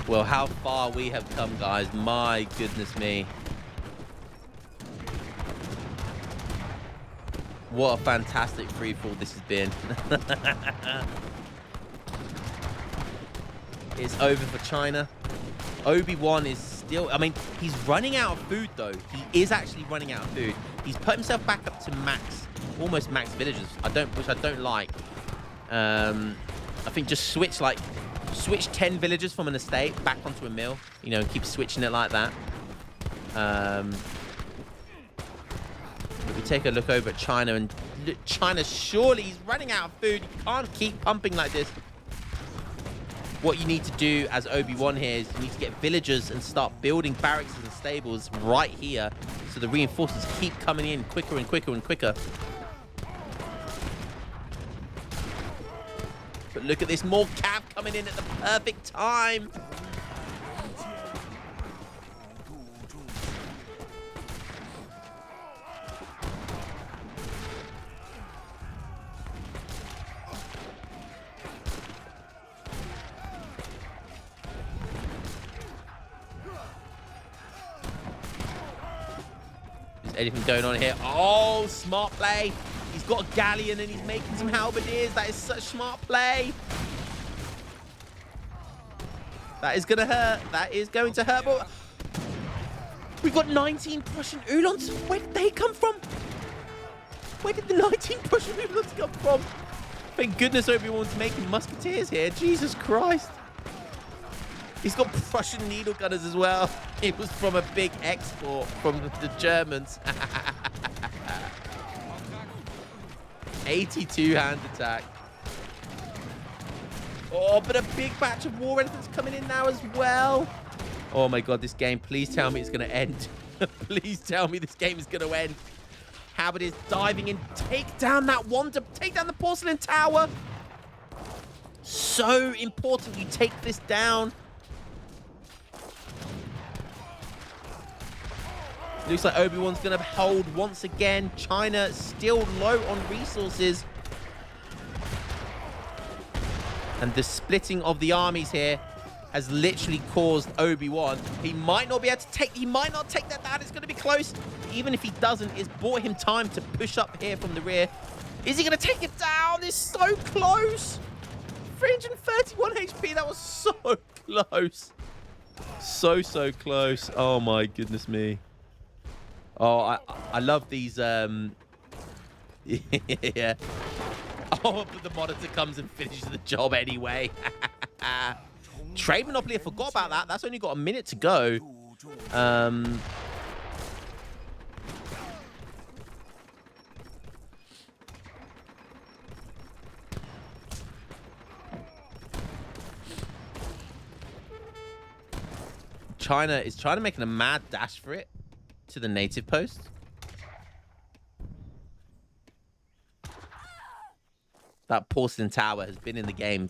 Well, how far we have come, guys. My goodness me. What a fantastic freefall this has been. It's over for China. Obi-Wan is still... I mean, he's running out of food, though. He is actually running out of food. He's put himself back up to max, almost max villagers, which I don't like. I think just switch 10 villagers from an estate back onto a mill, you know, and keep switching it like that. If we take a look over at China, and China, surely he's running out of food. You can't keep pumping like this. What you need to do as Obi-Wan here is you need to get villagers and start building barracks and stables right here so the reinforcements keep coming in quicker and quicker and quicker. But look at this, more cav coming in at the perfect time. Is anything going on here? Oh, smart play. He's got a galleon and he's making some halberdiers. That is such smart play. That is going to hurt. That is going to hurt. But we've got 19 Prussian Uhlans. Where did they come from? Where did the 19 Prussian Uhlans come from? Thank goodness Obi-Wan's making musketeers here. Jesus Christ. He's got Prussian needle gunners as well. It was from a big export from the Germans. 82 hand attack. Oh, but a big batch of war elephants coming in now as well. Oh my god, this game. Please tell me it's going to end. Please tell me this game is going to end. Halberd is diving in. Take down that wonder. Take down the porcelain tower. So important you take this down. Looks like Obi-Wan's going to hold once again. China still low on resources. And the splitting of the armies here has literally caused Obi-Wan. He might not be able to take... He might not take that down. It's going to be close. Even if he doesn't, it's bought him time to push up here from the rear. Is he going to take it down? It's so close. 331 HP. That was so close. So close. Oh, my goodness me. Oh, I love these. Yeah. Oh, but the monitor comes and finishes the job anyway. Trade Monopoly, I forgot about that. That's only got a minute to go. China is trying to make a mad dash for it to the native post. That porcelain tower has been in the game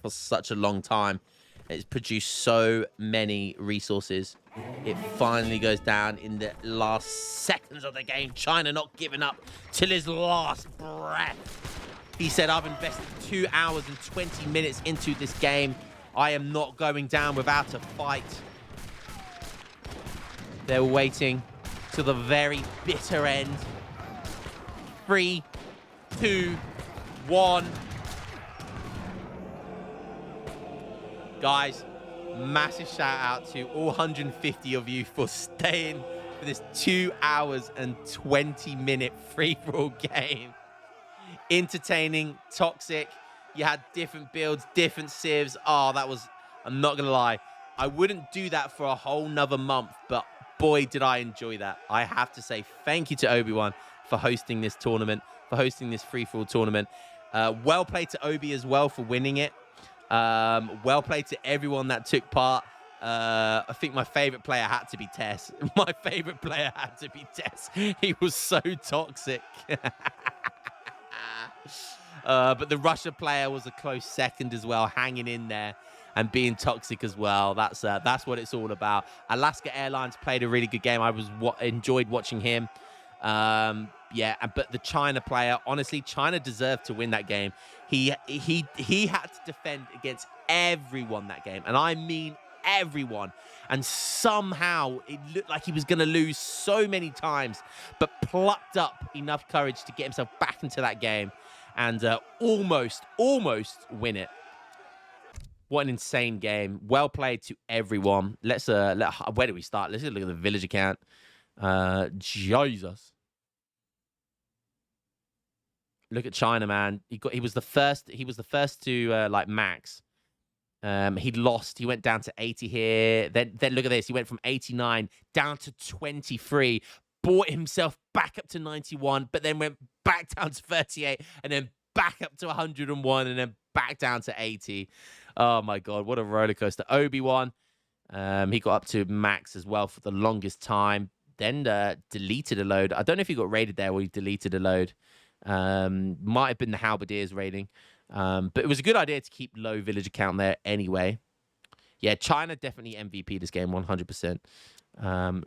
for such a long time. It's produced so many resources. It finally goes down in the last seconds of the game. China not giving up till his last breath. He said, I've invested 2 hours and 20 minutes into this game. I am not going down without a fight. They're waiting to the very bitter end. 3, 2, 1. Guys, massive shout out to all 150 of you for staying for this 2 hours and 20-minute free-for-all game. Entertaining, toxic. You had different builds, different civs. Oh, that was, I'm not going to lie, I wouldn't do that for a whole nother month, but boy, did I enjoy that. I have to say thank you to Obi-Wan for hosting this tournament, for hosting this free-for-all tournament. Well played to Obi as well for winning it. Well played to everyone that took part. I think my favorite player had to be Tess. My favorite player had to be Tess. He was so toxic. But the Russia player was a close second as well, hanging in there and being toxic as well. That's what it's all about. Alaska Airlines played a really good game. I enjoyed watching him. Yeah, but the China player, honestly, China deserved to win that game. He had to defend against everyone that game, and I mean everyone. And somehow it looked like he was going to lose so many times, but plucked up enough courage to get himself back into that game and almost win it. What an insane game. Well played to everyone. Where do we start? Let's look at the village account. Jesus. Look at China, man. He was the first to like max. He lost. He went down to 80 here. Then look at this. He went from 89 down to 23. Brought himself back up to 91, but then went back down to 38, and then back up to 101, and then back down to 80. Oh my god, what a roller coaster. Obi-Wan, he got up to max as well for the longest time. Then deleted a load. I don't know if he got raided there or he deleted a load. Might have been the Halberdiers raiding. But it was a good idea to keep low village account there anyway. Yeah, China definitely MVP this game, 100%.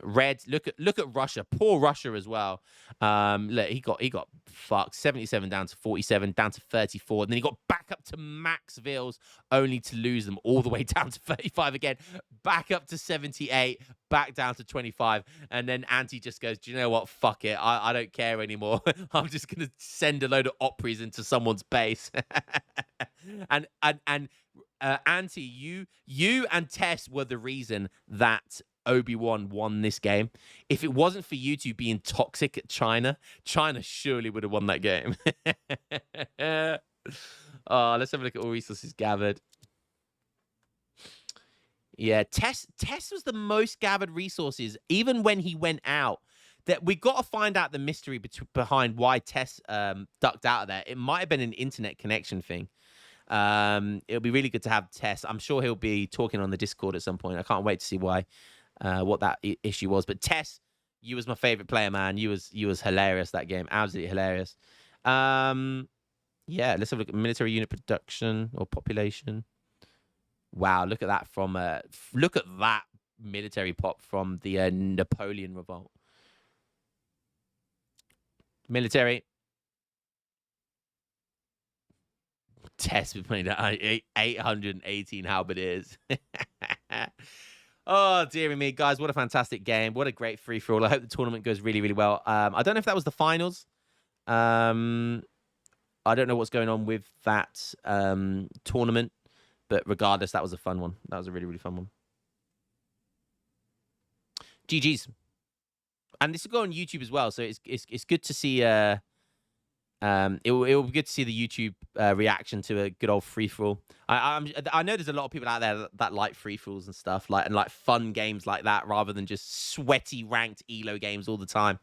Red, look at Russia. Poor Russia as well. Look, he got fucked. 77 down to 47, down to 34, and then he got back up to max vills, only to lose them all the way down to 35 again. Back up to 78, back down to 25, and then Anti just goes, "Do you know what? Fuck it. I don't care anymore. I'm just gonna send a load of Opries into someone's base." and Anti, you and Tess were the reason that Obi-Wan won this game. If it wasn't for you two being toxic at China surely would have won that game. Let's have a look at all resources gathered. Yeah, Tess was the most gathered resources, even when he went out. That we got to find out the mystery behind why Tess ducked out of there. It might have been an internet connection thing. It'll be really good to have Tess. I'm sure he'll be talking on the Discord at some point. I can't wait to see why. What that issue was. But Tess, you was my favorite player, man. You was hilarious that game. Absolutely hilarious. Yeah, let's have a look at military unit production or population. Wow, look at that look at that military pop from the Napoleon revolt. Military. Tess was playing 818 halberdiers. Oh, dearie me, guys, what a fantastic game. What a great free-for-all. I hope the tournament goes really, really well. I don't know if that was the finals. I don't know what's going on with that tournament. But regardless, that was a fun one. That was a really, really fun one. GG's. And this will go on YouTube as well, so it's good to see. It will be good to see the YouTube reaction to a good old free for all. I know there's a lot of people out there that like free for alls and stuff, like fun games like that, rather than just sweaty ranked elo games all the time.